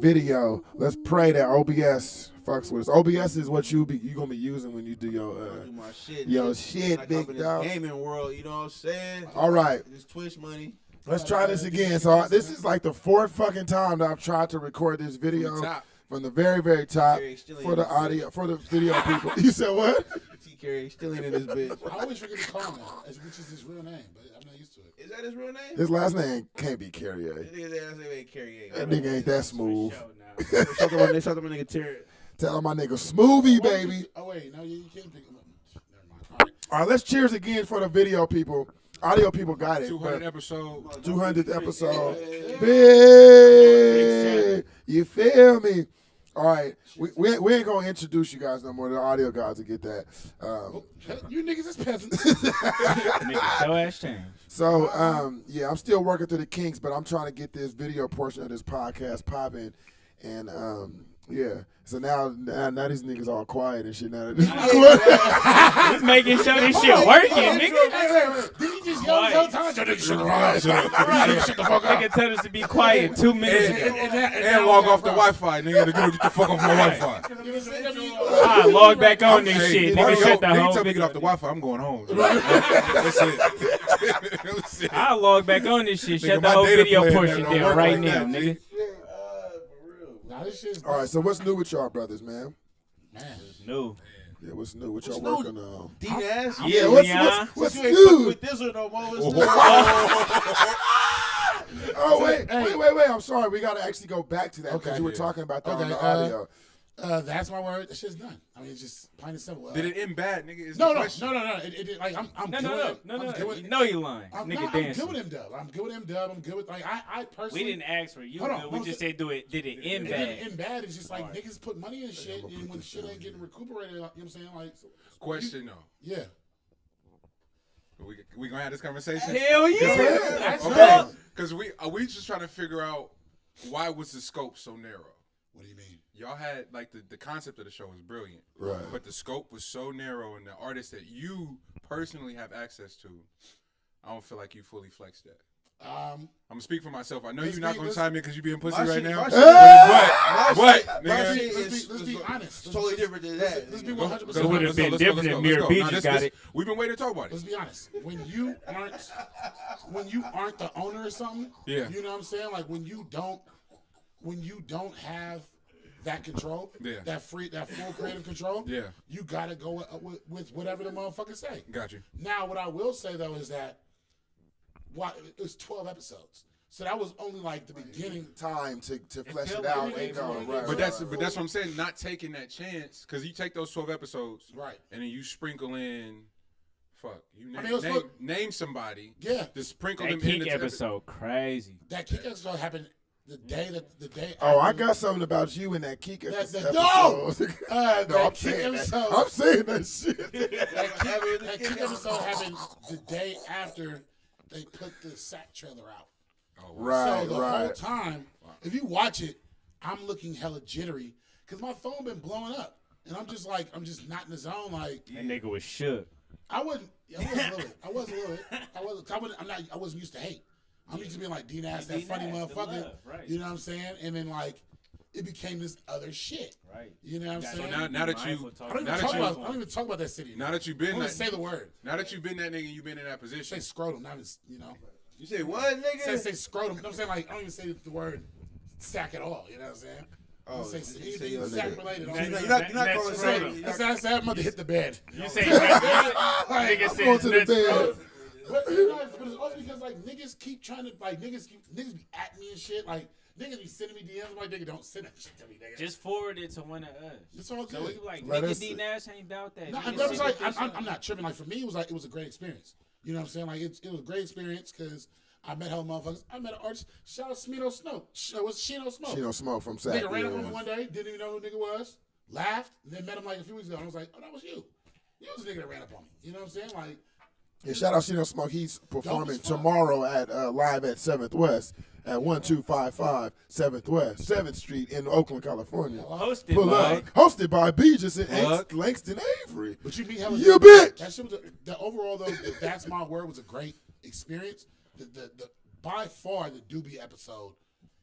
video. Let's pray that OBS fucks with us. OBS is what you gonna be using when you do your do my shit, shit, like big dog. Gaming world, you know what I'm saying? All right. This Twitch money. Let's try this again. So this is like the fourth fucking time that I've tried to record this video from the very, very top for the audio, for the video people. You said what? T. Carey still in this bitch. I always forget to call him that, which is his real name, but I'm not used to it. Is that his real name? His last name can't be Carrier. That nigga ain't Carrier. That nigga ain't that smooth. Shout out my nigga Terry. Tell my nigga Smoothie, baby. Oh wait, no, you can't pick him up. Never mind. All right, let's cheers again for the video people. Audio people got it. 200th episode. 200th episode. Big. You feel me? All right. We ain't going to introduce you guys no more. The audio guys will get that. You niggas is peasants. Nigga, show ass change. So, yeah, I'm still working through the kinks, but I'm trying to get this video portion of this podcast popping. And, yeah. So now these niggas all quiet and shit. Now Just making sure this shit working, nigga. Wait. Did he just yell the whole time? Shut the fuck up. Nigga tell us to be quiet 2 minutes ago. And log off the Wi-Fi, nigga. Get the fuck off my Wi-Fi. I log back on this shit. Nigga, shut the whole tell me to get off the Wi-Fi, I'm going home. That's it. I'll log back on this shit. Nigga, Shut the my whole data video plan portion don't down work right like now, that, nigga. All right, so what's new with y'all brothers, man? No. Yeah, what's new? What y'all working on? D-Ass? Yeah, What's You ain't fucking new? with this or no more. Oh, wait. I'm sorry. We got to actually go back to that because you were talking about that on the audio. That's my word. That shit's done. I mean, it's just plain and simple. Did it end bad, nigga? Is No. It like I'm No. good. You know you lying. Nigga I'm dancing. good with M-Dub. I'm good with like I personally. We didn't ask for you. Hold on, good. We just said did it end It bad? didn't end bad. It's just like niggas put money in shit, and when shit ain't getting recuperated, you know what I'm saying? Like, Question though. yeah. We gonna have this conversation? Hell yeah. Okay. Because we just trying to figure out why was the scope so narrow. What do you mean? Y'all had like the concept of the show was brilliant, Right? But the scope was so narrow, and the artists that you personally have access to, I don't feel like you fully flexed that. I'm gonna speak for myself. I know you're not gonna chime in because you being pussy right now. But Let's be honest. It's totally different than that. Let's be 100%. It would have been different if me or Beejus got it. We've been waiting to talk about it. Let's be honest. When you aren't the owner of something, Yeah. you know what I'm saying? Like when you don't have that control, that full creative control, you gotta go with whatever the motherfuckers say. Got you. Now, what I will say though is that it was 12 episodes, so that was only like the beginning Time to flesh it out. But that's what I'm saying. Not taking that chance because you take those 12 episodes, right, and then you sprinkle in. Fuck, you name somebody. Yeah, just sprinkle that them in Kick episode. Crazy. That Kick episode happened the day. Oh, I got something about you in that Kick episode. No, I'm saying that shit. That Kick episode happened the day after they put the sack trailer out. Oh, right, so the whole time, if you watch it, I'm looking hella jittery because my phone been blowing up, and I'm just not in the zone. Like that nigga was shook. I wasn't a little bit. I wasn't used to hate. I'm used to being like D-Nas, that funny motherfucker. Right. You know what I'm saying? And then like it became this other shit. Right. You know what I'm saying? So now that you, I don't even talk about that city. Now that you've been that, say the word. Now that you've been that nigga, you've been in that position. Say scrotum. Not as, you know. You say what, nigga? Say scrotum. You know what I'm saying? Like I don't even say the word sack at all. You know what I'm saying? Oh, say anything sack related. You're not calling scrotum. That's I'm about to hit the bed. You say nigga Go to the bed. But it's also because like niggas keep trying to niggas be at me and shit. Like niggas be sending me DMs. I'm like, nigga, don't send that shit to me, nigga. Just forward it to one of us. It's all good. So we like, nigga, D-Nash ain't doubt that. No, I'm not tripping. Like for me, it was a great experience. You know what I'm saying? Like it was a great experience because I met hella motherfuckers. I met an artist. Shout out Smino Smoke. Was Shino Smoke? Shino Smoke from Sac. Nigga ran up on me one day. Didn't even know who the nigga was. Laughed. And then met him like a few weeks ago. And I was like, oh, that was you. You was the nigga that ran up on me. You know what I'm saying? Like. Yeah, shout out Shino Smoke. He's performing tomorrow at live at 7th West at 1255 7th West, 7th Street in Oakland, California. Hosted by Beejus and Langston Avery. But you meet hella. You bitch. That shit was the overall though. That's my word was a great experience. The by far the Doobie episode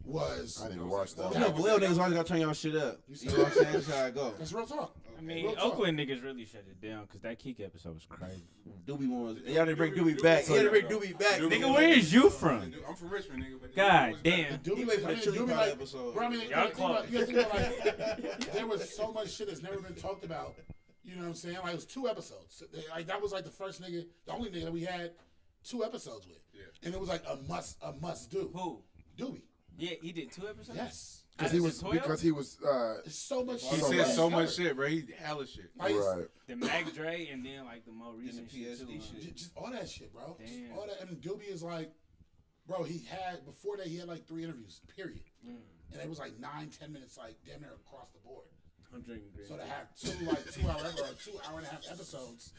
was. I didn't even watch that. You know, Vallejo niggas always gotta turn y'all shit up. You know what I'm saying? That's how it go. That's real talk. I mean, Oakland niggas really shut it down because that Keek episode was crazy. Doobie was. Y'all didn't bring Doobie back. Y'all didn't bring Doobie back. Nigga, where is you from? I'm from Richmond, nigga. But God damn. Doobie wait for the chili pie episode. Bro, I mean, Y'all close. There was so much shit that's never been talked about. You know what I'm saying? Like, it was 2 episodes. Like, that was like the first nigga, the only nigga that we had 2 episodes with. Yeah. And it was like a must do. Who? Doobie. Yeah, he did 2 episodes? Yes. Because he was It's so much He shit. said so much shit, bro. He hella shit. Like, right. The Mac Dre and then like the more recent shit too. Just all that shit, bro. Damn. Just all that. And Doobie is like, bro, before that, he had like 3 interviews, period. And it was like 9-10 minutes, like damn near across the board. I'm drinking green. So to have 2 hour and a half episodes,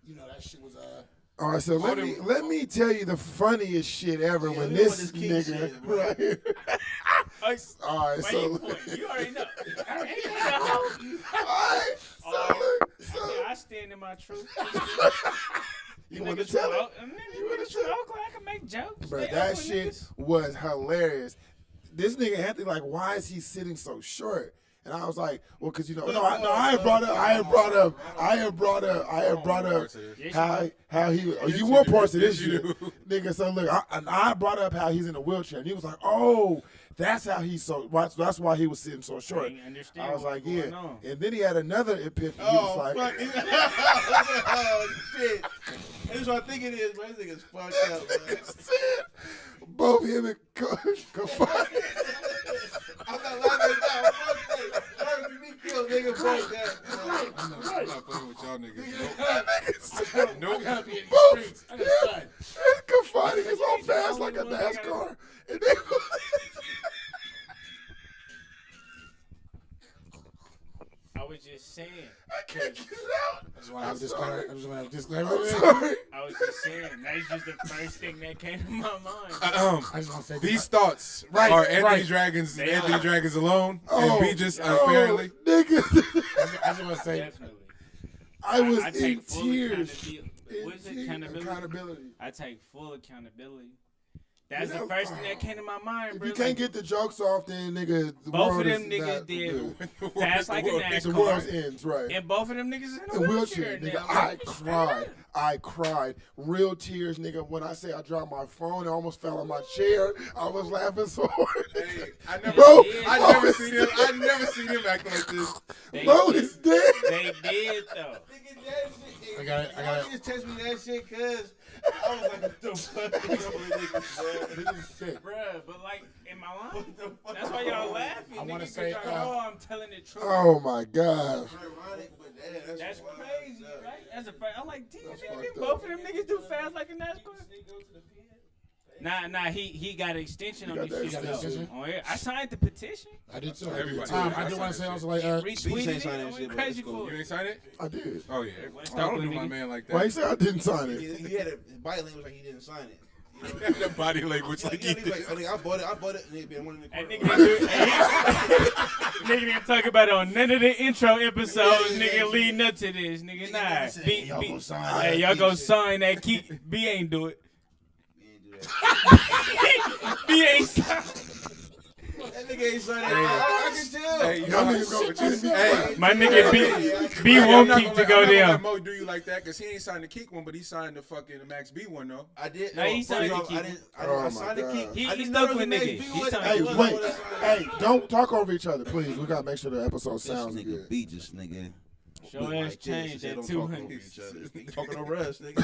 you know, that shit was All right, so let me tell you the funniest shit ever when this nigga right here. All right, Why so you point? You already know. all right, I stand in my truth. you want to tell it? You want to tell Oakland? I can make jokes. Bro, They that Oakland shit niggas. was hilarious. This nigga Anthony, like, why is he sitting so short? And I was like, well, because, you know, I had brought up how he, you were parts of this shit. Nigga, so look, I brought up how he's in a wheelchair. And he was like, oh, that's how that's why he was sitting so short. I was like, yeah. And then he had another epiphany. He was like, oh, shit. That's what I think it is, bro. This nigga's fucked up, man. both him and Kafani. I'm not laughing at that. Fuck that. Me kill, nigga. Fuck that. I'm not playing with y'all niggas. Nope. I gotta be in the Both. streets. I gotta shine. And Kafani is all fast like a NASCAR. And they I was just saying. I can't get it out. I just want to have a disclaimer. I'm sorry. I was just saying. That's just the first thing that came to my mind. I just want to say These thoughts are Anthony Dragons and Anthony Dragons alone and Beejus apparently. Nigga. I just want to say. Definitely. I was I in take full tears. What is it? Accountability. I take full accountability. That's the first thing that came to my mind, If bro. you can't get the jokes off, then nigga, the Both world of them is niggas not did good. fast like a The world NASCAR. ends, right? And both of them niggas is in a The wheelchair. nigga. now. I cried. Real tears, nigga. When I say I dropped my phone, I almost fell on my chair. I was laughing so hard. Hey, I never seen him act like this. Bro is dead. They did though. I got it. Y'all just text me that shit, cuz I was like, what the fuck is wrong with niggas, bro? This is sick. Bruh, but like, am I lying? That's why y'all laughing. I want to Niggas say, like, oh, I'm telling the truth. Oh my god. Ironic, but damn, That's wild. crazy, right? That's a fact. I'm like, damn, nigga, both of them niggas do fast like a NASCAR. Nah, he got an extension on got this that shit. extension? Oh, yeah. I signed the petition. I did too. Everybody. I do want to say also like Retweeted ain't signed it. that I shit, went but crazy it's cool. for You it. ain't sign it? I did. Oh yeah. West I don't Oakland do my nigga. man like Why you that. say I didn't sign it? He had a body language like he didn't sign it. The body language like he He's did. like, I bought it, and he been one in the That corner. nigga didn't talk about it on none of the intro episodes, nigga, leading up to this, nigga. Nah, hey, y'all go sign that key. B ain't do it. B ain't sign. That nigga ain't signed it. I can tell. Hey, you know Y'all what niggas go- I'm saying? Hey, My nigga B I'm won't not keep gonna to go let down. Mo do you like that because he ain't signed the Keek one, but he signed the fucking Max B one though. I did. Nah, he signed first the off, key. I signed the God. key. He I didn't stuck know with there was a niggas. Max B He one. signed Hey, with wait. Hey, don't talk over each other, please. We gotta make sure the episode This sounds nigga good. Beejus, nigga. Show Look ass like this. changed He said at don't talk over 200. each other. This nigga talking over us, nigga.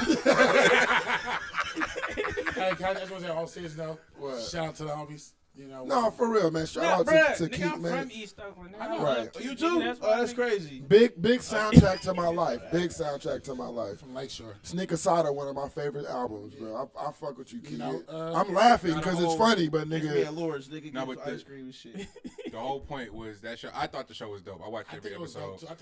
Hey, can I just want to say all serious though? What? Shout out to the homies. You know. No, for real, man. Shout Nah, out bruh, to nigga, Keith, I'm man. from East Oakland. I know. Right. You too? Oh, that's crazy. Big soundtrack to my life. Big soundtrack to my life. From Lakeshore. Sneak Asada, one of my favorite albums, bro. I fuck with you, Keith. know, I'm laughing got a because it's whole- funny, but Nigga, nigga. Lords, nigga, No, give but ice cream and shit. The whole point was that show. I thought the show was dope. I watched I every think it was episode. dope too. I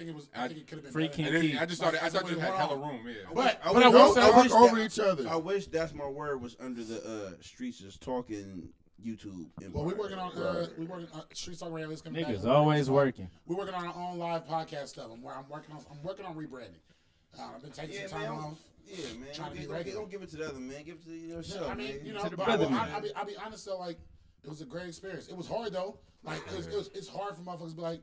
think it could have been Freaking better. And then I just thought I thought you Went had hella wrong. room. Yeah. But I I will wish- say, I wish Talk over that- each other. I wish That's My Word was under the Streets Is Talking YouTube. well, we're working on Street Talk Radio. It's coming Niggas back. always working. We're working on our own live podcast stuff. I'm working on rebranding. I've been taking some time off. Yeah, man. Trying to be Don't regular. give it to the other man. Give it to yourself. I mean, man. you know, To the but brother, I'll man. be honest though. Like, It was a great experience. It was hard though. Like it's hard for motherfuckers to be like,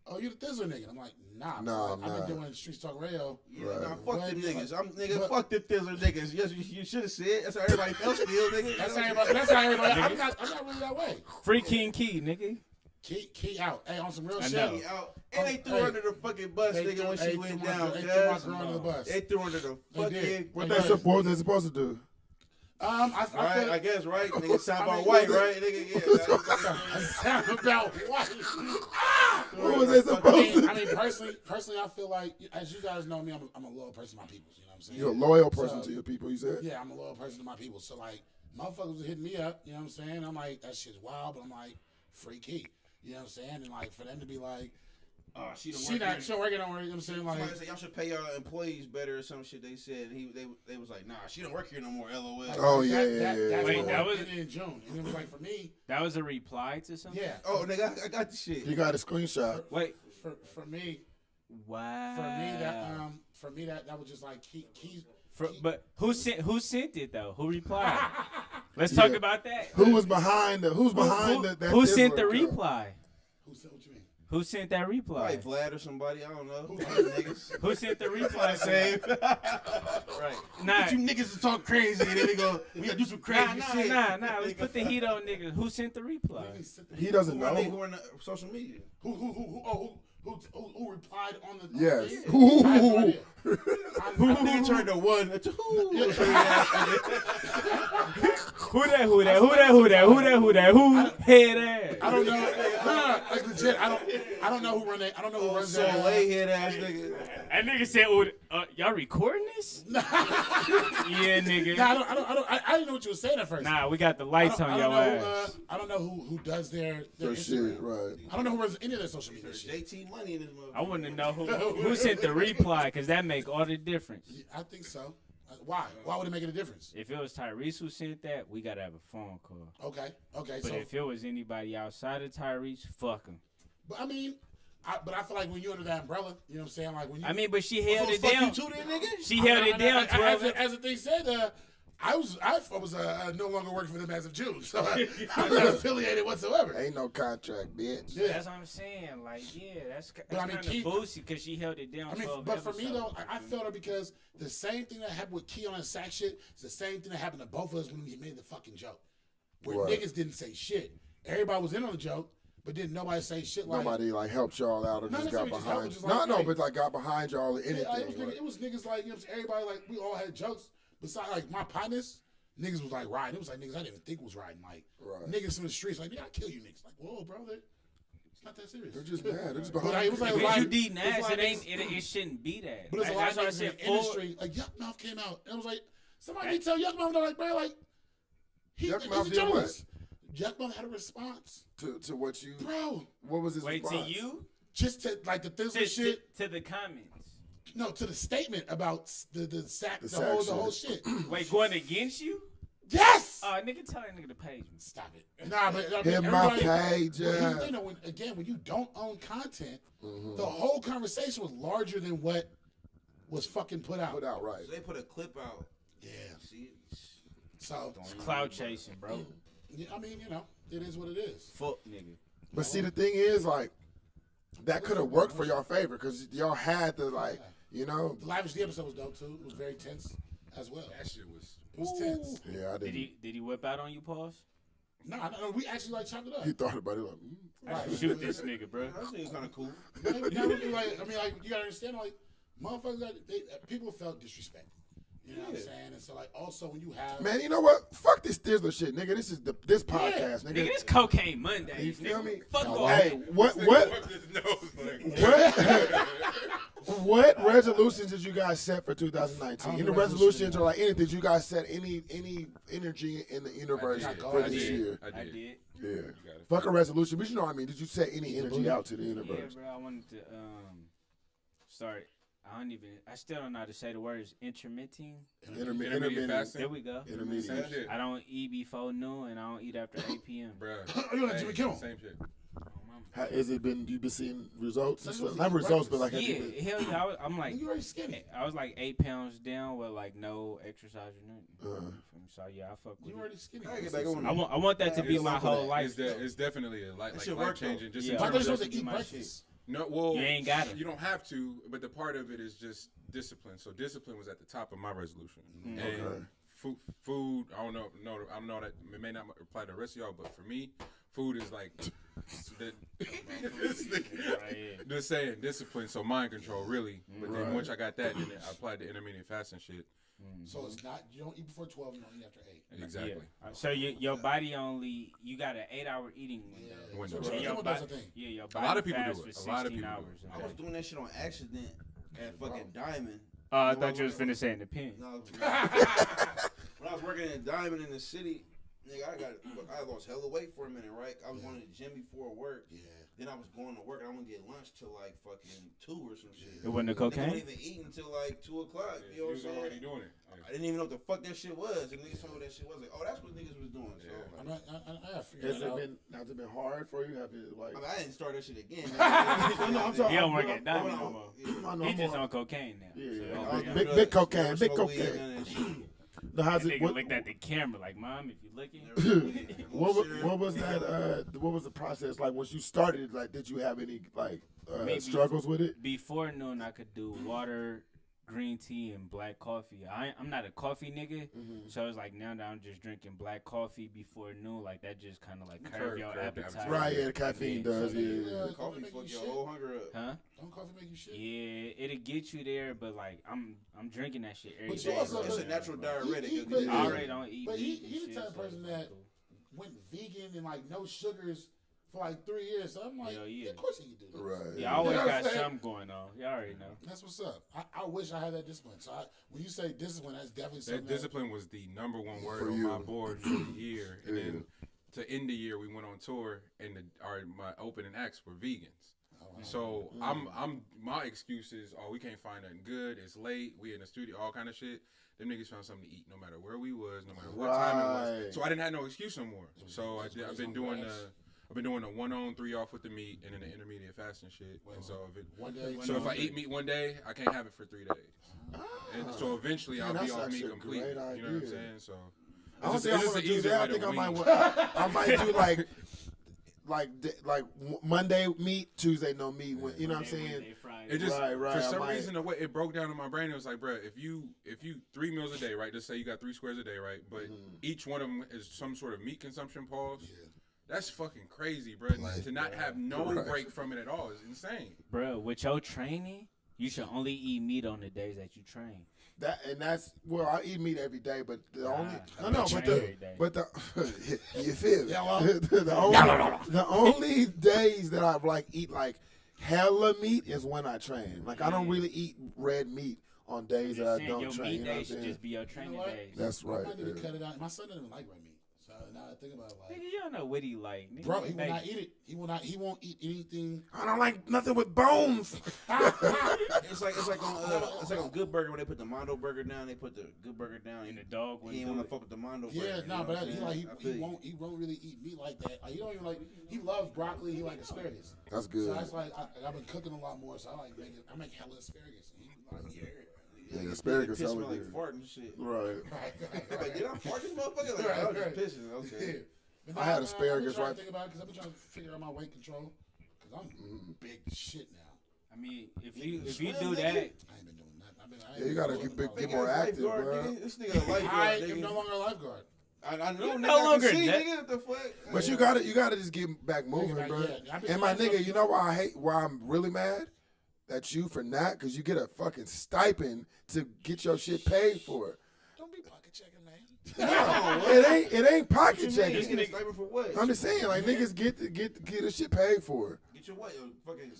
"Oh, you the Thizzler nigga." I'm like, nah. I've been doing Street Talk Radio. Yeah, fuck them niggas. Fuck the Thizzler niggas. Yes, you should have said. That's how everybody else feel, nigga. That's how everybody. I'm not really that way. Free King Key, nigga. Key out. Hey, on some real shit. Key out. And they threw her under the fucking bus, nigga, when she went down. They threw my girl under the bus. They threw her under the fucking. What they supposed to do? I guess, right? Nigga sound about white, right? Nigga, yeah. Sound about white. What was they supposed to do? I mean, personally, I feel like, as you guys know me, I'm a loyal person to my people. You know what I'm saying? You're a loyal person to your people, you said? Yeah, I'm a loyal person to my people. So, like, motherfuckers was hitting me up, you know what I'm saying? I'm like, that shit's wild, but I'm like, free Key. You know what I'm saying? And, like, for them to be like, she don't work it on her, you know what I'm saying? Like, somebody said, y'all should pay your employees better or some shit they said. They was like, nah, she don't work here no more, LOL. Oh, yeah. Wait, that was in June. And it was like, for me. That was a reply to something? Yeah. Oh, nigga, I got the shit. You got a screenshot. Wait. For me. Wow. For me, that was just like, Keys. But who sent it though? Who replied? Let's talk about that. Who was behind that? Who sent the reply? Who said what you mean? Who sent that reply? Probably Vlad or somebody. I don't know. Who sent the reply? Same. Right. Nah. You niggas to talk crazy and then they go, we gotta do some crazy shit. Nah. Let's put the heat on niggas. Who sent the reply? He doesn't know. Who on social media? Who replied on the? Yes. Who turned to one? Who head ass? I don't know. Like legit, I don't know who run that. I don't know who runs that. Head ass nigga. That nigga said, y'all recording this? Yeah, nigga. Nah, I didn't know what you were saying at first. Nah, we got the lights on your ass. I don't know who does their shit, right. I don't know who runs any of their social media shit. JT money in this motherfucker. I want to know who sent the reply, because that make all the difference. Yeah, I think so. Why? Why would it make a difference? If it was Tyrese who sent that, we got to have a phone call. Okay. But if it was anybody outside of Tyrese, fuck him. But I mean, I feel like when you're under that umbrella, you know what I'm saying? Like when you, I mean, but she held it down. You too, then, nigga? She held it down. As the thing said, I was no longer working for them as of June, so I'm not affiliated whatsoever. Ain't no contract, bitch. Yeah. That's what I'm saying. Like, yeah, that's I mean, kind of boosty because she held it down. I mean, but for me though, I felt her because the same thing that happened with Keon and Sack shit is the same thing that happened to both of us when we made the fucking joke, where niggas didn't say shit. Everybody was in on the joke, but didn't nobody say shit. Like nobody like helped y'all out or just got behind. But like got behind y'all or anything. Yeah, it was niggas like, you know, everybody like we all had jokes. Besides like my partners. Niggas was like riding. It was like niggas I didn't even think was riding. Like niggas from the streets, like, nigga, I kill you niggas. Like, whoa, bro, it's not that serious. They're just mad. They're just behind. It was like if you deep ass, it shouldn't be that. But it's a lot of niggas in the industry. Like Yuck Mouth came out, and I was like, somebody tell Yuck Mouth, they're like, bro, like he's a journalist. Yuck Mouth had a response to what you, bro. What was his response? To you? Just to like the Thizzler shit. To the comments. No, to the statement about the sack, the whole shit. Wait, going against you? Yes! Nigga, tell that nigga to page me. Stop it. Nah, but I mean, hit my page. Yeah. You know, when you don't own content, the whole conversation was larger than what was fucking put out. Right. So they put a clip out. Yeah. See? So it's cloud chasing, bro. Yeah, I mean, you know, it is what it is. Fuck, nigga. But see, the thing is, like, that could have worked for your favor because y'all had to, like, you know. The Live HD episode was dope too. It was very tense as well. That shit was. It was tense. Yeah, I did. Did he whip out on you, Pause? No, we actually like chopped it up. He thought about it like, shoot this nigga, bro. That seems kind of cool. Like, you gotta understand, like, motherfuckers, people felt disrespected. You know what I'm saying? And so, like, also when you have, man, you know what? Fuck this Thizzler shit, nigga. This is this podcast, nigga. Nigga, this Cocaine Monday. You feel me? Fuck off. Hey, what resolutions did you guys set for 2019? Any resolutions or like anything? Did you guys set any energy in the universe for this year? I did. Yeah. Fuck a resolution, but you know what I mean. Did you set any energy out to the universe? Yeah, bro. I wanted to start. I still don't know how to say the words intermittent. Intermittent fasting. There we go. Intermittent. I don't eat before noon and I don't eat after 8 p.m. Bruh. Are you on Jimmy Kimmel? Same shit. Has it been? You been seeing results? Not results, but like hell yeah. I'm like, you already skinny. I was like 8 pounds down with like no exercise or nothing. So yeah, I fuck with you already skinny. I want that to be my whole life. It's definitely a life changing. Just yeah. in terms of eat breakfast. No, well, you ain't got it. You don't have to, but the part of it is just discipline. So discipline was at the top of my resolution. And food. I don't know that it may not apply to the rest of y'all, but for me, food is like just saying discipline. So mind control, really. But then once I got that, then I applied the intermittent fasting shit. So it's not, you don't eat before 12, you don't eat after 8. Exactly. Yeah. So your body you got an 8-hour eating window. So your body, your a body lot of people do for it. A lot of people hours. do it. I was doing that shit on accident at fucking Diamond. I thought you was finna say in the pen. No, when I was working at Diamond in the city, nigga, I lost hella weight for a minute, right? I was going to the gym before work. Yeah. Then I was going to work. I wouldn't get lunch till like fucking 2 or some shit. It wasn't the cocaine? I didn't even eat until like 2 o'clock. Yeah, you know what I'm saying? already doing it. Yeah. I didn't even know what the fuck that shit was. And niggas told me that shit was like, oh, that's what niggas was doing. So I figured has it been hard for you? Have it like? I mean, I didn't start that shit again. I'm talking. He don't work at Diamond no more. He just on cocaine now. Yeah, big cocaine, big cocaine. Now, how's it? Nigga looked at the camera like, "Mom, if you looking." What was that? What was the process like once you started? Like, did you have any like struggles with it? Before noon, I could do water, green tea, and black coffee. I'm not a coffee nigga, so it's like now that I'm just drinking black coffee before noon, like that just kind of like curb your appetite. Right, yeah, the caffeine does. Yeah, coffee fuck your whole hunger up. Huh? Don't coffee make you shit? Yeah, it'll get you there, but like I'm drinking that shit every day. Also, it's a natural diuretic. I already don't eat. But he the type of person that went vegan and like no sugars for like 3 years. So I'm like, yeah, of course he can do that. Right. Yeah, I always got something going on. Y'all already know. That's what's up. I wish I had that discipline. So when you say discipline, that's definitely something. That discipline was the number one word on my board for the year. And then to end the year, we went on tour, and my opening acts were vegans. So my excuse is, we can't find nothing good. It's late. We in the studio, all kind of shit. Them niggas found something to eat, no matter where we was, no matter what time it was. So I didn't have no excuse no more. So I've been doing the 1 on 3 off with the meat, and then the intermediate fasting shit. And so if I eat meat one day, I can't have it for 3 days. And so eventually I'll be off meat completely. You know what I'm saying? So I don't think I want to do that. I think I might do like Monday meat, Tuesday no meat. You know what I'm saying? It just for some reason the way it broke down in my brain, it was like, bro, if you 3 meals a day, right? Just say you got 3 squares a day, right? But each one of them is some sort of meat consumption pause. Yeah. That's fucking crazy, bro. To not have no break from it at all is insane, bro. With your training, you should only eat meat on the days that you train. I eat meat every day, but the you feel me? The only days that I eat like hella meat is when I train. Like I don't really eat red meat on days that I don't train. Your meat days should just be your training days. That's right. I might need to cut it out. My son doesn't even like red meat. So now I think about it, like, nigga, you don't know what he like. Nigga, bro, he will not eat it. He won't eat anything. I don't like nothing with bones. It's like on Good Burger when they put the Mondo burger down. They put the Good Burger down in the dog. He ain't want to fuck with the Mondo burger. Yeah, no, but he won't really eat meat like that. Like, he don't even like. He loves broccoli. He like asparagus. That's good. So that's like I've been cooking a lot more. So I make hella asparagus. And he like, yeah, asparagus smell like fart and shit. Right. Like, did I fart this motherfucker? Like, I was just pissing. Okay. I had asparagus right. Think about it because I've been trying to figure out my weight control because I'm big shit now. I mean, if you do that, I ain't been doing nothing. You gotta get more active, bro. This nigga a lifeguard. I am no longer a lifeguard. I know. You're no longer nigga. What the fuck? But you gotta just get back moving, bro. And my nigga, you know why I'm really mad at you for not? Because you get a fucking stipend to get your shit paid for. Don't be pocket checking, man. it ain't pocket checking. You get a stipend for what? I'm just saying, like niggas get a shit paid for. Get your what? Fucking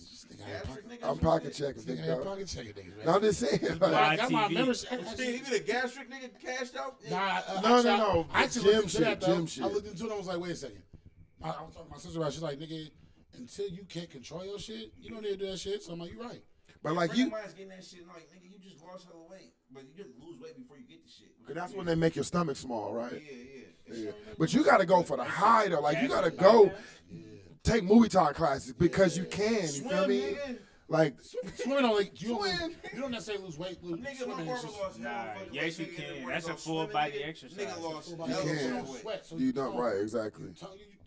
gastric nigga? I'm pocket checking, big dog. Pocket checking niggas, man. No, I'm just saying. Like, I got my membership. You get a gastric nigga cashed out? No. Gym shit. I looked into it and I was like, wait a second. I was talking to my sister about it. She's like, nigga, until you can't control your shit, you don't need to do that shit. So I'm like, you're right. But like you, mine's getting that shit like, nigga, you just lost hella weight, but you just lose weight before you get the shit. Cause that's when they make your stomach small, right? Yeah. But you gotta go for the high though. Like you gotta go take movie talk classes because you can. You feel me? Nigga. Like swimming only you don't necessarily lose weight. Nigga, my barber lost yes, you can. That's a full body exercise. Nigga lost you can. sweat, so You don't right exactly. You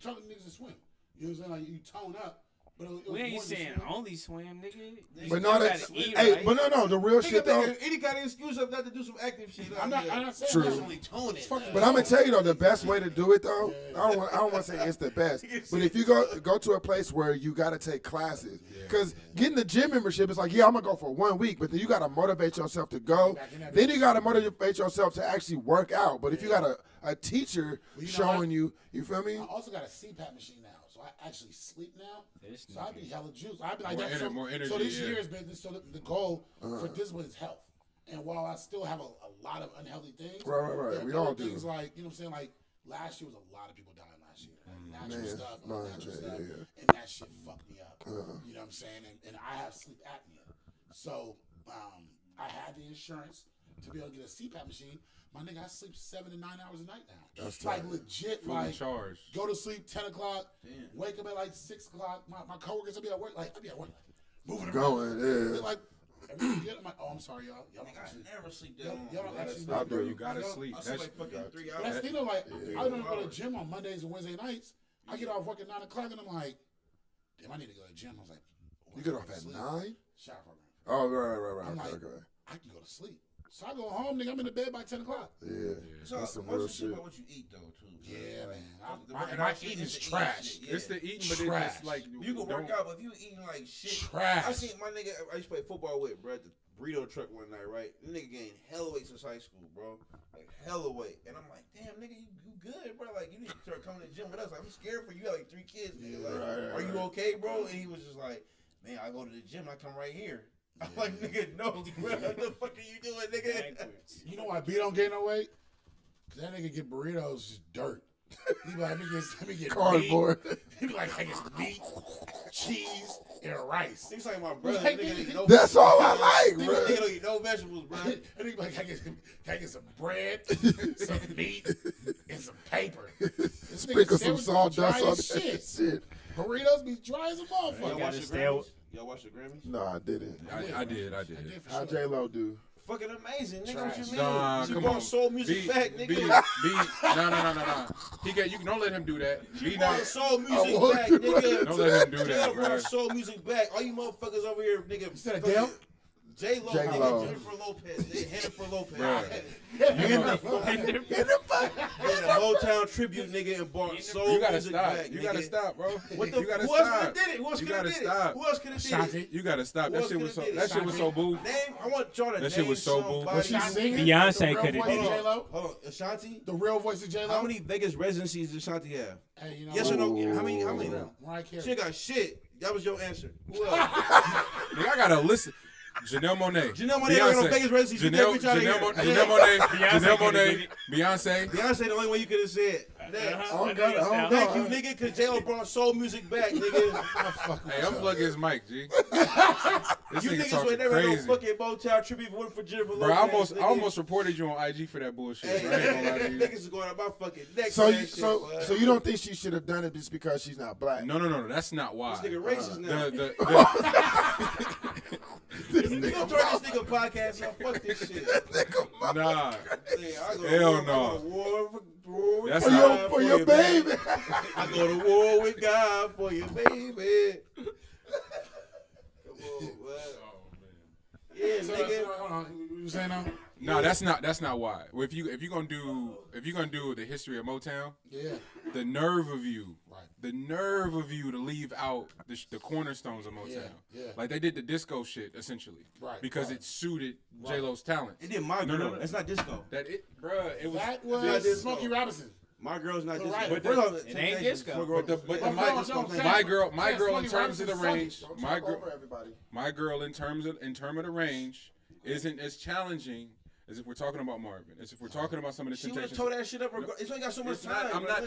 telling niggas to swim. You know what I'm saying? Like you tone up. But we ain't saying only swim, nigga. But no, that's hey, but no, the real shit though. Any kind of excuse up not to do some active shit. I'm not saying true. that's only toning. But I'm gonna tell you though, the best way to do it though, I don't want to say it's the best, but if you go to a place where you gotta take classes, because getting the gym membership is like, yeah, I'm gonna go for 1 week, but then you gotta motivate yourself to go. Then you gotta motivate yourself to actually work out. But if you got a teacher showing you feel me? I also got a CPAP machine now, so I actually sleep now. So I'd be hella juiced. I'd be like that. More energy, so this year has been the goal for discipline is health. And while I still have a lot of unhealthy things, right, we all do. Things like you know what I'm saying. Like last year was a lot of people dying last year. Natural stuff, and that shit fucked me up. You know what I'm saying? And I have sleep apnea, so I had the insurance to be able to get a CPAP machine. My nigga, I sleep 7 to 9 hours a night now. That's like legit. Fully like charged. Go to sleep 10 o'clock. Wake up at like 6 o'clock. My coworkers will be at work. Like I be at work, moving around. Yeah. Like, I'm like, oh, I'm sorry, y'all. Y'all I never sleep that long. Y'all don't actually. I do. You gotta sleep. I sleep like fucking 3 hours. But that's still like, I don't go to the gym on Mondays and Wednesday nights. I get off work at 9 o'clock and I'm like, damn, I need to go to the gym. I was like, you get off at 9? Shower program. Oh, right. I'm like, okay. I can go to sleep. So I go home, nigga. I'm in the bed by 10 o'clock. Yeah. So That's some real shit. about what you eat though, too. Yeah, man. My eating is trash. It's the eating, but it's like you can work out, but if you eating like shit, trash. I seen my nigga. I used to play football with, bro, at the burrito truck one night, right? The nigga gained hella weight since high school, bro. Like hella weight, and I'm like, damn, nigga, you good, bro? Like you need to start coming to the gym with us. Like, I'm scared for you. You got like 3 kids, nigga. Like, are you okay, bro? And he was just like, man, I go to the gym. I come right here. I'm like, nigga, no, bro. What the fuck are you doing, nigga? You know why B don't gain no weight? Cause that nigga get burritos just dirt. He be like, let me get Cardboard. meat. He be like, I get meat, cheese, and rice. He's like my brother. Like, nigga eat no That's all I like, bro. Nigga don't eat no vegetables, bro. And he be like, can I get some bread, some meat, and some paper. This Sprinkle nigga some sandwich be dry sawdust on as that shit. Burritos be dry as a motherfucker. Y'all watch the Grammys? No, I didn't. I did. How J-Lo do? Fucking amazing, nigga. What you mean? Nah, She come brought on. soul music back, nigga. No. He got you. Don't let him do that. She brought soul music back, nigga. Don't let him do J-Lo that, brought bro. soul music back. All you motherfuckers over here, nigga. Is that Adele? J-Lo, J-Lo. nigga. Jennifer Lopez. Jennifer Lopez. Bruh. Did a Motown tribute, nigga, and brought soul You gotta music stop. back, You nigga. gotta stop, bro. What the? You gotta Who else could stop. have did it? Who else You could have gotta did it? stop. Who else could have did it? You gotta stop. Who That else shit was coulda so. did it? That shit was so boo. Name. I want y'all to That shit name was so boo. somebody. Was she singing? Beyonce The real coulda voice did of it. J-Lo? Hold on, Ashanti. The real voice of J-Lo? How many Vegas residencies does Ashanti have? Hey, you know Yes what? or no? How many? Mariah Carey. She ain't got shit. That was your answer. Who else? Nigga, I gotta listen. Janelle Monáe. Janelle Monáe got no Vegas residency. Janelle Monáe. Beyonce. Beyonce the only one you could have said. Oh, God. Thank you, nigga, because J-Lo brought soul music back, nigga. Hey, unplug his mic, G. This You nigga niggas talking would never crazy. no fucking Motown tribute if it wasn't for Jennifer Bro, Lopez. I almost reported you on IG for that bullshit. Hey, Bro. I ain't gonna lie to you. niggas is going on my fucking neck. So you don't think she should have done it just because she's not black? No. That's not why. This nigga racist now. The You gonna turn this nigga podcast off? Fuck this shit. nah. I go Hell to no. war with That's God not For your baby. I go to war with God for your baby. Come on, man. Yeah, So, nigga. hold on. You saying now? No, that's not why. If you gonna do the history of Motown, Yeah. the nerve of you, Right. the nerve of you to leave out the cornerstones of Motown. Yeah. Like they did the disco shit essentially, Right, Because right. it suited J-Lo's talent. It did my No, girl. no. That's not disco. That it, bruh, it was. That did was Smokey Robinson. My girl's not disco. Right. But it ain't disco. But the Well, my, no, no, my girl in Smokey terms of the Robinson's range, sucky. my girl, Over everybody. my girl in terms of the range isn't as challenging as if we're talking about Marvin. As if we're talking about some of the she would have Temptations. tore that shit up. It's only got so much It's not, time. I'm not.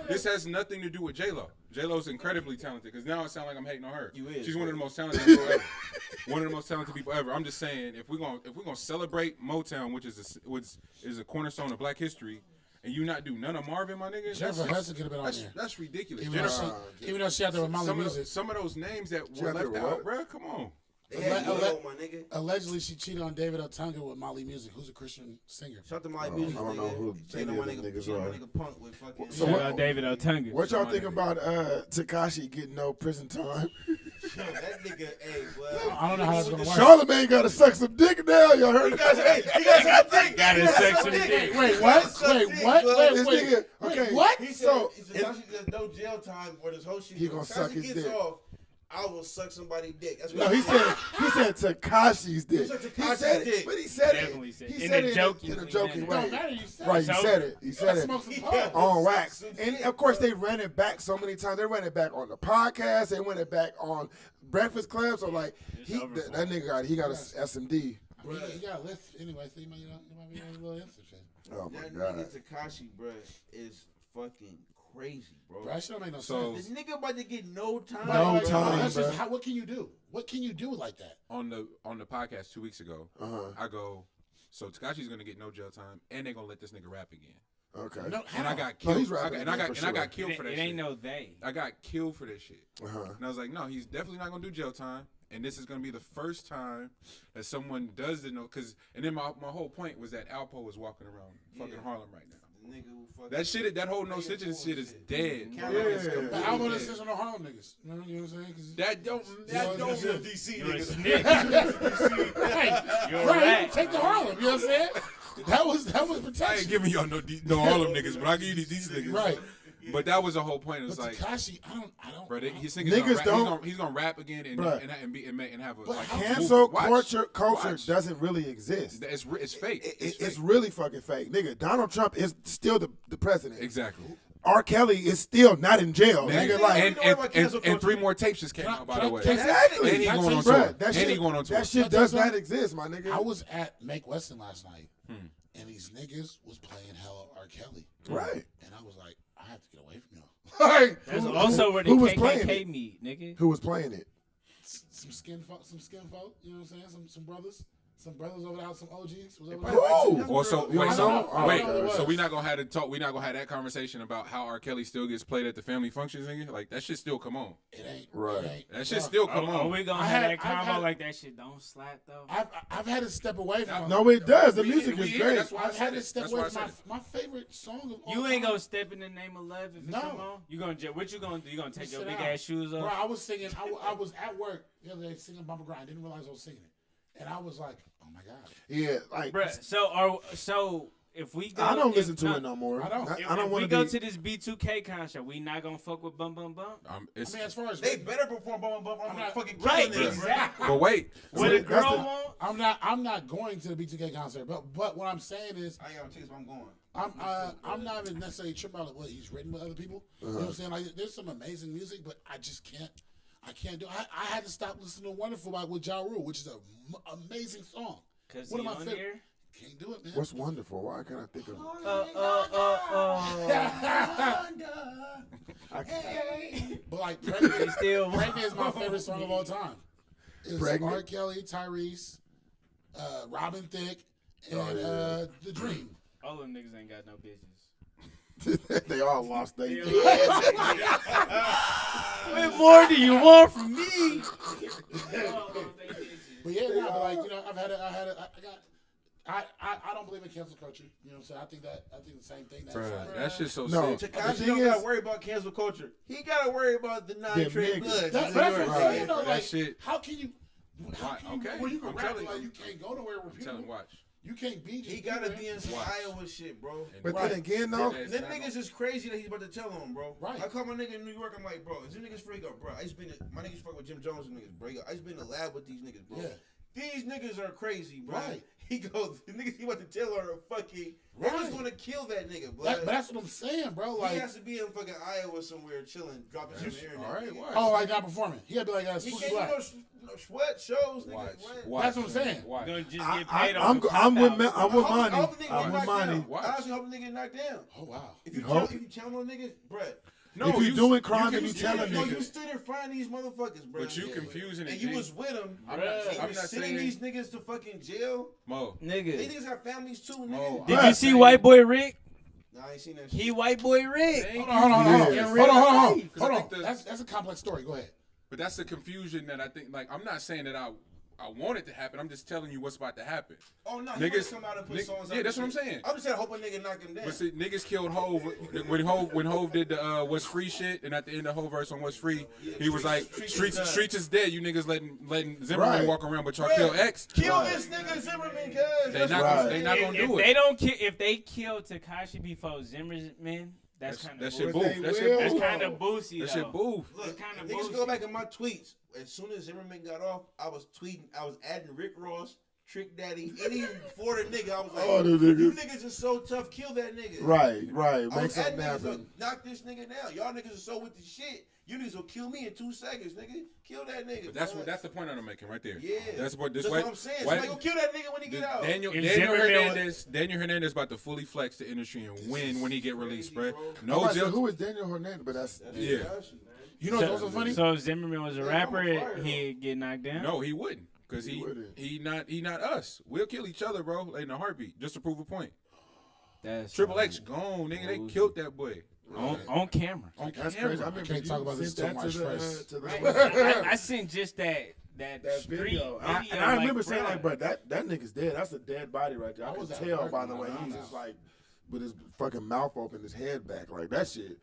This has nothing to do with J-Lo. J-Lo's incredibly talented. Because now it sounds like I'm hating on her. You is. She's one of the most talented people ever. One of the most talented people ever. I'm just saying, if we're gonna celebrate Motown, which is a cornerstone of Black history, and you not do none of Marvin, my nigga. Jennifer Hudson could have been on there. That's ridiculous. Even though she had there with Molly Music. Some of those names that were left out, bro. Come on. Allegedly, she cheated on David Otunga with Molly Music, who's a Christian singer. Shout out to Molly Music. I don't know who any of them niggas are. Punk with fucking. So what, David Otunga. What y'all think about Tekashi getting no prison time? That nigga, hey, well, I don't know how that's gonna work. Charlamagne gotta suck some dick now. Y'all heard? He got some dick. Gotta suck some dick. Wait, what? Okay. What? He said, Tekashi does no jail time for this whole shit. He gonna suck his dick. I will suck somebody's dick. That's No, what he said Tekashi's dick. He said it, but he said Definitely it. said He it. said In a it joking in a joking way. Don't matter, you said Right, it. he said it. He said it Smoke some pot. on wax. And of course, they ran it back so many times. They ran it back on the podcast. They ran it back on Breakfast Club. So like, that nigga got a SMD. Well, he got a lift anyway, so he might be a little instant. Oh my that god. nigga Tekashi, bro, is fucking crazy, bro. That shit don't make no sense. This nigga about to get no time. No time, That's bro. just what can you do? What can you do like that? On the podcast 2 weeks ago, I go, so Tekashi's gonna get no jail time, and they're gonna let this nigga rap again. Okay. No, And I got No, killed. he's rapping and I again got for sure. killed for that It shit. ain't no they. I got killed for this shit. Uh-huh. And I was like, no, he's definitely not gonna do jail time. And this is gonna be the first time that someone does the and then my whole point was that Alpo is walking around fucking Harlem right now. The nigga who fucking That shit, that whole no snitching shit is dead. Yeah. But I want to listen to Harlem niggas. You know what I'm saying? That don't. You're a DC You're a nigga. snitch. You're Right, right. take the Harlem. You know what I'm saying? That was I ain't protection. giving y'all no Harlem niggas, but I give you these niggas. Right. But that was the whole point. It was But like, Tekashi, I don't. bro, he's Niggas don't- he's gonna rap again and Bruh. and have a But like Cancel watch. culture doesn't really exist. It's fake. It's really fucking fake, nigga. Donald Trump is still the president. Exactly. R. Kelly is still not in jail, Man, nigga. Like, and 3 more tapes just came out, by the way. exactly. And he going on Bruh, tour. that And shit, he going on tour. that shit does not exist, my nigga. I was at Make Weston last night, and these niggas was playing hella R. Kelly. Right. And I was like, I have to get away from y'all. Like, That's also where the who was playing KKK it? meet, nigga. Who was playing it? some skin folk, you know what I'm saying? Some brothers over there, some OGs. Was over Who? there. Also, You wait, don't so know? Oh, wait, okay. so we not gonna have to talk. We not gonna have that conversation about how R. Kelly still gets played at the family functions, nigga. Like that shit still come on. It ain't Right. It ain't, That shit bruh. still come Are on. we gonna I have had- that I've combo had- like that shit don't slap though? I've had to step away from. No, it does. The We music here, is we here. great. That's why I I've said had to it. step That's away why I from said it. my favorite song of all You time. ain't gonna step in the name of love if it No. come on. You gonna what you gonna do? You gonna take your Sit big down. ass shoes Bro, off? I was singing. I was at work the other day singing Bumper Grind. Didn't realize I was singing it, and I was like, "Oh my god!" Yeah, like Bruh, so if we go, I don't if listen to not- it no more. I don't. I If don't we want go to to this B2K concert, we not gonna fuck with Bum Bum Bum. It's, I mean, as far as They better perform bum bum. I'm not fucking Right, killing this. exactly. but wait, What a that's girl the- want? I'm not going to the B2K concert, but what I'm saying is, I ain't got no tickets, but I'm going. I'm not even necessarily tripping about what he's written with other people. You know what I'm saying? Like, there's some amazing music, but I just can't. I can't do. I had to stop listening to "Wonderful" by with Ja Rule, which is an amazing song. Cause One he of my on favorite. here. Can't do it, man. What's wonderful? Why can't I think of it? But like, Pregnant, Still Pregnant is my favorite song of all time. It's Pregnant? R. Kelly, Tyrese, Robin Thicke, and The Dream. all them niggas ain't got no business. They all lost their What more do you want from me? But yeah, no, but like, you know, I don't believe in cancel culture. You know what I'm saying? I think the same thing. That's like, that shit's so No. sick. The Tekashi thing don't is- gotta worry about cancel culture. He gotta worry about the non-trade niggas. blood. That's what I'm saying, though. That Like, shit- how can you? Okay, When you can I'm rap, telling like, you. you can't go nowhere with Tell him, people. watch. You can't be. He gotta be in some Watch. Iowa shit, bro. But Right. then again, though, Yeah, Them niggas is crazy that he's about to tell him, bro. Right. I call my nigga in New York. I'm like, bro, is these niggas free? Go, bro. I just been my niggas fuck with Jim Jones and niggas, bro. I just been in the lab with these niggas, bro. Yeah. These niggas are crazy, bro. Right. He goes, the niggas he about to tell her fucking. They Right. was gonna kill that nigga, bro. But that's what I'm saying, bro. He Like, has to be in fucking Iowa somewhere, chilling, dropping some internet. All right, nigga. watch. oh, like not performing. He had to be like He Spooky can't Black. do no sweat shows, nigga. Watch. What? Watch. That's what I'm saying. Watch. Gonna just I'm get paid on the I'm with cop-outs. I'm with I Monty. hope the nigga I'm get with knocked Monty. down. I honestly hope the nigga get knocked down. Oh wow. If You you hope? challenge on niggas, bruh. No, If you doing crime can- and you telling No, niggas. you stood in front of these motherfuckers, bro. But you confusing it, And you G. was with them. I'm and not- you I'm was not sending saying- these niggas to fucking jail. Mo. These Nigga, niggas got families too, Mo, nigga. did Bruh. you see White Boy Rick? Nah, I ain't seen that shit. He white boy Rick. Hold on. That's a complex story. Go ahead. But that's the confusion that I think. Like, I'm not saying that I want it to happen. I'm just telling you what's about to happen. Oh no, niggas come out and put songs. Yeah, that's what I'm saying. I'm just saying, hope a nigga knock him down. But see, niggas killed Hove when Hove did the What's Free shit, and at the end of Hove verse on What's Free, he was like, "Streets is dead. You niggas letting Zimmerman walk around, but y'all kill X. Kill this nigga Zimmerman, cuz they not gonna do it. If they kill Tekashi before Zimmerman, that's kind of shit boof. That's kind of boosty. That shit boof. Look, niggas go back in my tweets. As soon as Zimmerman got off, I was tweeting. I was adding Rick Ross, Trick Daddy, any Florida nigga. I was like, you niggas are so tough. Kill that nigga. Right. Make something happen. Knock this nigga down. Y'all niggas are so with the shit. You niggas will kill me in 2 seconds, nigga. Kill that nigga. But that's the point I'm making right there. Yeah. That's what I'm saying. Somebody go kill that nigga when he get out. Daniel Hernandez about to fully flex the industry and win when he get released, bro. No jail. Who is Daniel Hernandez? But that's yeah. You know what's also funny? So if Zimmerman was a rapper, he'd get knocked down? No, he wouldn't. Because he not us. We'll kill each other, bro, in a heartbeat, just to prove a point. That's Triple X gone, nigga. They killed that boy. On camera. That's crazy. I can't talk about this too much first. I seen just that video. And I remember saying, like, bro, that nigga's dead. That's a dead body right there. I could tell by the way he's just like with his fucking mouth open, his head back, like that shit.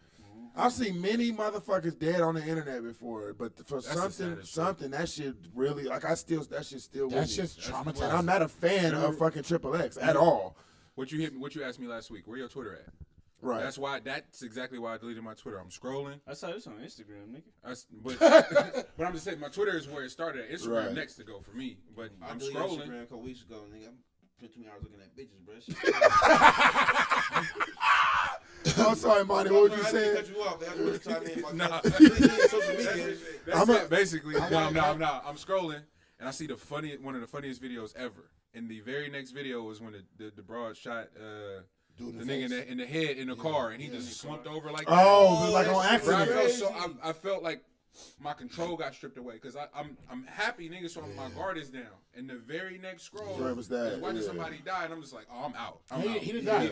I've seen many motherfuckers dead on the internet before, but for something that shit really like that shit still. That's just traumatizing. And I'm not a fan of fucking Triple X at all. What you asked me last week? Where your Twitter at? Right. That's exactly why I deleted my Twitter. I'm scrolling. I saw this on Instagram, nigga. But I'm just saying my Twitter is where it started. Instagram next to go for me. But I'm scrolling. Instagram a couple weeks ago, nigga. I spent 2 hours looking at bitches, bro. Oh, sorry, Monty. What was you saying? Cut you off. That's what time in my Nah. social media. That's it, basically. I'm not. I'm scrolling, and I see one of the funniest videos ever. And the very next video was when the broad shot the nigga in the head in the car, and he just slumped over like that. Oh, like on accident. I felt like my control got stripped away because I'm happy, nigga, so my guard is down. And the very next scroll was watching somebody die, and I'm just like, oh, I'm out. He didn't die.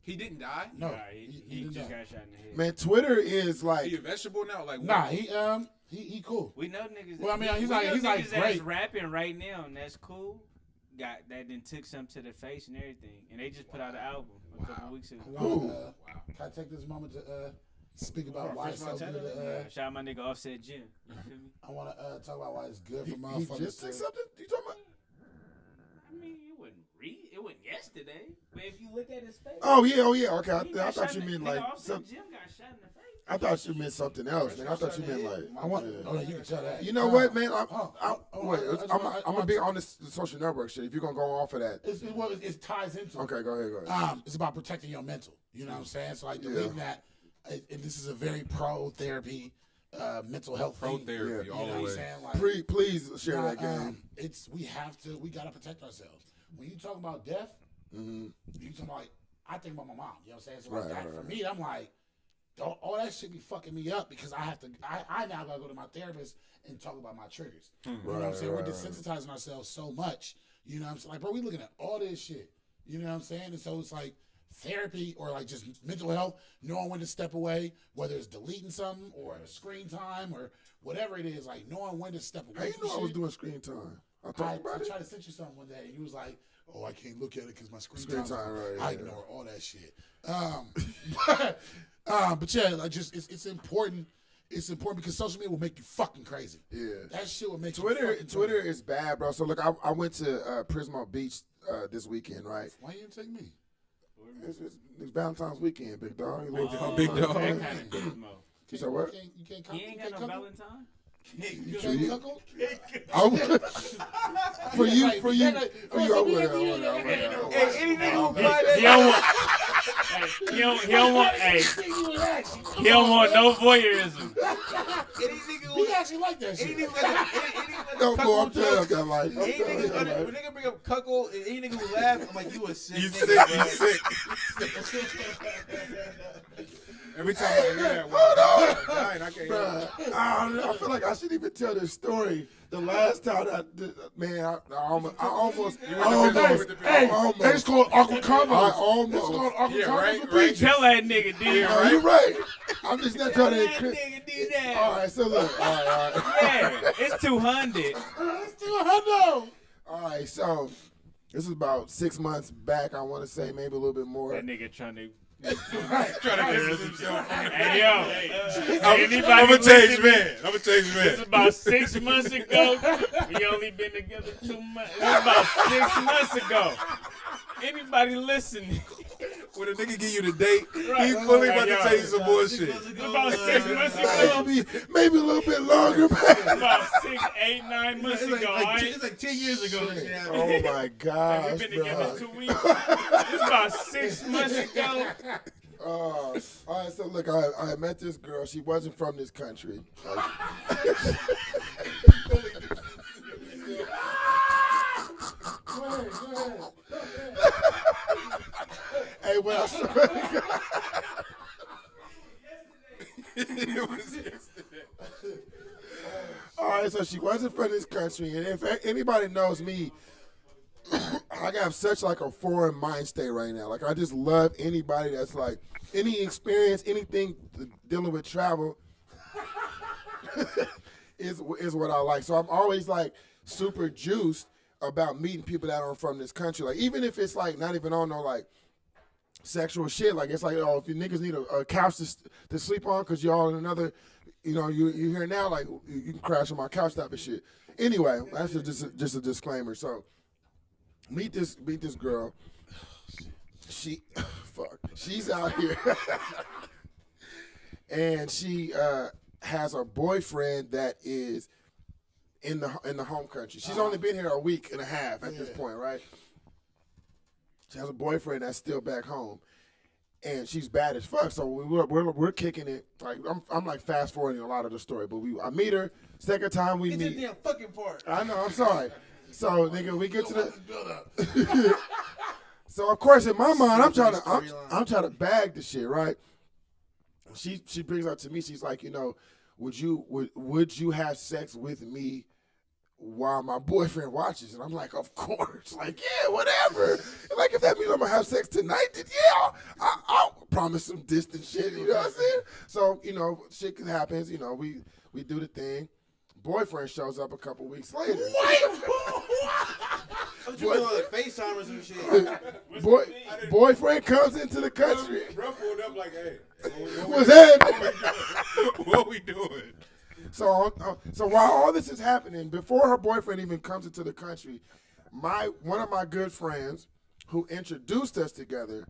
He didn't die? No, he just got shot in the head. Man, Twitter is like he a vegetable now. Like nah, he cool. We know niggas. Well, I mean, he's like great. Rapping right now, and that's cool. That then took some to the face and everything, and they just put out an album a couple weeks ago. Can I take this moment to speak about why it's so good? Shout out my nigga Offset Jim. I want to talk about why it's good for motherfuckers. He just said something. You talking about? I mean, it wasn't yesterday, but if you look at his face. Oh yeah. Okay, I thought you meant like some. Jim got shot in the face. I thought you meant something else, man. I thought you meant like. You can tell that. You know what, man? I'm gonna be on this social network shit. If you're gonna go off of that, it ties into. Okay, go ahead. It's about protecting your mental. You know what I'm saying? So like believe that, and this is a very pro therapy, mental health pro thing. therapy. You know what I'm saying? Like, please share that game. We gotta protect ourselves. When you talk about death, you talk about. I think about my mom. You know what I'm saying? So like for me, I'm like. All that shit be fucking me up because I have to. I now gotta go to my therapist and talk about my triggers. You know what I'm saying? We're desensitizing ourselves so much. You know what I'm saying? Like, bro, we looking at all this shit. You know what I'm saying? And so it's like therapy or like just mental health, knowing when to step away, whether it's deleting something or screen time or whatever it is, like knowing when to step away. How you know I was doing screen time? I tried to send you something one day, and you was like, "Oh, I can't look at it because my screen time." I ignore all that shit. But yeah, like it's important. It's important because social media will make you fucking crazy. Yeah, that shit will make Twitter. You Twitter is bad, bro. So look, I went to Prismo Beach this weekend, right? Why you didn't take me? It's Valentine's weekend, big dog. Big dog. You said what? You can't he ain't got no Valentine. You can't cuckle? For you, I would. Any nigga who fly that, he don't want no voyeurism. He actually like that shit. Don't go up there, got like. When nigga bring up cuckle, and any nigga who laugh, I'm like, you a sick nigga. You sick. Every time I hear that word, I can't hear it. I feel like I shouldn't even tell this story. The last time I almost. Hey, it's called Awkward Convos. It's called Awkward Convos. Right. Tell that nigga, dude. Yeah, you're right. I'm just not trying to. That nigga do that. All right, so look. All right. Yeah, it's 200. It's 200. All right, so this is about 6 months back. I want to say maybe a little bit more. That nigga trying to. Trying to get himself. Hey yo, I'm a changed man. It's about 6 months ago. We only been together 2 months. It was about 6 months ago. Anybody listening? When a nigga give you the date, he fully about to tell you some bullshit. About 6 months ago. Maybe a little bit longer, man. About 6, 8, 9 months ago. It's like 10 years ago. Oh my gosh, We've been together bro. 2 weeks. It's about 6 months ago. All right, so look, I met this girl. She wasn't from this country. Hey, well, It was yesterday. all right, so she wasn't from this country, and if anybody knows me, I got such like a foreign mind state right now. Like I just love anybody that's like any experience, anything dealing with travel is what I like. So I'm always like super juiced about meeting people that aren't from this country. Like even if it's like not even on no like sexual shit. Like it's like, oh, if you niggas need a couch to sleep on because y'all in another, you're here now, like you can crash on my couch type of shit. Anyway, that's just a disclaimer. So meet this girl. She's out here, and she has a boyfriend that is in the home country. She's only been here a week and a half at this point, right? She has a boyfriend that's still back home, and she's bad as fuck. So we're kicking it. Like I'm like fast forwarding a lot of the story, but I meet her. Second time we meet. It's a damn fucking part. I know. I'm sorry. So nigga, we get to the. So of course in my mind I'm trying to bag the shit, right? She brings up to me. She's like, would you have sex with me while my boyfriend watches? And I'm like, of course. Like, yeah, whatever. Like, if that means I'm gonna have sex tonight, then yeah, I'll promise some distant shit. You know what I'm saying? So shit happens. We do the thing. Boyfriend shows up a couple weeks later. What you doing, like FaceTime or some shit? Boyfriend comes into the country. Bro pulled up like, hey, What's happening? what we doing? So while all this is happening, before her boyfriend even comes into the country, one of my good friends who introduced us together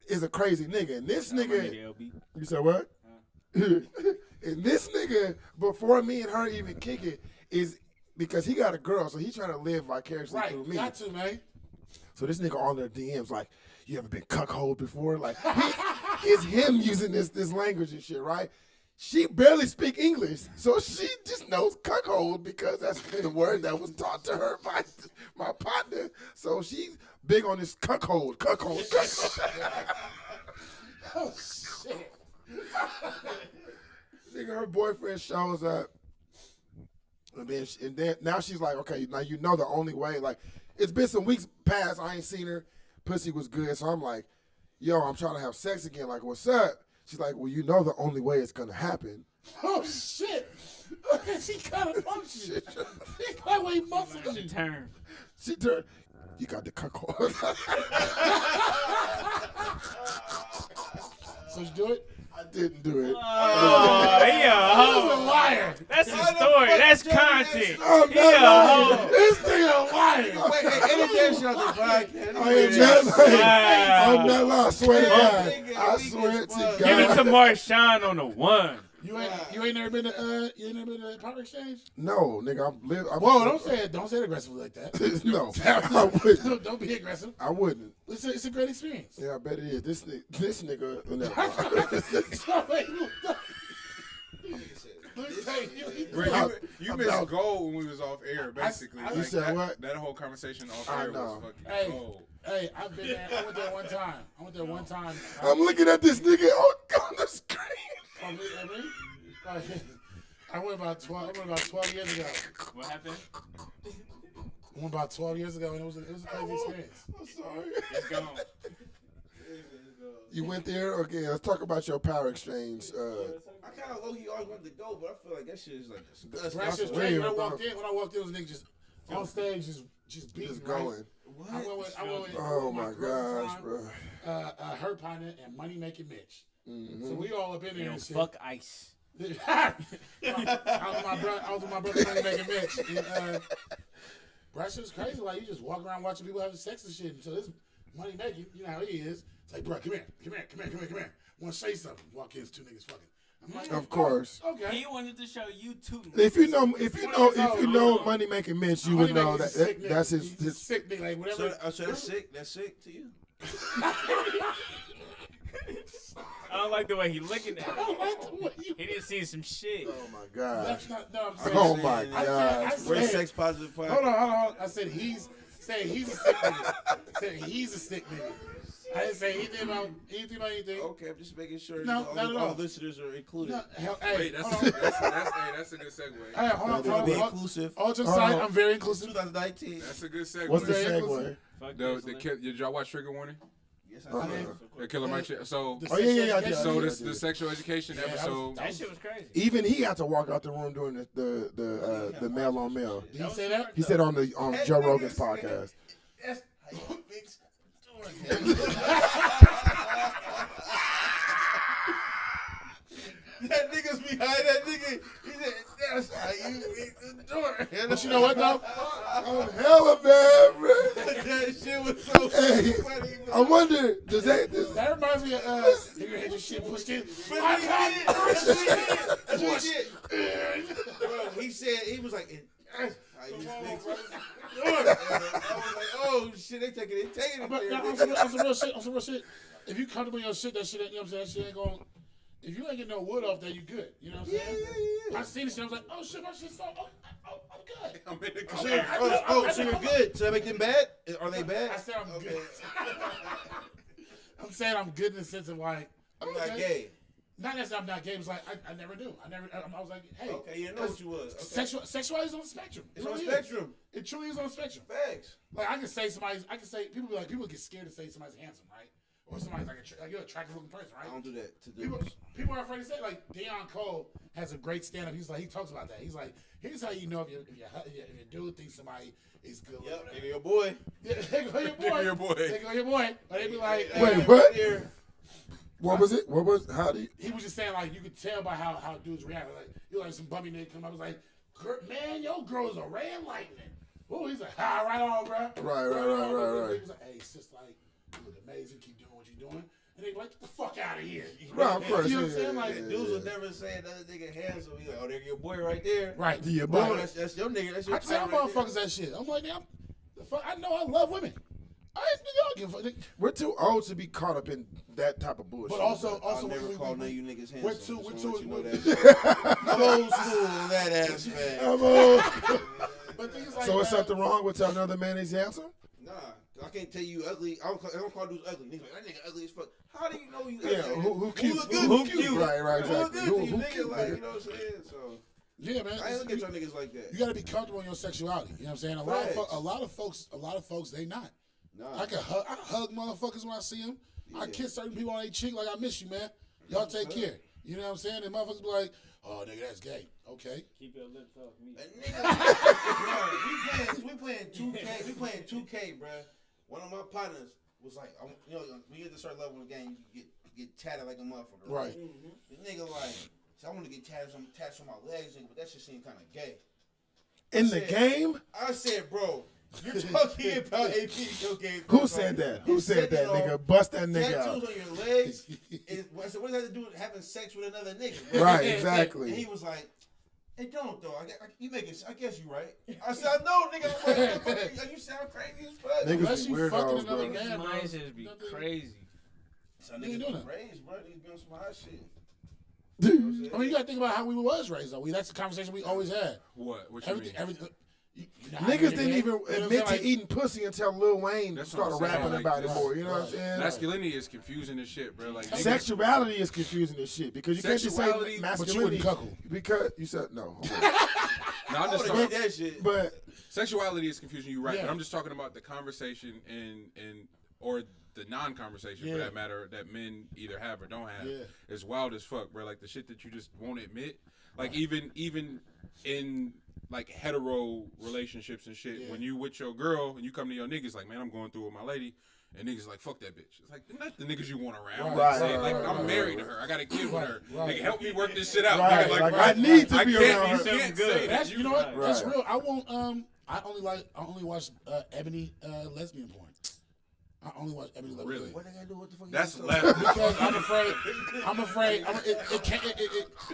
is a crazy nigga. And this nigga, you said what? And this nigga, before me and her even kick it, is because he got a girl, so he's trying to live vicariously through me. Got to, man. So this nigga on their DMs like, you ever been cuckold before? Like, it's him using this language and shit, right? She barely speak English, so she just knows cuckold because that's the word that was taught to her by my partner. So she's big on this cuckold. Oh, shit. Nigga, her boyfriend shows up, and then now she's like, okay, now the only way, like, it's been some weeks past, I ain't seen her, pussy was good, so I'm like, yo, I'm trying to have sex again, like, what's up? She's like, well, the only way it's gonna happen. Oh, shit. She kind of punched you. She kind of muscled you. She turned, you got the cuckold. So you do it? I didn't do it. Oh, he a hoe. He's a liar. That's a story. That's content. I'm He not a lying. hoe. This nigga a liar. Wait, edit that shit out the podcast. I am not lying. Wow. I'm not lying. I swear to God. Nigga, I we swear get to fucked. God. Give it to Marshawn on the one. You ain't never been to Power Exchange? No, nigga, Whoa, don't say it aggressively like that. No, I wouldn't. Don't be aggressive. I wouldn't. It's a great experience. Yeah, I bet it is. This nigga. So, wait, You missed gold when we was off air, basically. You said what? That whole conversation off air was fucking gold. Hey, I've been there. I went there one time. I'm looking at this nigga on the screen. I went about 12 years ago. What happened? I went about 12 years ago, and it was a crazy experience. I'm sorry. It's gone. You went there? Okay, let's talk about your power exchange. I kind of low-key always wanted to go, but I feel like that shit is like disgusting. That's just crazy. When I walked in, it was nigga just on stage, just beating. Just going. Right? What? I went with oh my gosh, bro. Her partner and Money Making Mitch. Mm-hmm. So we all up in there and shit. Fuck ice. I was with my brother Money Making Mitch. And, bro, that shit's crazy. Like, you just walk around watching people having sex and shit. So this Money Making, you know how he is. It's like, bro, come here. Want to say something? Walk in, it's two niggas fucking. I'm like, of course. Okay. He wanted to show you too. If you know Money Making Mitch, you would know that's his sick nigga. Like whatever. So that's sick. That's sick to you. I don't like the way he looking at I don't like the way you. He didn't see some shit. Oh my god. That's not. No, I'm saying. Oh my god. We're sex positive. Hold on. I said he's a sick nigga. I said he's a sick nigga. I didn't say anything about anything. Okay, I'm just making sure all listeners are included. No, Wait, that's a good segue. Hey, hold on. Be inclusive. All jokes aside, I'm very inclusive. 2019. That's a good segue. What's the segue? Did y'all watch Trigger Warning? Yes, I did. The Killer Mike shit. So, I did. So the sexual education episode. That shit was crazy. Even he had to walk out the room during the mail on mail. Did he say that? He said on Joe Rogan's podcast. That's how you fix that nigga's behind that nigga. He said, that's how you fix the door. But you know what though? I'm hella bad, bro. That shit was so funny. I wonder, does that That reminds me of nigga had your shit pushed in. Bro, he said he was like, that's how you fix the door. I was like, oh shit, they taking it. On some real shit. If you comfortable in your shit, that shit, you know what I'm saying? That shit ain't going. If you ain't getting no wood off there, you good. You know what I'm saying? Yeah. I seen this shit. I was like, oh shit, my shit's so. I'm good. I'm in the So you're good. So that make them bad? Are they bad? I said I'm good. I'm saying I'm good in the sense of like. I'm not gay. Not necessarily I'm not gay. It was like I never do. I was like, hey. Okay, you know what you was. Okay. Sexuality is on the spectrum. It's on the spectrum. It truly is on the spectrum. Facts. Like people get scared to say somebody's handsome, right? Or somebody's like you're an attractive looking person, right? I don't do that to people are afraid to say it. Like Deion Cole has a great stand up. He talks about that. He's like, here's how you know if your dude thinks somebody is good. Yep, nigga, your boy. Yeah, they go your boy. They go your boy. Or they be like, wait, what? What was it? How do you? He was just saying like you could tell by how dudes react. Like you like some bummy nigga come up, was like, man, your girl's a red lightning. Oh, he's like, right on, bro. Right. He was like, hey, it's just like, you look amazing. Keep doing what you're doing. And they like, get the fuck out of here. Right, of course. You know what I'm saying? Like, dudes will never say another nigga handsome. He's like, oh, they're your boy right there. Right. Your boy. That's your nigga. That's your I tell motherfuckers that shit. I'm like, damn, I know I love women. I don't give a fuck. We're too old to be caught up in that type of bullshit. But also, I'll never call none of you niggas handsome. We're too. You know that. I'm old school in that aspect. I'm old. But things like So is something wrong with telling another man he's handsome? Nah, I can't tell you ugly. I don't call dudes ugly. Niggas like, that nigga ugly as fuck. How do you know you ugly? Yeah, who cute? Who look good? Who cute? Right, Who look exactly. good to you, Who nigga? cute? Like, you know what I'm saying? So yeah, man. I ain't look at y'all niggas like that. You gotta be comfortable in your sexuality. You know what I'm saying? A lot of folks, they not. Nah. I hug motherfuckers when I see them. Yeah. I kiss certain people on their cheek like I miss you, man. Y'all take care. You know what I'm saying? And motherfuckers be like, oh, nigga, that's gay. Okay. Keep your lips off me. We playing 2K. We playing 2K, bro. One of my partners was like, you know, when you get to a certain level in the game, you get tatted like a motherfucker. Right. The nigga like, so I want to get tattoos on my legs, but that shit seemed kind of gay. The game? I said, bro. You're talking about a video game. Who said that? Who said that, nigga? Bust that nigga out. Tattoos on your legs. What does that have to do with having sex with another nigga? Right, exactly. And he was like, it don't though. You make it. I guess you right. I said, no, nigga. Like, you sound crazy as fuck. Niggas be weirdos, bro. Mine just be crazy. Some niggas be raised, bro. Niggas be on some hot shit. I mean, you gotta think about how we was raised though. That's the conversation we always had. What you mean? Niggas didn't even admit to eating pussy until Lil Wayne started rapping about it more. You know what I'm saying? Masculinity is confusing as shit, bro. Like sexuality is confusing as shit because you can't just say masculinity because you said no. No, I'm just talking that shit. But sexuality is confusing. You're right, but I'm just talking about the conversation and or the non-conversation for that matter that men either have or don't have is wild as fuck, bro. Like the shit that you just won't admit. Like even in like hetero relationships and shit, when you with your girl and you come to your niggas like, man, I'm going through with my lady, and niggas like, fuck that bitch. It's like, not the niggas you want around. I'm married to her. I got a kid with her. Nigga, help me work this shit out. Nigga, like, I need to be around her. You can't say that. You know what? That's real. I won't. I only watch Ebony lesbian porn. I only watch Ebony lesbian. Really? What they gotta do? What the fuck? That's left. Because I'm afraid.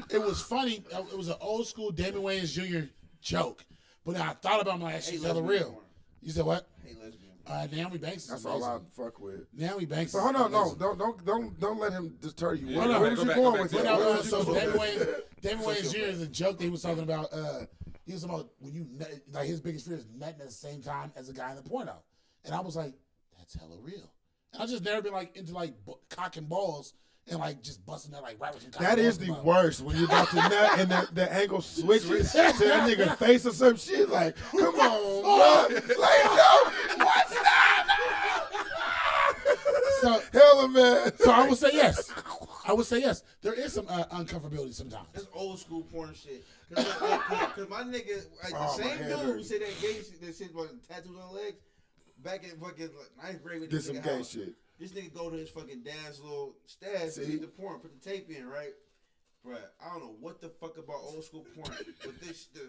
It was funny. It was an old school Damon Wayans Jr. joke. But then I thought about it, I'm like, she's hella real. Porn. You said what? Hey, lesbian. Naomi Banks. That's all I fuck with. Naomi Banks. So hold on, don't let him deter you. Yeah, Where was you going with that? So Damon Wayans Jr. is a joke that he was talking about. He was talking about when you like his biggest fear is nutting at the same time as a guy in the porno, and I was like, that's hella real. And I just never been like into like cock and balls. And like just busting that like right with some. That is the worst when you're about to nut and the angle switches to that nigga face or some shit. Like, come on, bro. Like, no, what's that? So, hella man. So I would say yes. There is some uncomfortability sometimes. That's old school porn shit. Cause my nigga, like the same dude who said that gay shit, that shit about tattoos on legs, back in fucking like 9th grade with this some gay shit. This nigga go to his fucking dad's little stash, get the porn, put the tape in, right? Bruh, I don't know what the fuck about old school porn, but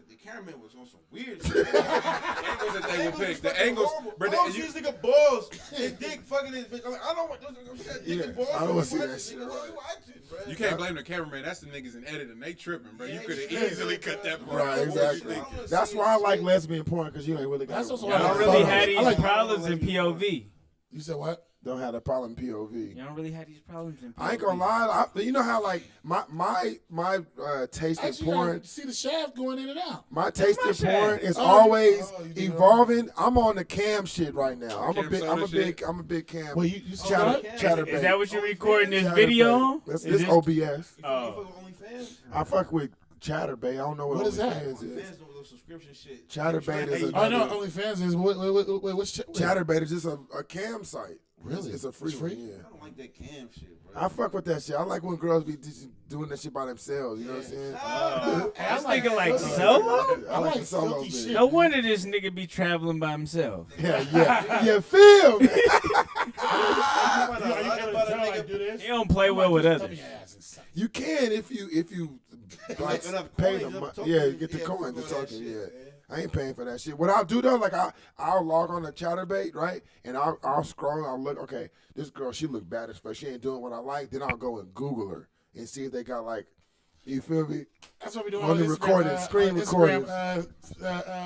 the cameraman was on some weird shit. Angles that they would pick. The angles, bro. I see this nigga balls, his dick fucking his bitch. I'm like, I don't want balls. I don't want to see that shit. You can't blame the cameraman. That's the niggas in editing. They tripping, bro. You could have easily cut that part. Right, exactly. That's why I like lesbian porn because you ain't really got. I don't really have these problems in POV. You said what? Don't have a problem in POV. You don't really have these problems in POV. I ain't gonna lie. You know how like my taste in porn. See the shaft going in and out. My taste in porn is always evolving. I'm on the cam shit right now. I'm a big cam. Well, you chatterbait. Is that what you're recording this video on? This OBS. Oh. I fuck with Chatterbait. I don't know what is that? OnlyFans is. Subscription shit. Chatterbait is. I know OnlyFans is. What's Chatterbait is just a cam site. Really? It's a free one. Yeah. I don't like that cam shit, bro. I fuck with that shit. I like when girls be doing that shit by themselves. You know what I'm saying? I was thinking like solo. I like the solo shit. No wonder this nigga be traveling by himself. Yeah. You feel me? He don't play well with others. You can if you like pay them. Yeah, get the coin to talking. Yeah. I ain't paying for that shit. What I'll do though, like I'll log on to Chatterbait, right? And I'll scroll. I'll look. Okay, this girl, she look bad as fuck. She ain't doing what I like. Then I'll go and Google her and see if they got like, you feel me? That's what we doing on the recording, screen recording,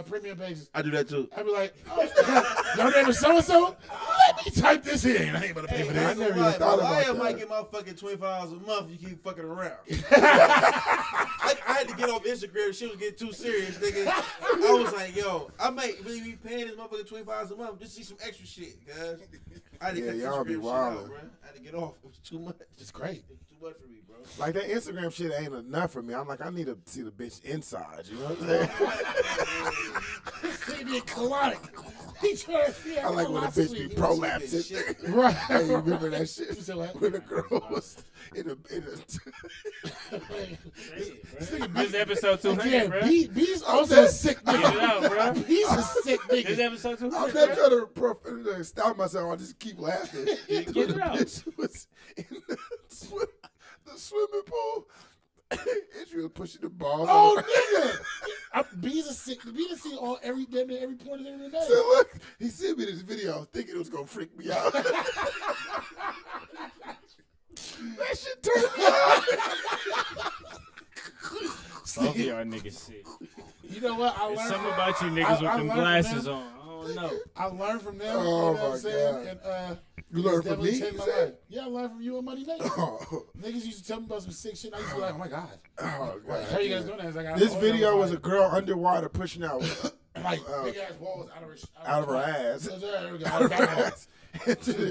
premium pages. I do that too. I be like, your name is so and so. Let me type this in. I ain't gonna pay for this. I never even thought about that. I might get my fucking $25 a month. You keep fucking around. I had to get off Instagram. She was getting too serious, nigga. I was like, yo, I might really be paying this motherfucker $25 a month just to see some extra shit, guys. I had to cut y'all be Instagram shit out, bro. I had to get off. It was too much. It's great. It was too much for me, bro. Like that Instagram shit ain't enough for me. I'm like, I need to see the bitch inside. You know what I'm saying? He be colonic. I like when a bitch be prolapsing. Right. Hey, you remember that shit? You said what? When a girl was in a This episode 200, bro. B's also a sick nigga. Get it out, bro. He's a sick nigga. This episode 200, I'm not trying to stop myself. I just keep laughing. Get When it the out. bitch was in the swimming pool. And she was pushing the ball. Oh, nigga. B's a sick. B's seen all every point of every day. So look, he sent me this video thinking it was gonna freak me out. That shit turned me on. Both of y'all niggas sick. You know what? I There's learned something about you niggas with them glasses on. I don't know. I learned from them. Oh, you know what my I'm saying? God. And You learned from me? Yeah, I learned from you and Money Maker. Niggas used to tell me about some sick shit. I used to be like, oh my God. Oh, God. How you guys doing that? Like, this video was a girl underwater pushing out like big ass walls out of her ass. Out of her ass.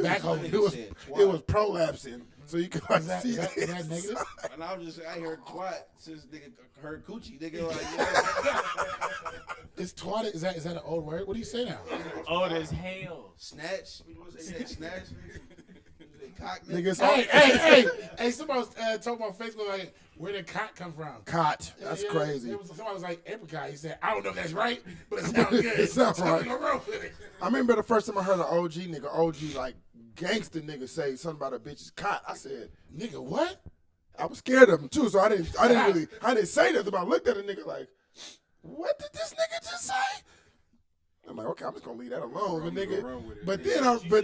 Back home. It was prolapsing. So you can like, see that negative? And I was just, I heard twat since nigga heard coochie. Nigga like, yeah. Is twat, is that an old word? What do you say now? Old as hell. Snatch. What do you say? Snatch. Cock, niggas. Hey, somebody was talking on Facebook like, where did cock come from? Cot. That's crazy. Somebody was like, apricot. He said, I don't know if that's right, but it sounds good. It sounds right. I remember the first time I heard an OG like gangster nigga say something about a bitch's cot. I said, nigga, what? I was scared of him too, so I didn't say nothing. But I looked at a nigga like, what did this nigga just say? I'm like, okay, I'm just gonna leave that alone, but nigga. But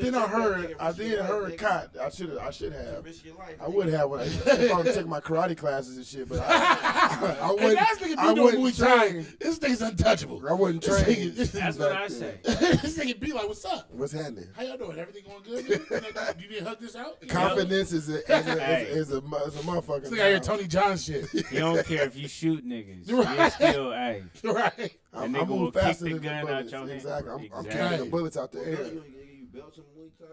then I heard cot. I should have. I would have when I took my karate classes and shit. But I wouldn't train. This nigga's untouchable. I wouldn't train. That's what I say. This nigga be like, what's up? What's happening? How y'all doing? Everything going good? You need to hug this out? Confidence is a motherfucker. This nigga out here Tony John shit. You don't care if you shoot niggas. You're still, hey. Right. I nigga move will faster kick the than gun the out bullets. your hand. Exactly. I'm carrying the bullets out the air. You belt some Muay Thai?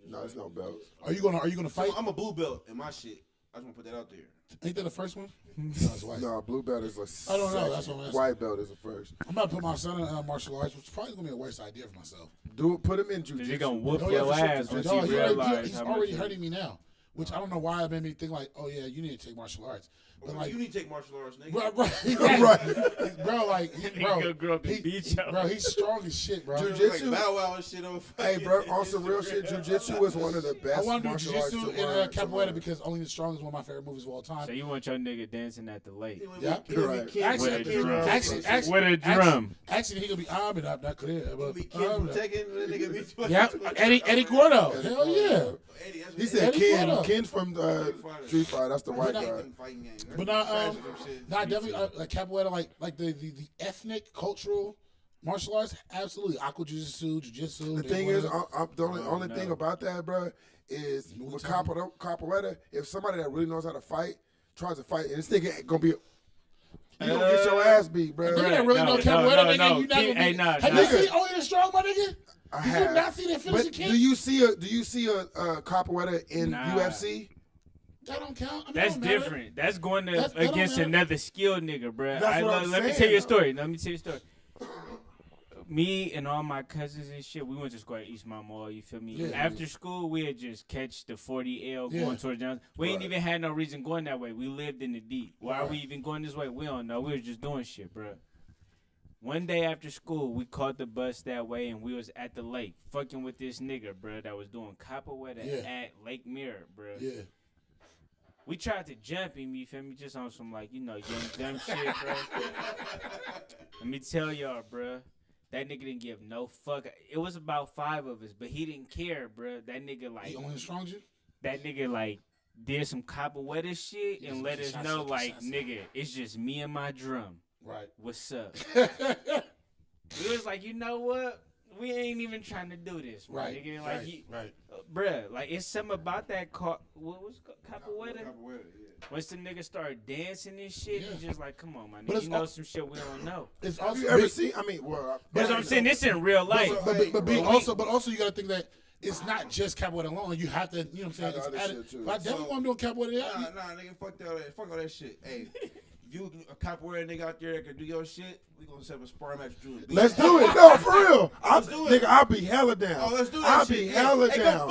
No, it's no belts. Are you gonna fight? So I'm a blue belt in my shit. I just want to put that out there. Ain't that the first one? No, it's white. No, blue belt is a I don't know. That's what I'm asking. White belt is the first. I'm about to put my son in martial arts, which is probably gonna be a worse idea for myself. Do it. Put him in jiu-jitsu. You're gonna whoop Oh, your yeah, ass for once sure. you No, realize he's how already much hurting me now, which I don't know why it made me think like, oh yeah, you need to take martial arts. But like, you need to take martial arts, nigga. Right. Bro, like, he's strong as shit, bro. Jiu-jitsu. Like Bow Wow and shit. Hey, bro, on some real shit, jiu-jitsu is one of the best. I want to do martial arts jiu-jitsu and capoeira because Only the Strong is one of my favorite movies of all time. So you want your nigga dancing at the lake? Yeah, right. Actually, with a drum. Actually, he gonna be armed up, not clear. Yeah, Eddie Gordo. Hell yeah. He said Ken from Street Fighter. That's the white guy. But definitely like capoeira, like the ethnic cultural martial arts, absolutely. Aqua jiu-jitsu. The thing is, the only thing about that, bro, is with capoeira, if somebody that really knows how to fight tries to fight, and this nigga ain't gonna be. You gonna get your ass beat, bro. You don't really know capoeira, nigga. You not gonna be. Have you seen Only the Strong, my nigga? Did you not see that finishing kick? Do you see a capoeira in UFC? That don't count. I mean, That's don't different. That's going against matter. another skilled nigga, bro. That's what I'm let me saying, tell you a story. Me and all my cousins and shit, we went to school at East Mount Mall, you feel me? Yeah. After school, we would just catch the 40L going towards Johnson. We ain't even had no reason going that way. We lived in the deep. Why are we even going this way? We don't know. We was just doing shit, bro. One day after school, we caught the bus that way, and we was at the lake fucking with this nigga, bro, that was doing capoeira at Lake Mirror, bro. Yeah. We tried to jump him, you feel me? Just on some, like, you know, young dumb shit, bro. Let me tell y'all, bro. That nigga didn't give no fuck. It was about 5 of us, but he didn't care, bro. That nigga, like... He Only the Strong you? That nigga, like, did some capoeira shit and let us know, like, nigga, it's just me and my drum. Right. What's up? We was like, you know what? We ain't even trying to do this, right? Nigga. Like, right. Bruh, like, it's something about that what was it called? Capoeira? Once the nigga started dancing and shit, you just like, come on, man. You know some shit we don't know. It's Have also you ever seen? I mean, that's what I'm saying. This in real life. But also, you gotta think that it's not just capoeira alone. You have to, you know what I'm saying? It's added. But I definitely want to do capoeira. Nah, nigga, fuck all that shit. Hey, if you a capoeira nigga out there that can do your shit, we gonna set up a sparring match. Let's do it. No, for real. Nigga, I'll be hella down. Oh, let's do that I'll shit. be hella down.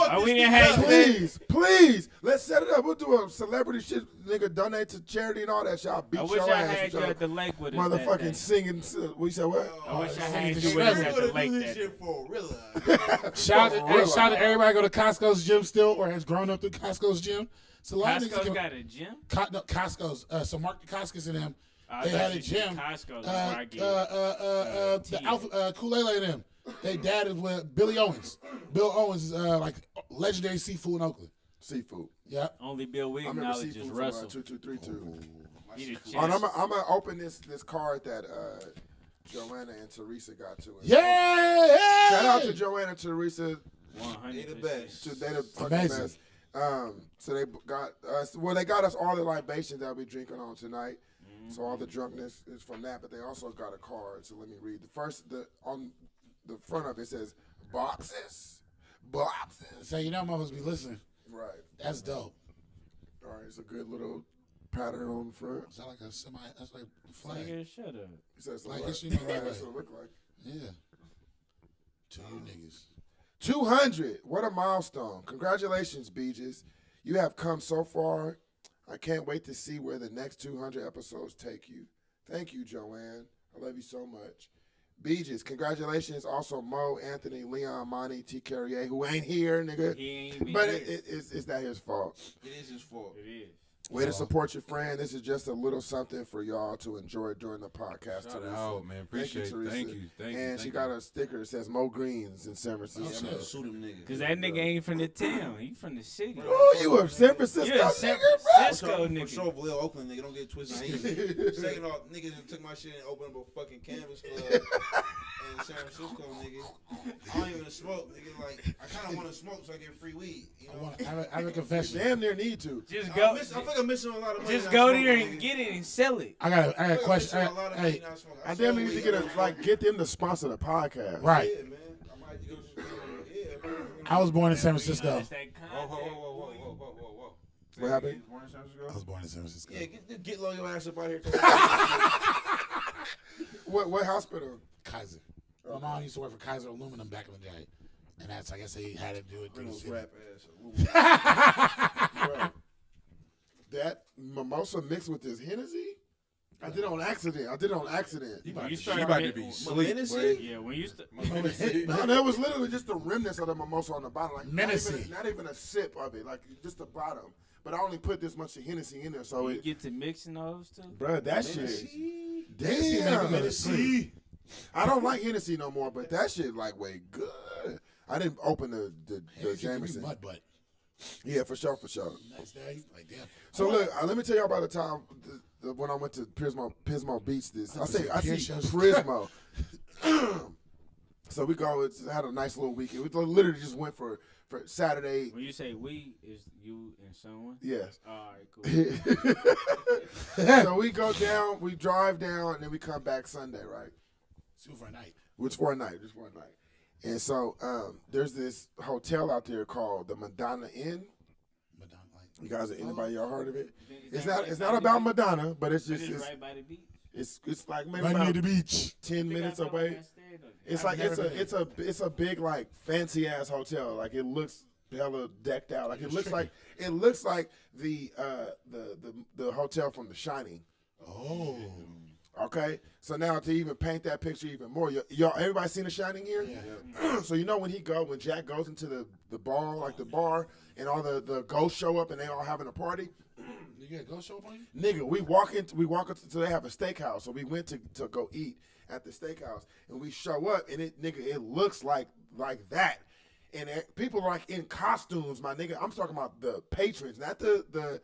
Please. Let's set it up. We'll do a celebrity shit. Nigga, donate to charity and all that shit. I'll beat your ass. I wish I had you at the lake with us. Motherfucking singing. We said what? I wish I had you with us at the lake that Shout out to everybody go to Costco's gym still or has grown up through Costco's gym. So a lot of Costco's got a gym? No, Costco's. So Mark Costco's and them. They had a gym. Costco's the Alpha Kool-Aid and them. They dad is with Billy Owens. Bill Owens is like legendary seafood in Oakland. Seafood. Yeah. Only Bill Wig knowledge is Russell. 2232. I'm gonna open this card that Joanna and Teresa got to. Yeah. Shout out to Joanna and Teresa. 100%. They the best. So they the fucking best. So they got us. Well, they got us all the libations that we drinking on tonight. So all the drunkenness is from that, but they also got a card. So let me read. On the front of it says boxes. So you know, motherfuckers be listening. Right. That's dope. All right, it's a good little pattern on the front. Is that like a semi? That's like a flag. Nigga, shut up. It says Like right. it should be right. That's what it look like. Yeah. To you niggas. 200. What a milestone. Congratulations, Beejus. You have come so far. I can't wait to see where the next 200 episodes take you. Thank you, Joanne. I love you so much. Beejus, congratulations. Also, Moe, Anthony, Leon, Monty, T. Carrier, who ain't here, nigga. He ain't But here. it's not his fault. It is his fault. It is. Way to support your friend. This is just a little something for y'all to enjoy during the podcast. Shout Teresa. out, man. Appreciate it. Teresa. Thank you. And she got a sticker that says Moe Green's in San Yeah, Francisco. I'm gonna sue them niggas. Cause that nigga ain't from the town. He from the city. Oh, you a San Francisco You a San nigga, Francisco For nigga. sure, Vallejo, Oakland, nigga. Don't get twisted. Second off, niggas that took my shit and opened up a fucking canvas club in San Francisco, nigga. I don't even smoke, nigga. Like, I kind of want to smoke so I get free weed. You know? I have a confession. Damn near need to. Just I go. feel like I'm missing a lot of money. Just not go smoking, there nigga. and get it and sell it. I got a question. I'm missing a lot of money Hey, not smoking. I damn near need to get them to sponsor the podcast. right. Yeah, man. I might go to man. I was born in San Francisco. That's that Whoa. What happened? I was born in San Francisco. Yeah, get low your ass up out here. What hospital? Kaiser. My mom used to work for Kaiser Aluminum back in the day. And that's, I guess, they had to do it through the city. Rap ass. Bro, that mimosa mixed with this Hennessy? I did it on accident. When you She start about to mid- be sleep. Hennessy? Yeah, when you start. No, that was literally just the remnants of the mimosa on the bottom. Like Menacing. not even a sip of it, like just the bottom. But I only put this much of Hennessy in there, so You it, get to mixing those two. bro, that shit. Hennessy made me go to sleep. I don't like Hennessy no more, but that shit like way good. I didn't open the Hennessy can be Jameson. mud butt. Yeah, for sure. Next day, like damn. So look, let me tell you about the time when I went to Pismo Beach. I see Prismo. So we go. Had a nice little weekend. We literally just went for Saturday. When you say we, is you and someone? Yes. All right, cool. So we go down, we drive down, and then we come back Sunday, right? Super for a night. Just for a night. And so there's this hotel out there called the Madonna Inn. Madonna, like, You guys, anybody y'all heard of it? Is It's that not right about by the beach? Madonna, but it's It just is right by the beach. it's like maybe right near about the beach. 10 minutes away. It's like it's a big like fancy ass hotel. Like it looks hella decked out. Like it looks like the hotel from The Shining. Oh. Okay, so now to even paint that picture even more, y'all everybody seen The Shining here? Yeah. So you know when Jack goes into the bar, like the bar, and all the ghosts show up and they all having a party. You get a ghost show up on you? Nigga, we walk into so they have a steakhouse. So we went to go eat at the steakhouse, and we show up, and it looks like that, and people are like in costumes, my nigga. I'm talking about the patrons, not the.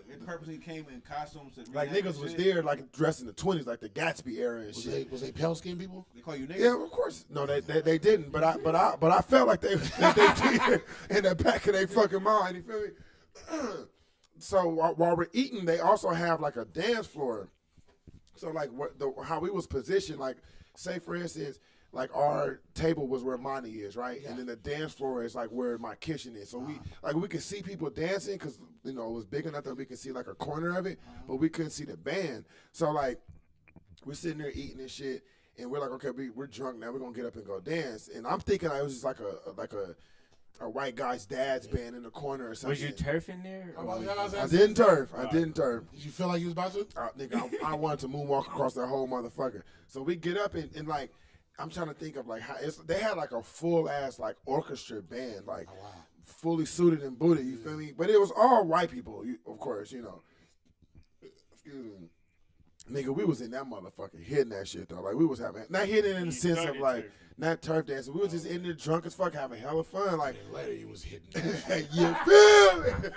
It purposely came in costumes. Like niggas was there, like dressed in the 20s, like the Gatsby era and shit. Was they pale skinned people? They call you niggas? Yeah, of course. No, they didn't. But I felt like they did in the back of their fucking mind. You feel me? So while we're eating, they also have like a dance floor. So like how we was positioned, like say for instance, like our table was where Monty is, right? Yeah. And then the dance floor is like where my kitchen is. So we could see people dancing because it was big enough that we could see like a corner of it, but we couldn't see the band. So like we're sitting there eating and shit, and we're like, okay, we're drunk now. We're gonna get up and go dance. And I'm thinking it was just like a white guy's dad's band in the corner or something. Was you turfing there? I didn't turf. Did you feel like you was about to? Nigga, I wanted to moonwalk across that whole motherfucker. So we get up and like, I'm trying to think of like how they had like a full ass like orchestra band, like fully suited and booted. You feel me? But it was all white people, of course. Excuse me. Nigga, we was in that motherfucker hitting that shit though. Like we was having not hitting in the sense of like not turf dancing. We was just in there drunk as fuck having hella fun. Like Later you was hitting. you feel me?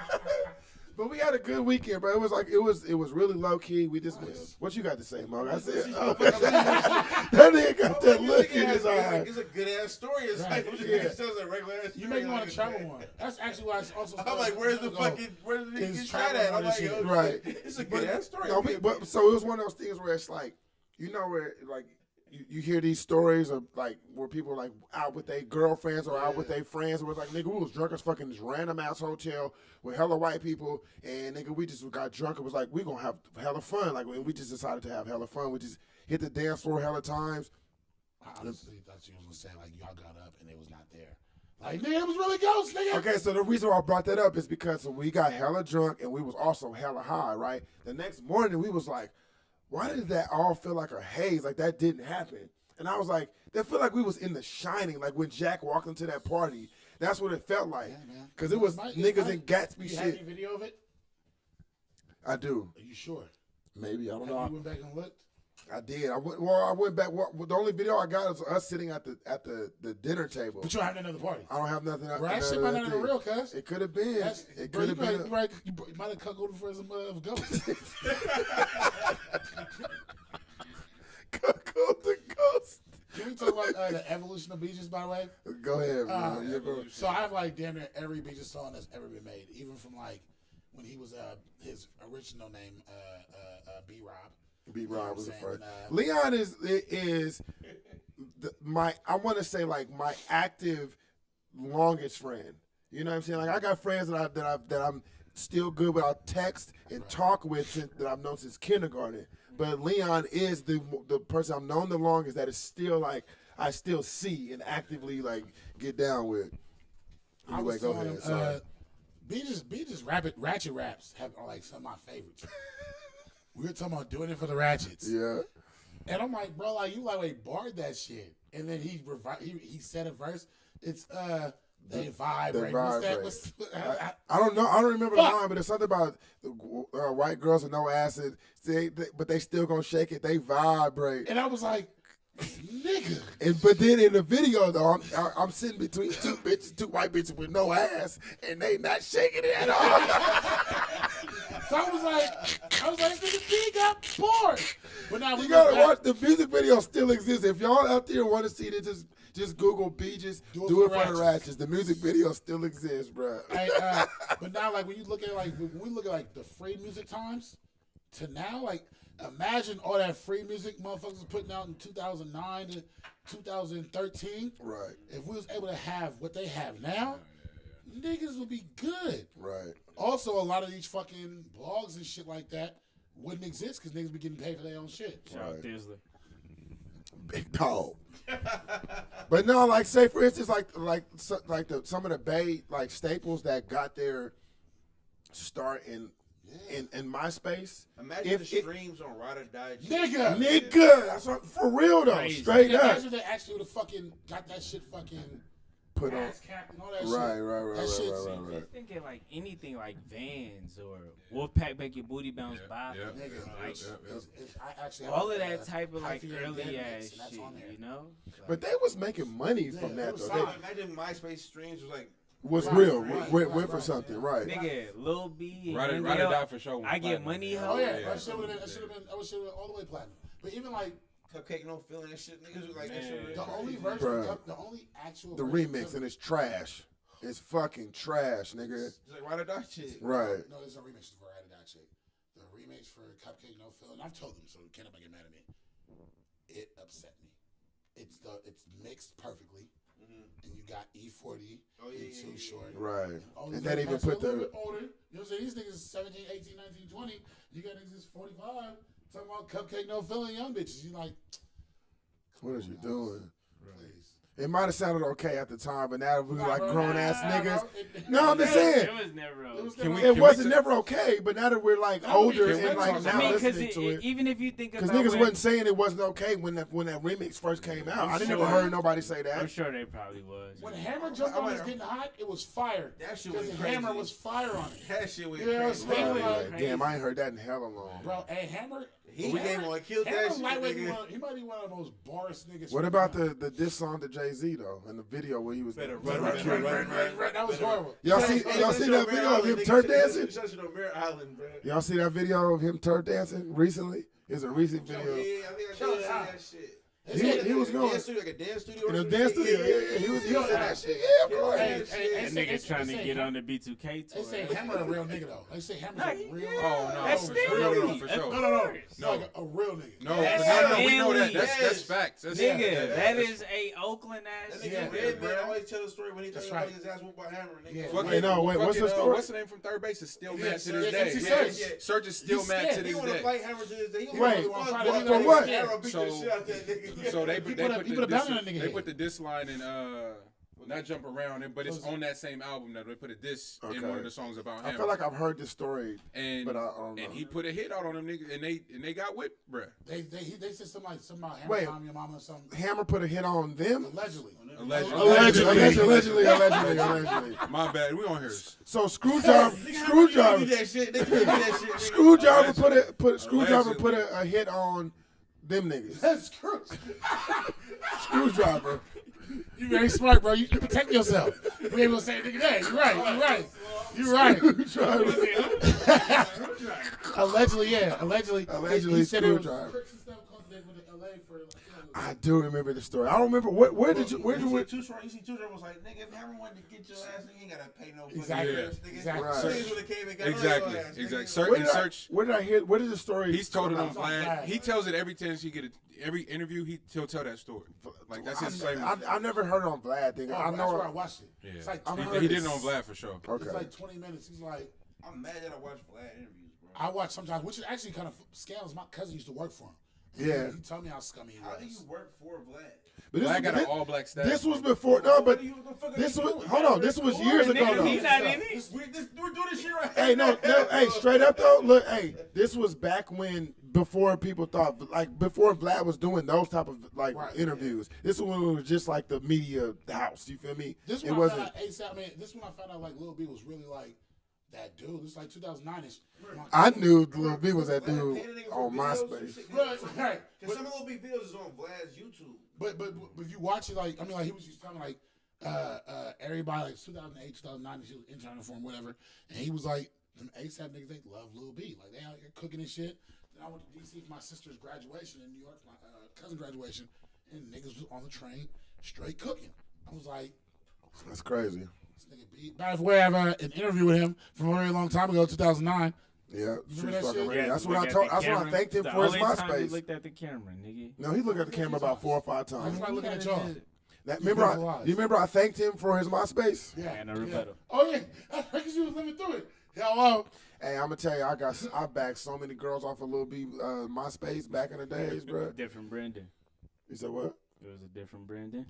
But we had a good weekend, bro. It was like it was really low key. We just what you got to say, Mo? I said that nigga got that look in his eye. It's a good ass story. It's like You make me want to travel more. That's actually why I also. I'm like, where's the nigga get shot at? I'm like, right. It's a good ass story. No, but so it was one of those things where it's like, you know, where like you hear these stories of like where people are like out with their girlfriends or out with their friends, where it's like, nigga, we was drunk as fucking this random ass hotel with hella white people, and nigga, we just got drunk. It was like, we gonna have hella fun. Like we just decided to have hella fun. We just hit the dance floor hella times. I honestly thought you was gonna say like y'all got up and it was not there. Like, nigga, it was really ghosts, nigga. Okay, so the reason why I brought that up is because we got hella drunk and we was also hella high, right? The next morning we was like, why did that all feel like a haze? Like that didn't happen. And I was like, that felt like we was in The Shining, like when Jack walked into that party. That's what it felt like. Because it was niggas in Gatsby shit. You have any video of it? I do. Are you sure? Maybe, I don't know. You went back and looked? I did. I went back. The only video I got is us sitting at the dinner table. But you don't have another party. I don't have nothing. Bro, that shit might not have been real, cuz. It could have been. It could have been. You might have cut golden for some ghosts. The ghost. Can we talk about the evolution of Beejus, by the way? Go ahead, man. So I have like damn near every Beejus song that's ever been made, even from like when he was his original name B-Rob. B-Rob was the first. Leon is I want to say like my active longest friend. You know what I'm saying? Like I got friends that I'm still good with. I'll text and talk with that I've known since kindergarten. But Leon is the person I've known the longest that is still like I still see and actively like get down with. Anyway, go ahead. Sorry. Beejus ratchet raps are like some of my favorites. We were talking about doing it for the ratchets. Yeah. And I'm like, bro, like you like barred that shit. And then he said a verse. It's they vibrate. I don't know. I don't remember the line, but it's something about white girls with no acid. But they still gonna shake it. They vibrate. And I was like, nigga. But then in the video though, I'm sitting between two white bitches with no ass, and they not shaking it at all. So I was like, this nigga B got bored. But now you gotta watch the music video. Still exists. If y'all out there want to see it, just Google Beejus, do it for the ratchets. The music video still exists, bro. Hey, but now, like when we look at the free music times to now, like imagine all that free music motherfuckers was putting out in 2009 to 2013. Right. If we was able to have what they have now, niggas would be good. Right. Also, a lot of these fucking blogs and shit like that wouldn't exist because niggas be getting paid for their own shit. Shout out Dizzler. Big dog. But no, like say for instance, some of the Bay like staples that got their start in MySpace. Imagine the streams on Ride or Die. Nigga, that's for real though, crazy. straight up. Imagine they actually would have fucking got that shit fucking put on. Cap and all that Right. Just thinking like anything like Vans or Wolfpack make your booty bounce by. I actually all of that type of like early ass shit, you know? But they was making money from that though. Imagine MySpace streams was real, went for something, right? Nigga, Lil B, Ride or Die for sure. I get money. Oh yeah, that should have been all the way platinum. But even like Cupcake No Feeling and shit, niggas was like that shit. The only version, the only actual remix, and it's trash. It's fucking trash, nigga. It's like Ride or Die shit. Right. No, there's no remix for Ride or Die shit. The remix for Cupcake No Feeling, I've told them, so can't nobody get mad at me. It upset me. It's mixed perfectly. And you got E40 and Too Short. Right. And that even put the... older. You know what I'm saying? These niggas is 17, 18, 19, 20. You got niggas is 45 talking about Cupcake No Feeling young bitches. You like... What is you doing? Please. It might have sounded okay at the time, but now we like grown-ass niggas. No, I'm just saying. It was never okay. It wasn't never okay, but now that we're like older and like now listening to it. Even if you think about because niggas wasn't saying it wasn't okay when that remix first came out. I never heard nobody say that. I'm sure they probably was. When Hammer jumped on was getting hot, it was fire. That shit was crazy. Hammer was fire on it. That shit was crazy. Damn, I ain't heard that in hella long. Bro, hey, Hammer... He killed that shit. He might be one of the most boris niggas. What about the diss song to Jay-Z though? In the video where he was right. That was horrible. Y'all see that video of him turd dancing? Y'all see that video of him turd dancing recently? It's a recent video. Yeah, I think I saw that shit. He was going. Like a dance studio. In a dance studio. Yeah. He was on that shit. Yeah, bro. That nigga trying to get on the B2K tour. They say Hammer a real nigga though. They say Hammer's a real. Oh no, That's for sure. No, for sure. No. Like a real nigga. No, we know that. That's facts. That's Nigga, that is a Oakland ass. That nigga Red Man always tell the story when he tell everybody his ass whooped by Hammer. Nigga. Wait, what's the story? What's the name from third base? Is still mad to this day. Search is still mad to this day. He want to fight Hammer to this day. Wait, for what? So they put the diss line in not Jump Around, but it's on that same album that they put a diss in one of the songs about Hammer. I feel like I've heard this story, but I don't know. And he put a hit out on them niggas, and they got whipped, bruh. They said something about Hammer, Tommy, your mama, or something. Hammer put a hit on them. Allegedly. My bad. We on here. So Screwdriver put a hit on them niggas. That's Screwdriver. You very smart, bro. You protect yourself. We ain't gonna say it today. You're right. Allegedly, yeah. Allegedly, he said Screwdriver. I do remember the story. I don't remember where did you Too Short? You see Too Short was like, nigga, if Hammer wanted to get your ass, nigga, you ain't gotta pay no fucking Exactly. Where did I hear? Where did the story? He's told it on Vlad. He tells it every time he get every interview. He'll tell that story. Like that's his flavor. I never heard it on Vlad. Thing. I know. That's where I watched it. Yeah. It's like he did it on Vlad for sure. Okay. It's like 20 minutes. He's like, I'm mad that I watch Vlad interviews, bro. I watch sometimes, which is actually kind of scandalous. My cousin used to work for him. Yeah. He told me how scummy he was. How do you work for Vlad? But Vlad got an all black staff. This was before. No, but this was. Hold on. This was years ago. Though. He's not in it. We're doing this shit right. Hey, no. Hey, straight up though. Look, hey, this was back before people thought before Vlad was doing those type of interviews. This was when it was just like the media house. You feel me? This one I found out ASAP. Man, this one I found out like Lil B was really like that dude. This is like 2009ish. I knew Lil B was that dude on MySpace. Right. Because some of Lil B videos is on Vlad's YouTube. But if you watch it, like he was just telling like everybody like 2008, 2009, she was interning for him, whatever, and he was like, them ASAP niggas, they love Lil B, like they out here cooking and shit. Then I went to DC for my sister's graduation in New York, my cousin's graduation, and niggas was on the train straight cooking. I was like, that's crazy. This nigga B. By the way, I have an interview with him from a very long time ago, 2009. Yeah, that's when I thanked him for his MySpace. He looked at the camera, nigga. No, he looked at the camera about 4 or 5 times. That's why looking at y'all. You remember I thanked him for his MySpace? Yeah, and a rebuttal. Oh yeah, because you was living through it. Hello. Hey, I'm gonna tell you, I backed so many girls off of Lil B MySpace back in the days, bro. Different Brandon. You said what? It was a different Brandon.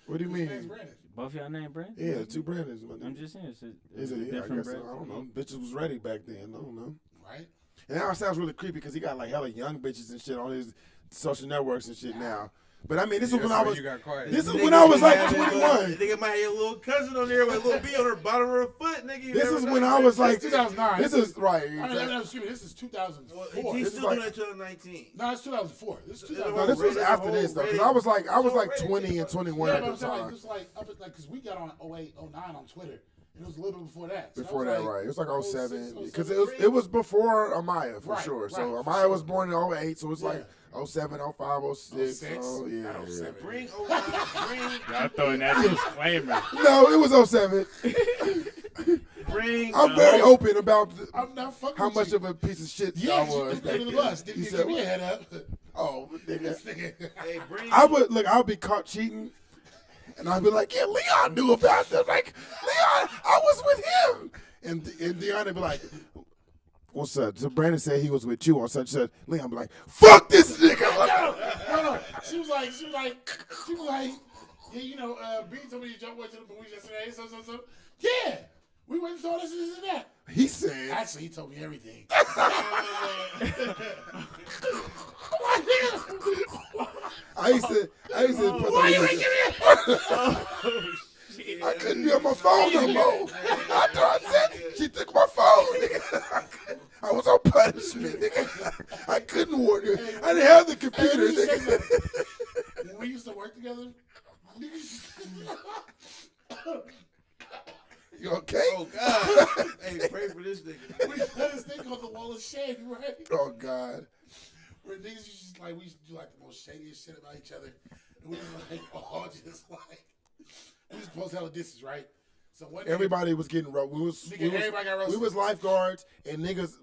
What do you mean? Both y'all name Brandon? Yeah, 2 Brandons. I'm just saying. Is it? Yeah, I guess so. I don't know. Bitches was ready back then. I don't know. Right. And now it sounds really creepy because he got like hella young bitches and shit on his social networks and shit now. But I mean, this is when I was. This is when I was like 21. Nigga might have a little cousin on there with a little B on her bottom of her foot, nigga. This is when I was like 2009. This is right. Excuse me. This is 2004. He's still doing that 2019. No, it's 2004. This is 2004. No, this was after this though, because I was like 20 and 21 at the time. It was like because we got on 08, 09 on Twitter. It was a little bit before that. So before that, right? It was like 07 because it was before Amaya for sure. So Amaya was born in 08, so it's like 07, 05, 06. Oh yeah. Bring 09. Y'all throwing that disclaimer. No, it was 07. I'm very open about how much of a piece of shit I was. Didn't give me a head up. Oh, nigga. Hey, I would be caught cheating. And I'd be like, yeah, Leon knew about that. Like, Leon, I was with him. And Deanna would be like, what's up? So Brandon said he was with you on such and such. Leon be like, fuck this nigga. No. She was like, yeah, you know, B told me to jump away to the police yesterday, so. Yeah, we went and saw this and that. He said. Actually, he told me everything. I used to put Why you ain't I couldn't be on my phone no more. After I said she took my phone, nigga. I was on punishment, nigga. I couldn't warn you. I didn't have the computer, nigga. When we used to work together. You okay? Oh God! Hey, pray for this nigga. We had this thing called the Wall of Shame, right? Oh God. Where niggas used to we used to do like the most shadiest shit about each other. And we was like, all just like, we was supposed to have a distance, right? So everybody was getting roast. Everybody got roasted. We was lifeguards and niggas.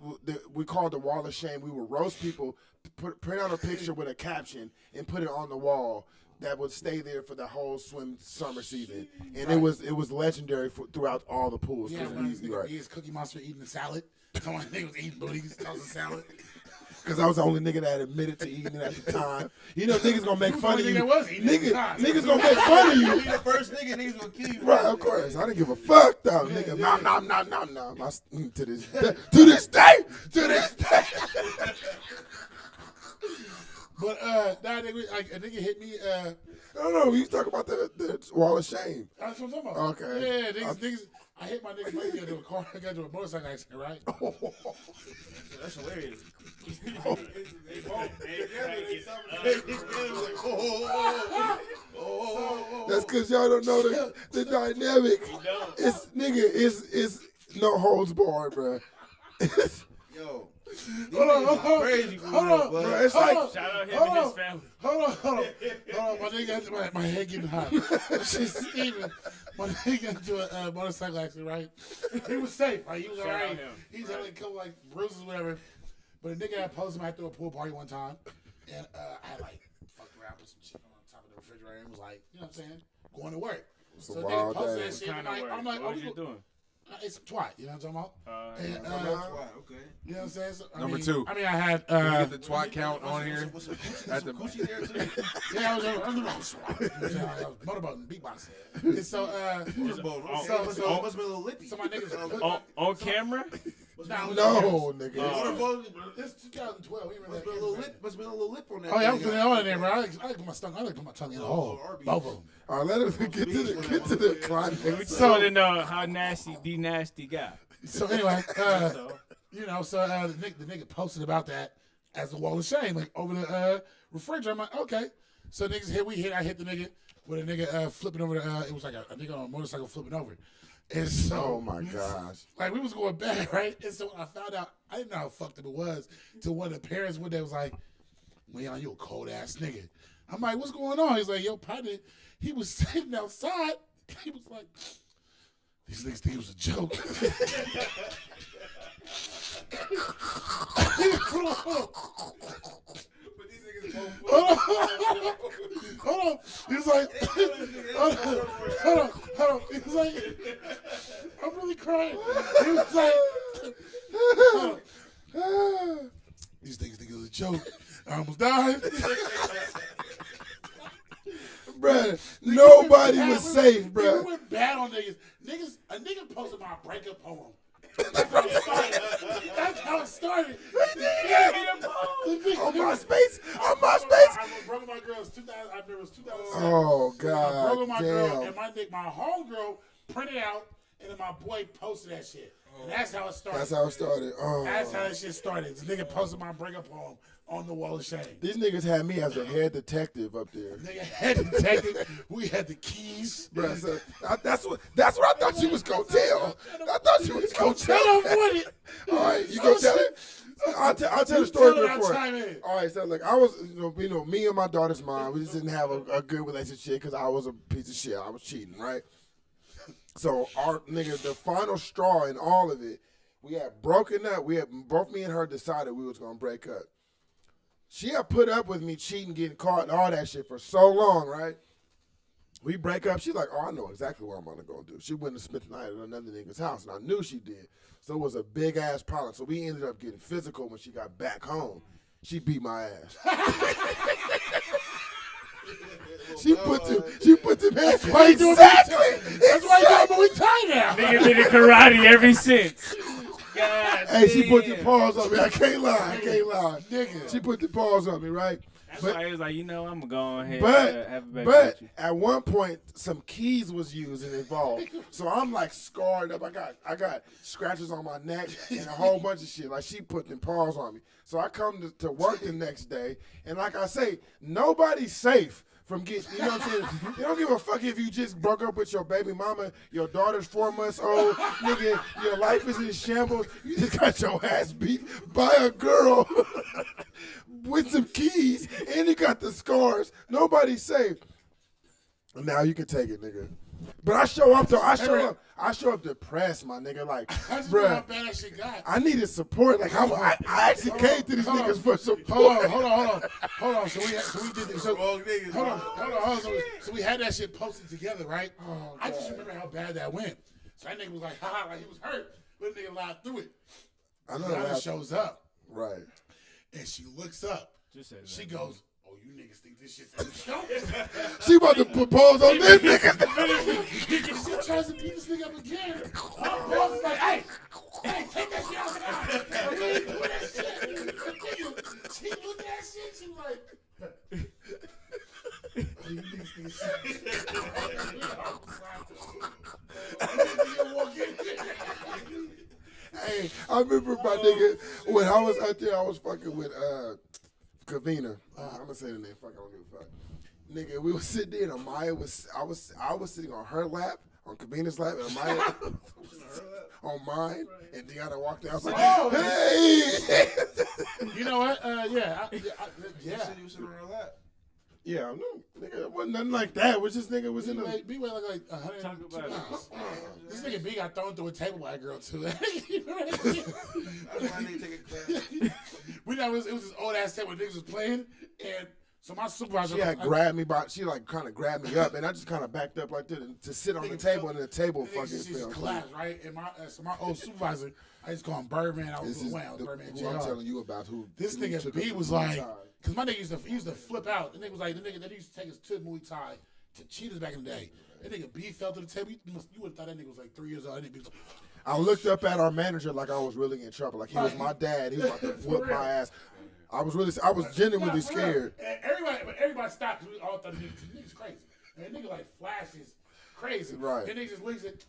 We called the wall of shame. We would roast people, print out a picture with a caption, and put it on the wall that would stay there for the whole summer season. And it was legendary throughout all the pools. Yeah, he is Cookie Monster eating a salad. Some nigga was eating booties. That was a salad. Because I was the only nigga that admitted to eating it at the time. You know, niggas gonna make fun of you. Niggas gonna make fun of you. You the first niggas gonna kill you. Right, of course. I didn't give a fuck though, nigga. Nom. To this day. But that nigga, a nigga hit me. I don't know. We was talking about the wall of shame. That's what I'm talking about. Okay. Yeah, niggas. I hit my nigga. Got into a car. I got into a motorcycle accident. Right. That's hilarious. That's because y'all don't know the dynamic. It's no holds barred, bro. Yo. Hold on. Crazy, bro. It's like shout out him and his family. Hold on. My nigga, my head getting hot. Shit's steaming. My nigga got into a motorcycle accident, right? He was safe. He was alright. He's had a couple bruises, or whatever. But a nigga had posted him after a pool party one time, and I had fucked around with some shit on top of the refrigerator and was like, you know what I'm saying, going to work. So nigga posted that shit. I'm like, what was you doing? It's twat, you know what I'm talking about? Okay. You know what I'm saying? So, Number two. I mean, I had. Can we get the twat count on here? At the Gucci there too. Yeah, I was motorboating, beatboxing. And so, Must be a little lippy. So my niggas on camera? no, nigga. It's 2012. We Must be a little lip on that. Oh yeah, I was putting it on in there, bro. I like put my tongue. I like put my tongue in the hole. Both of them. All right, let us get to the climax. We just want to know how nasty D Nasty got. So anyway, you know, so the nigga posted about that as a wall of shame, over the refrigerator. I'm like, okay. So niggas I hit the nigga with a nigga flipping over it was like a nigga on a motorcycle flipping over. And so, oh my gosh. We was going bad, right? And so when I found out, I didn't know how fucked up it was. To one of the parents one day was like, Leon, you a cold ass nigga. I'm like, what's going on? He's like, yo, partner, he was sitting outside. He was like, these niggas think it was a joke. Hold on. He's like, hold on. He's like, I'm really crying. He was like, these niggas think it was a joke. I almost died. Bruh, nobody was safe, bruh. We went bad on niggas. A nigga posted my breakup poem. That's how it started. On MySpace? I broke my girl's 2000. I remember it was 2007. Oh God! I broke my girl, damn. and my homegirl printed out, and then my boy posted that shit. And that's how it started. That's how it started. Oh. That's how that shit started. This nigga posted my breakup poem on the wall of shame. These niggas had me as a head detective up there. Nigga head detective. We had the keys. Bruh, so that's what I thought you was gonna tell. I thought you was gonna tell. All right, you gonna tell it? I'll tell the story before. All right, so I was, you know, me and my daughter's mom, we just didn't have a good relationship because I was a piece of shit. I was cheating, right? So the final straw in all of it, we had broken up. We had both me and her decided we was gonna break up. She had put up with me cheating, getting caught, and all that shit for so long, right? We break up. She's like, oh, I know exactly what I'm gonna go do. She went to spend the night at another nigga's house, and I knew she did. So it was a big ass problem. So we ended up getting physical when she got back home. She beat my ass. She put them hands. That's why you doing what we tied now. Nigga been in karate ever since. God hey, she put damn. the paws on me. I can't lie. Nigga. She put the paws on me, right? That's why he was like, I'm going to go ahead and have a baby but with you. at one point, some keys was used and involved. So I'm scarred up. I got scratches on my neck and a whole bunch of shit. She put them paws on me. So I come to work the next day, and like I say, nobody's safe. from getting, you know what I'm saying? You don't give a fuck if you just broke up with your baby mama, your daughter's 4 months old, nigga, your life is in shambles. You just got your ass beat by a girl with some keys, and you got the scars. Nobody's safe. And now you can take it, nigga. But I show up though. I show up depressed, my nigga. Like, bruh, how bad that shit got. I needed support. Like, I actually came to these niggas for support. Hold on. So we did this. So, hold on. So we had that shit posted together, right? Oh, I just remember how bad that went. So that nigga was like, haha, like he was hurt, but the nigga lied through it. I know that shows up, right? And she looks up. She goes, "Oh, you niggas think this shit's a joke?" She about to propose on this nigga. She tries to beat this nigga up again. Her boss is like, hey, take that shit outside. We ain't doing that shit. She looked at that shit. She was like, "Oh, you niggas think this shit." Hey, I remember my nigga when I was out there. I was fucking with Kavina. I'm gonna say the name. Fuck, I don't give a fuck. Nigga, we was sitting there, and Amaya was. I was sitting on her lap, on Kavina's lap, and Amaya on mine. And Deanna walked out. I was like, "Hey!" You know what? Yeah. You said you was sitting on her lap. Yeah, no, nigga, it wasn't nothing like that. It was just nigga was in the. B weighed like 102 pounds. This nigga B got thrown through a table by a girl too. You know what I mean? It was this old ass table where niggas was playing, and so my supervisor. She had grabbed me by. She like kind of grabbed me up, and I just kind of backed up like that to sit on the table, and the table fucking fell. Collapsed, right? And so my old supervisor, I used to call him Birdman. I was Birdman. Who I'm telling you about who. This nigga B was like. Cause my nigga used to flip out. The nigga was like, the nigga that used to take us to Muay Thai to Cheetahs back in the day. That nigga B fell to the table. You would have thought that nigga was like 3 years old. That nigga was like, I looked up at our manager like I was really in trouble. Like he was my dad. He was about to whoop my ass. I was genuinely scared. And everybody stopped because we all thought the nigga's crazy. And the nigga like flashes crazy. Right. And nigga just looks at,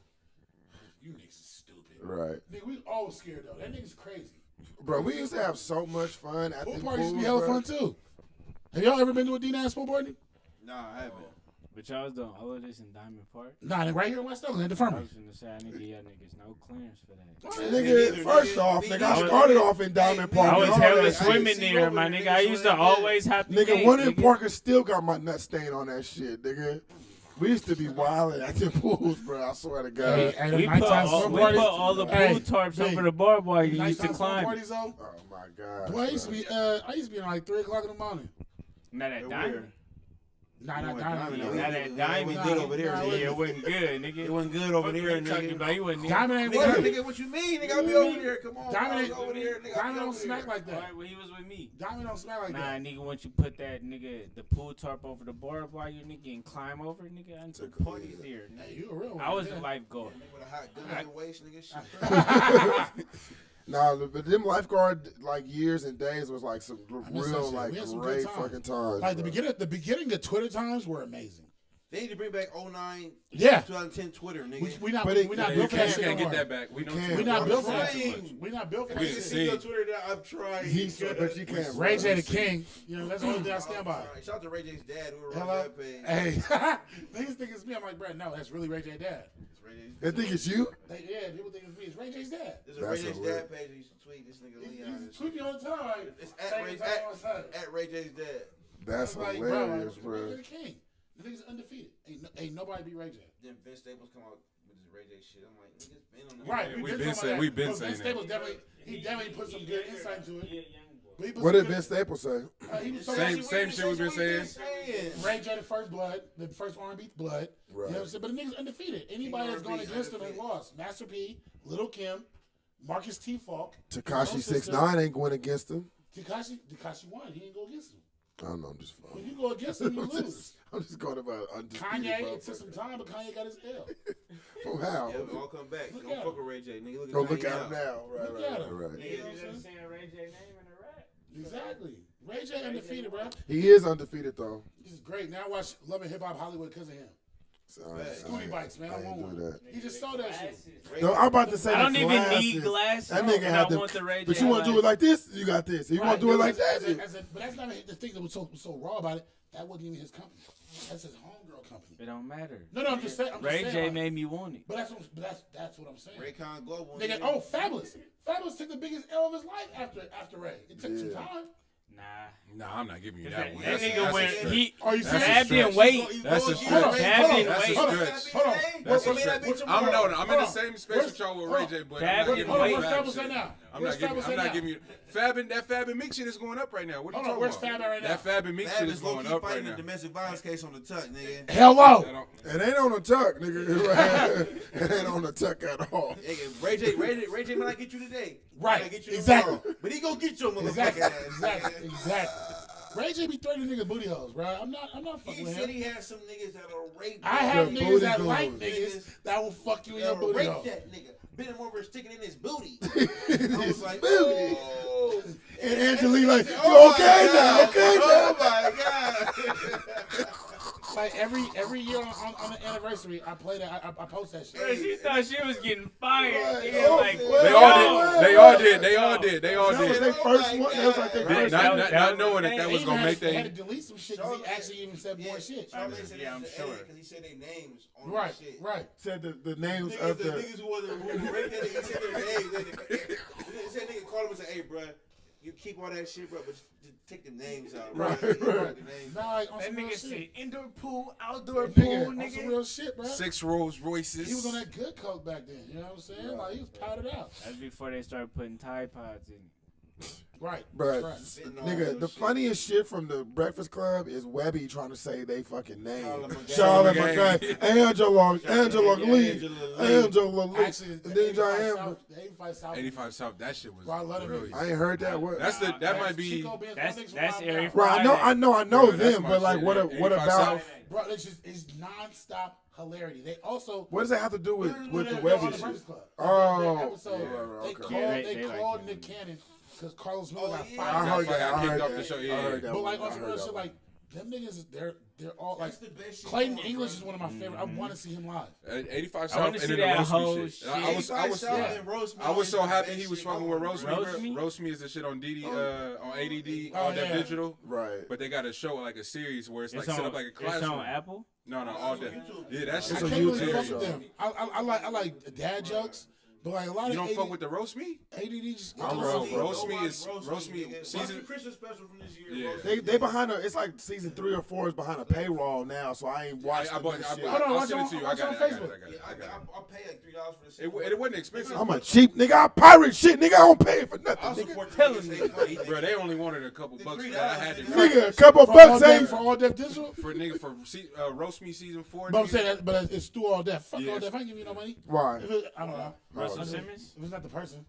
you niggas is stupid. Right. Nigga, we always scared though. That nigga's crazy. Bro, we used to have so much fun at the pool pool. parties used to be hella fun too. Have y'all ever been to a D-Nash pool party? Nah, I haven't. But y'all was doing all of this in Diamond Park? Nah, right here in West Oakland at the I Infirmary. was gonna say I need to get y'all niggas no clearance for that. Nigga, first off, nigga, I started off in Diamond Park. I was hella swimming there, my nigga. I used to always have to. Nigga, one in Parker still got my nut stain on that shit, nigga. We used to be wilding at the pools, bro. I swear to God. We put all the pool tarps over the barbed wire. You used to climb. Oh my God. Boy, I used to be in like 3 o'clock in the morning. Not at Diamond. Not at Diamond. Over there, yeah, it wasn't good, nigga. It wasn't good over there, nigga. Diamond ain't nigga, working. nigga, what you mean? Nigga, I'll be over there. Come on, Diamond ain't over there. Nigga, Diamond don't smack like that. Right, well, he was with me. Diamond don't smack like that. Nah, nigga, once you put that the pool tarp over the barbed wire, nigga, and climb over, nigga, I took parties there. Hey, you a real one. I was the lifeguard. With a hot gun in your waist, nigga. Shit. Nah, but them lifeguard like years and days was like some real like great fucking times. Like the beginning of Twitter times were amazing. They need to bring back 09, 2010 Twitter, nigga. We not built for that shit. You can't get that back. We not built for that shit. We not built for that shit. Twitter now. I'm trying. But you can't. Ray J the King. You know, that's the only thing I stand by. Shout out to Ray J's dad who runs Hello? that page. Hey, niggas think it's me. I'm like, bro, no, that's really Ray J's dad. They think it's you? Yeah, people think it's me. It's Ray J's dad. There's a Ray J's dad page that used to tweet this nigga Leon. He tweet me all the time. It's at Ray J's dad. That's hilarious, bro. Ray J the King. The niggas undefeated. Ain't nobody beat Ray J. Then Vince Staples come out with his Ray J shit. I'm like, niggas been on the Right, we've been saying Vince Staples definitely put some good insight into it. What did Vince Staples say? Same shit we've been saying. Ray J the first R&B blood. Right. You know what I'm saying? But the niggas undefeated. Anybody that's gone against them has lost. Master P, Lil' Kim, Marcus T. Falk. Tekashi 6ix9ine ain't going against him. Tekashi won. He didn't go against him. I don't know, I'm just fucking. When you go against him, you lose. I'm just going about undefeated. Kanye, it took some time, but Kanye got his L. From how? Yeah, we all come back. Don't fuck with Ray J, nigga. Look at him now. Right. Niggas saying Ray J name in the rap. Exactly. Ray J undefeated, bro. He is undefeated, though. He's great. Now I watch Love and Hip Hop Hollywood because of him. Scooty bikes, man. I want one. He just saw that shit. No, I'm about to say I don't even glasses. need glasses. That nigga had I want the Ray J. But you want to do it like this? You got this. If you want to do it like that? But that's not the thing that was so raw about it. That wasn't even his company. That's his homegirl company. It don't matter. No, I'm just saying. Ray J made me want it. But that's what I'm saying. Raycon Global. Nigga, Fabulous. Fabulous took the biggest L of his life after Ray. It took some time. Nah, I'm not giving you that one. That nigga went. Are you serious? Fab didn't wait. That's a stretch. Fab didn't wait. Hold on. That's a stretch. I'm in the same space with y'all with Ray J, but I'm not giving you Where's Fab Fabulous shit. at now? I'm not giving you Fab and Mix shit is going up right now. What are you talking where's about? Fab at right now? That Fab and Mix shit is going up right fighting now. a domestic violence case on the tuck, nigga. Hello. It ain't on the tuck, nigga. It ain't on the tuck at all. Nigga, Ray J might not get you today. Right. Get you Exactly. tomorrow. But he gonna get you, Exactly. motherfucker. Exactly. Ray J be threatening niggas booty holes, bro. I'm not fucking He with said him. he had some niggas that are raped. I have The niggas booty that goons. like niggas that will fuck you in your booty rape hole. that nigga. Bent him over, sticking in his booty. I was like, Booty. oh. And Angelique like, you Oh okay my now? God. Okay Oh now? my god. Like every year on the anniversary, I play that. I post that shit. Bro, she thought she was getting fired. Right. Nigga, Oh, like, well, They all did. They all did. That was their first one. That was like their first That one. was- Not knowing that was gonna make They had to that. delete some shit because he actually even said more shit. Charlamagne said Yeah, I'm sure. because he said their names on Right, the shit. right. Said the names Niggas, of the the. niggas who raped that nigga, he said their names. He said nigga called him and said, "Hey, bro, you keep all that shit, bro, but just take the names out, bro." Right. Take the names. Nah, like on That some real nigga shit. said indoor pool, outdoor Nigga, pool, on some nigga. real shit, bro. 6 Rolls Royces. He was on that good coke back then. You know what I'm saying? Like he was powdered out. That's before they started putting Tide Pods in. Right. Bruh, Right. nigga, the funniest shit from the Breakfast Club is Webby trying to say they fucking name. Charlamagne. Charlotte McGay, Angela Lee, Angela Lee. Actually, And the then 85 Diane. South, the 85 South. 85 South. That shit was Bro, I love them brilliant. niggas. I ain't heard that. What? That might be. Chico being That's Phoenix that's from Area Rob Right, I Friday. know Yeah, that's them, my but like, shit, what? yeah. What 85 about? South. Bro, it's non-stop hilarity. They also What does that have to do with the on Webby the shit? Breakfast Club. Oh, That episode, yeah, right, they okay. called, Yeah, they they like called him. Nick Cannon because Carlos Miller got yeah. fired. I heard that. Got I kicked heard off that. the show, I yeah. heard that But like one. on I some heard real that shit, one. like them niggas, they're all like That's the best shit Clayton going, English bro. is one of my favorite. I want to see him live. 85 I South wanna and see then that the whole roast me shit. shit. I was 85 South yeah. and Roast Me I was is so the happy best he was shit fucking going, with bro. Roast Me. Roast Me? Roast Me is the shit on DD, on ADD, Oh, All Deaf yeah. Digital. Right. But they got a show like a series where it's like It's set on, up like a it's classroom. on Apple. No, All Deaf. Yeah, that I shit's can't a really huge fuck series. with them. I like dad jokes, but like a lot You of don't fuck with the Roast Me? ADD just. I Roast love Me is Roast Me, nigga. season. Watch the Christmas special from this year. Yeah. Roast Me. They behind a. It's like season 3 or 4 is behind a paywall now, so I ain't watched the new shit. Hold on, I'll watch send on- it to you. I watch got on it. I got Facebook. it. Yeah, I got it. I'll pay like $3 for the It wasn't expensive. I'm a cheap nigga. I pirate shit, nigga. I don't pay for I'll nothing, nigga. support the Telling niggas. me. They funny, Bro, they only wanted a couple The bucks $3, that I had to nigga. Nigga, a couple For all bucks deaf, ain't. for all deaf digital. for Roast Me season 4. But I'm nigga. saying that, but it's through all deaf. Fuck Yeah. all deaf. I ain't give you no money. Why? If it, I don't know. Russell Oh, Simmons. If it's not the person.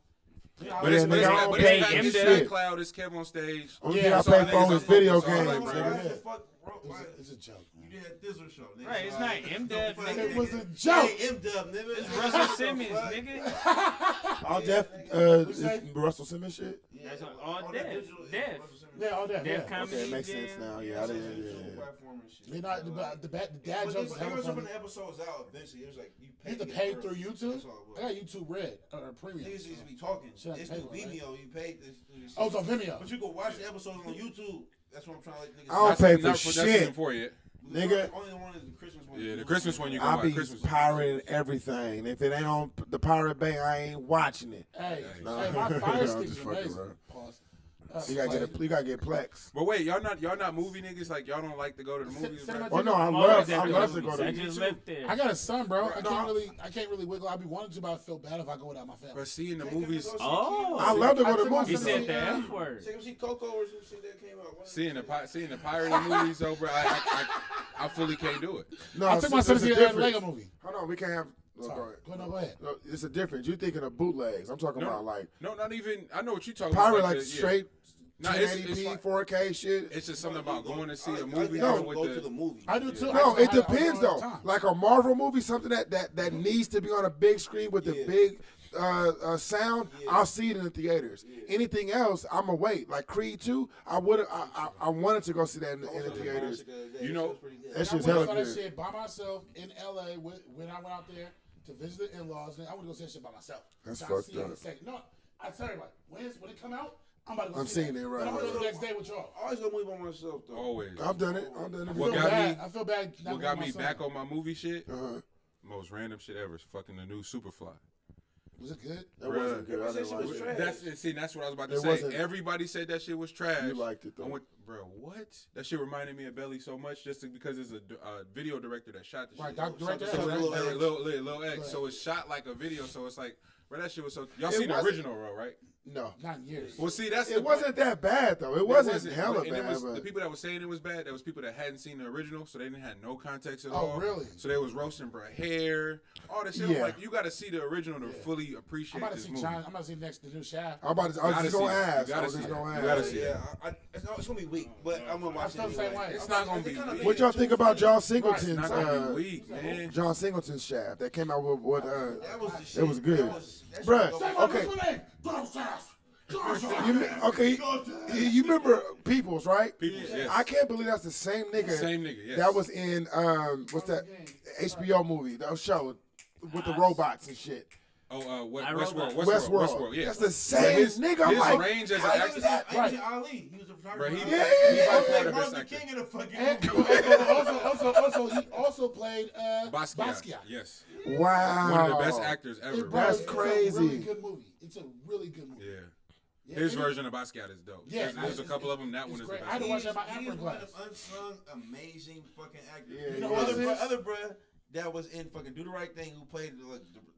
But Yeah, it's nigga, I don't pay it's him it's to- SoundCloud, it's Kev on stage. Only Yeah, thing I so pay niggas for is are video focused on, games, like, nigga. What the fuck, bro? It's a joke. You did that Thizzle show, nigga. Right, it's not M-Dub, nigga. It was a joke. Hey, M-Dub, nigga. It's Russell Simmons, nigga. All deaf. What's that? Is Russell Simmons shit. That's all deaf. digital is Deaf. Russell Simmons. Yeah, all deaf. Deaf Yeah. comedy. Okay, it makes sense jam. now. Yeah, I didn't. Yeah. Platform and shit. They not the dad But jokes. they is hella were funny. putting the episodes out eventually. It was like you You have to me pay first. through YouTube. That's all it I was. got YouTube Red or Premium. Niggas used to be talking. Shit, I It's pay through for it, right? Vimeo. You paid this. Oh, it's on Vimeo. But you can watch the episodes on YouTube. That's what I'm trying to let niggas. I don't Not- pay not for that's shit. season 4 yet. Nigga. Only the one is the Christmas one. Yeah, the Christmas one you can I watch. be Christmas. pirating everything. If it ain't on the Pirate Bay, I ain't watching it. Hey, No. hey, my I'm fire stick just is fucking amazing. around. Pause. You gotta get Plex. But wait, y'all not movie niggas? Like y'all don't like to go to the movies? Cinema- Oh no, I I'm love always at to the go movies. to I the just left there. I got a son, bro. I No. can't really wiggle. I be wanting to, but I feel bad if I go without my family. But seeing the movies, Oh. I love to go I to took my movies. He son said to the see, F word. Say, see Coco or some shit that came out. seeing the pirating movies over, I fully can't do it. No, I took my son to see there's that a difference. Lego movie. Hold on, we can't have. Oh, Sorry. go ahead. Go ahead. No, it's a difference. You thinking of bootlegs? I'm talking No. about like No, not even. I know what you're talking pirate, about. like the- straight No, it's 1080p, fine. 4K shit. It's just something about going to see a I movie. No, with go to the the movie. I do too. No, I it go depends all the though. time. Like a Marvel movie, something that needs to be on a big screen with the Yeah. big sound, I'll see it in the theaters. Anything else, I'm gonna wait. Like Creed 2, I wanted to go see that in the theaters. You know, that shit's hella good. I good. saw that shit by myself in LA when I went out there to visit the in-laws. I want to go see that shit by myself. That's so fucked up. No, I tell everybody, when it come out, I'm about to go I'm see seeing that. it right I'm going to now. go the next day with y'all. I always gonna move by myself though. always. I've done it. I feel bad. What got me back on my movie shit? Uh-huh. Most random shit ever is fucking the new Superfly. Was it good? That wasn't good. I didn't like it. That's what I was about to It say. wasn't- Everybody said that shit was trash. You liked it I though. went, bro, what? That shit reminded me of Belly so much just because it's a video director that shot the Right, shit. director. So Right. Lil X. Right. So it's shot like a video. So it's like, bro, that shit was so. Y'all It seen the wasn't- original, bro, right? No. Not in years. Well, see, that's It wasn't that bad though. It wasn't hella and bad. it was, but the people that was saying it was bad, there was people that hadn't seen the original, so they didn't have no context at Oh, all. really? So they was roasting bro hair, all that shit. Yeah. Like you got to see the original to fully appreciate I'm about to this see movie. I'm about to see next the new Shaft. I was just gonna ask. You I was gotta just see gonna it. ask. You gotta see it. Yeah, it's gonna be weak, but I'm gonna watch it I feel the same anyway. way. It's not gonna be kinda weak. made What y'all it think too about funny. John It's Singleton's not gonna be weak, man. John Singleton's Shaft that came out with That was the shit. it was good. That Bruh, shit was okay. You remember Peoples, right? Peoples, yes. I can't believe that's the same nigga. Same nigga, yes. That was in what's that HBO movie? That show with the robots and shit. Oh, iRobot. Westworld. Yeah. That's the same nigga. I'm His like, range as an Ali actor. was Agent Ali. He was a Bro, photographer. he by far the Martin best Luther actor. King in the fucking And movie. he also played Basquiat. Yes. wow. One of the best actors ever. Bro, Bro. That's it's crazy. a really good movie. It's a really good movie. Yeah. Yeah, His and version of Basquiat is dope. Yeah, There's a couple of them. That it's one is the great. best. I had to watch that by He's African one class. of unsung, amazing fucking actors. Yeah, You know, he other is. bruh that was in fucking Do the Right Thing, who played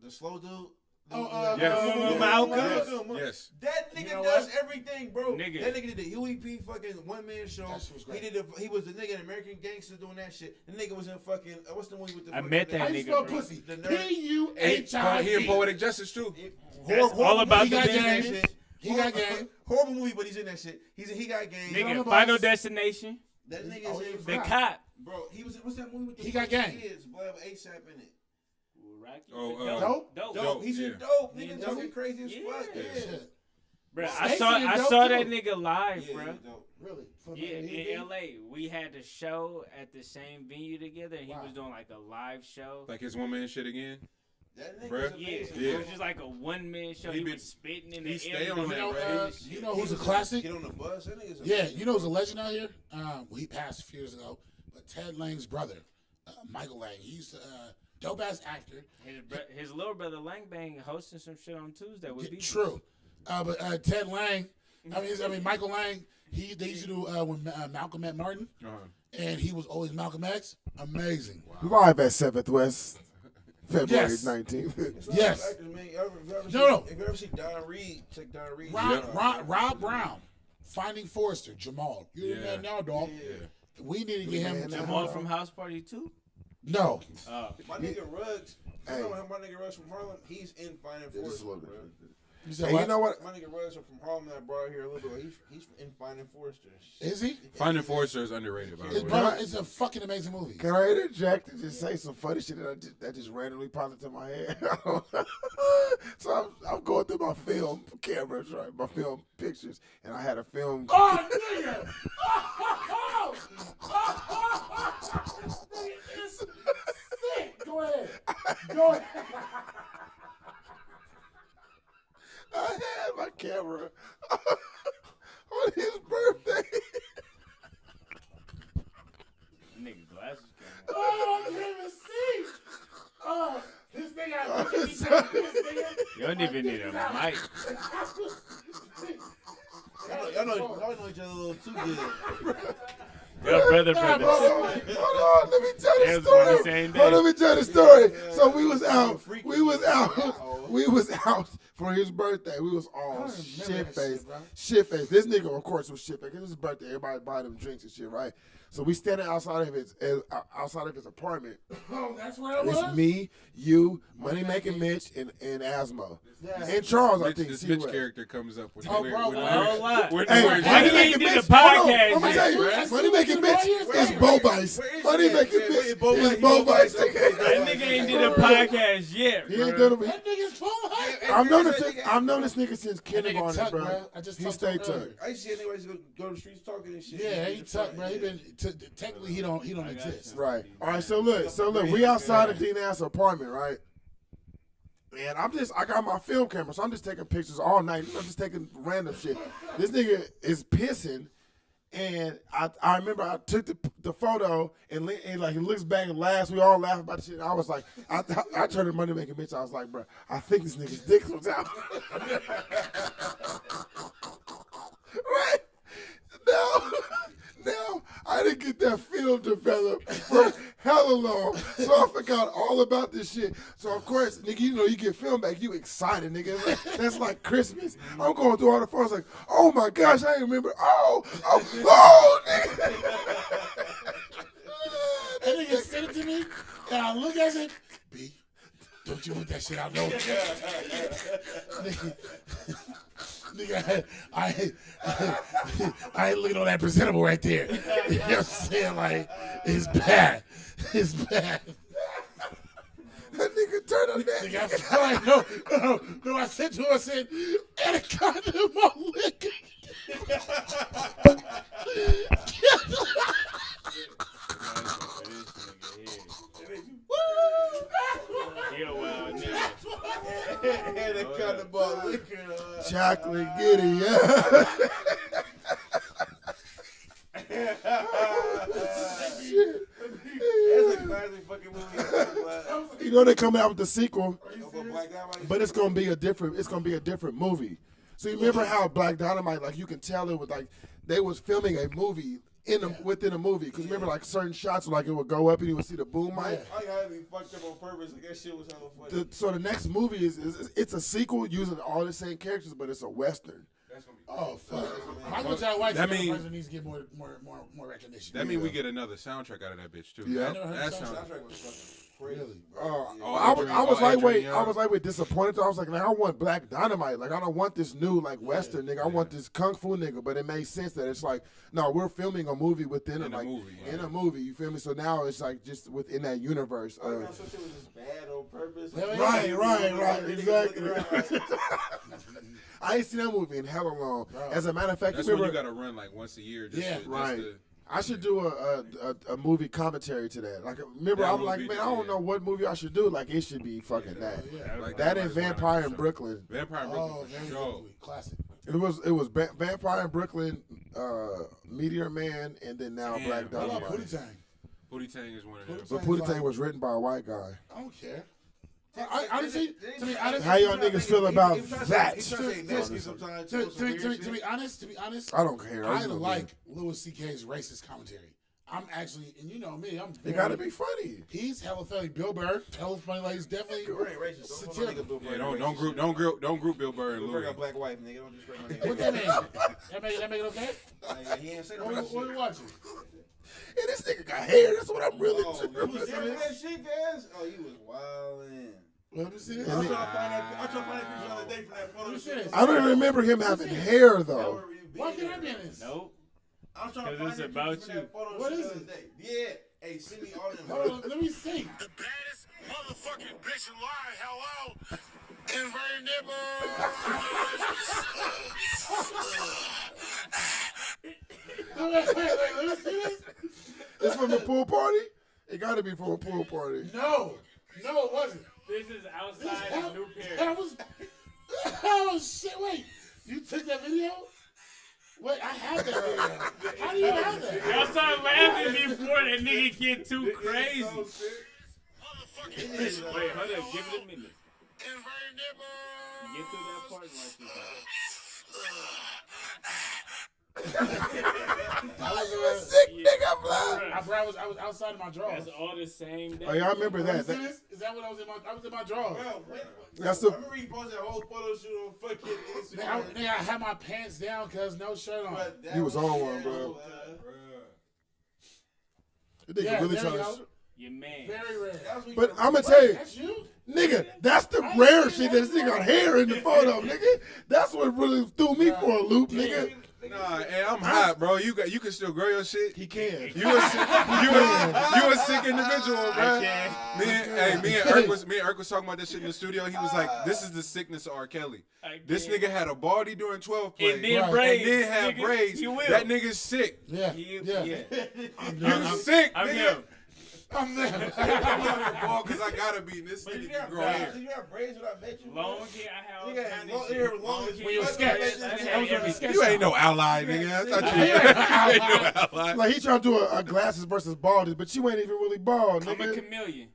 the slow dude. Yes. Malcolm? Yes. That nigga You know does what? everything, bro. Nigga. That nigga did the Huey P fucking one-man show. That shit was great. He was the nigga in American Gangster doing that shit. The nigga was in fucking what's the movie with the I fucking met nigga? that How you nigga, spell bro. pussy? The nerd. P-U-H-I-E. He in Poetic Justice too. That's all about He the got business. game. He got game. Horrible movie, but he's in that shit. He got game. on the Nigga, bus. Final Destination. That nigga Oh, is he in was The Right. cop. bro. He was. What's that movie with the He got fucking game. kids? Boy, with ASAP in it. Dope? Dope. He's in yeah. Dope. He in Nigga Dope? talking crazy as Yeah. fuck. Yeah. Shit. Bro, Stacey I and Dope, saw too. that nigga live, Yeah, bro. he's dope. Really? For Yeah, the in LA, we had a show at the same venue together, and he Wow. was doing like a live show. Like his one man shit again. That nigga's Bruh. Yeah, amazing. Yeah. it was just like a one-man show. He He been- was spitting in he the stay air. on doing that, You know, crazy shit. you know who's a classic? Get on the bus. That nigga's Yeah, amazing. you know who's a legend out here? Well, he passed a few years ago, but Ted Lang's brother, Michael Lang, he's a dope-ass actor. His little brother Lang Bang hosting some shit on Tuesday with Beejus. True. But Ted Lang, Michael Lang, they used to do when Malcolm met Martin, and he was always Malcolm X. Amazing. Live at 7th West, February Yes. 19th. It's not Yes. actors, man. If you ever No. see, if you ever see Don Reed, check Don Reed. Rob Brown, Finding Forrester, Jamal. You're the man now, dog. Yeah. We need to get him. Jamal from House Party 2? No. My nigga Ruggs. Hey. You know my nigga Ruggs from Harlem? He's in Finding Yeah, this is Forrester, a little bro. bit. You said Hey, what? you know what? My nigga Ruggs from Harlem that I brought here a little bit. He's in Finding Forrester. Is he? Finding Forrester is underrated, by It's, the way. bro, it's a fucking amazing movie. Can I interject and just say some funny shit that just randomly popped into my head? So I'm going through my film cameras, right? My film pictures, and I had a film. Oh, nigga! It's sick. Go ahead. Go ahead. I had my camera on his birthday. Nigga, glasses came Oh, I can't even see. Oh, this nigga. You don't even need a mic. Y'all know each other a little too good. Yo, brother. Hold on, let me tell They the was born the story. same day. Hold on, let me tell the story. So we was out for his birthday. We was all I don't remember shit that faced. shit, bro. Shit faced. This nigga, of course, was shit faced. It's his birthday. Everybody buying him drinks and shit, right? So we standing outside of his apartment. Oh, that's where it It's was? me, you, Money Making Mitch, and Asmo. Yeah. And Charles, I Mitch, think. this see Mitch what? character comes up with Oh, the bro, weird- a whole lot. with Hey, the weird Why shit. you ain't did the Hold on, podcast I'm gonna tell you, yet, Money Making Mitch is Bo Bice. Money Making Mitch is Bo Bice. That nigga ain't did a podcast yet, He ain't bro. done it. That nigga's full of Hey, I've known this nigga since kindergarten, bro. He stayed tucked. I used to see a nigga go to the streets talking and shit. Yeah, he tucked, bro. He been technically he don't exist. Right. All right. So look, we outside of Dina's apartment, right? And I got my film camera, so I'm just taking pictures all night. I'm just taking random shit. This nigga is pissing, and I remember I took the photo, and like he looks back and laughs. We all laugh about the shit. And I was like, I turned to money making bitch. I was like, bro, I think this nigga's dick was out. Right? Now, I didn't get that film developed for hella long, so I forgot all about this shit. So, of course, nigga, you get film back, you excited, nigga. That's like Christmas. I'm going through all the photos like, oh, my gosh, I remember. Oh, nigga. That nigga sent it to me, and I look at it, B, don't you put that shit out, no. Nigga, I ain't looking on that presentable right there. You know what I'm saying? Like, it's bad. It's bad. That nigga turned on that. Nigga, I feel like, no, I said to him, I said, and a condom on liquor. And a condom on liquor. Chocolate giddy, yeah. Shit. That's a classic fucking movie. You know they're coming out with the sequel, but it's gonna be a different movie. So you remember how Black Dynamite, like you can tell it was like they was filming a movie within a movie, because remember like certain shots like it would go up and you would see the boom mic. I gotta be fucked up on purpose. Like that shit was hella funny. So the next movie is it's a sequel using all the same characters, but it's a western. Oh fuck! Michael J. White needs to get more recognition. That means we get another soundtrack out of that bitch too. Yeah, that soundtrack was fucking crazy. I was like disappointed. Though. I was like, I want Black Dynamite. Like I don't want this new like western nigga. I want this kung fu nigga. But it made sense that it's like, no, we're filming a movie within a movie. You feel me? So now it's like just within that universe. I thought something was just bad on purpose. Right, exactly. I ain't seen that movie in hella long. Bro. As a matter of fact, that's when you gotta run like once a year. I should do a movie commentary to that. Like, remember, I'm like, man, I don't know what movie I should do. Like, it should be fucking that. Yeah. Like that and Vampire in Brooklyn. Vampire in Brooklyn, classic. It was Vampire in Brooklyn, Meteor Man, and then now Black Dynamite. Pootie Tang. Pootie Tang is one of them. But Pootie Tang was written by a white guy. I don't care. Honestly, to be honest, how y'all niggas feel about that? To be honest, I don't care. I like Louis C.K.'s racist commentary. I'm actually, and you know me, it gotta be funny. He's hella funny. Bill Burr, hella funny. Like he's definitely racist. Yeah, don't group Bill Burr and Louis. Bill Burr got black wife, nigga. Don't disrespect my nigga. What that mean? That make it okay? He ain't say no What are you watching? And this nigga got hair. That's what I'm really doing. That shit, guys. Oh, he was wildin'. Let me see this. I tried to find that picture the other day from that photo. I don't remember him having hair though. Why can't I be in this? Nope. I was trying to find that picture from that photo. What is it? Yeah. Hey, send me all them. Hold on, let me see. The baddest motherfucking bitch alive. Hello. Inverted nipple. Wait, let me see this. It's from a pool party? It gotta be from a pool party. No, it wasn't. This is outside of New Paris. Oh shit! Wait, you took that video? Wait, I have that video. How do you have that? Y'all start laughing before that nigga get too crazy. Motherfucking bitch alive. Wait, hold up, give it a minute. Inverted nipple. Get through that part and watch this. a sick nigga, bro. I was outside of my drawers. That's all the same day. Oh, y'all remember that? Is that what I was in my? I was in my drawers. That's I remember he posted a whole photo shoot on fucking Instagram. I had my pants down cause no shirt on. He was on one, bro. The nigga really trying to. Your man. Very rare. But I'm gonna tell you, That's you? nigga, that's the rare shit that this nigga got hair in the photo, nigga. That's what really threw me for a loop, nigga. Nah, and I'm hot, bro. You can still grow your shit. He can. You was sick individual, bro. Me and Eric was talking about this shit in the studio. He was like, "This is the sickness of R. Kelly. This nigga had a baldy during 12 play, and then had braids. That nigga's sick. Yeah. You sick, I'm nigga. him. I'm there. I'm on the ball because I gotta be. This But nigga you can have grow braids. hair. You have braids when I met you. Long hair, I had all Nigga kinds had of shit. long hair. When you were sketch. You ain't no ally, nigga. That's not you. You ain't no ally. Like he trying to do a glasses versus baldies, but you ain't even really bald, I'm nigga. a chameleon.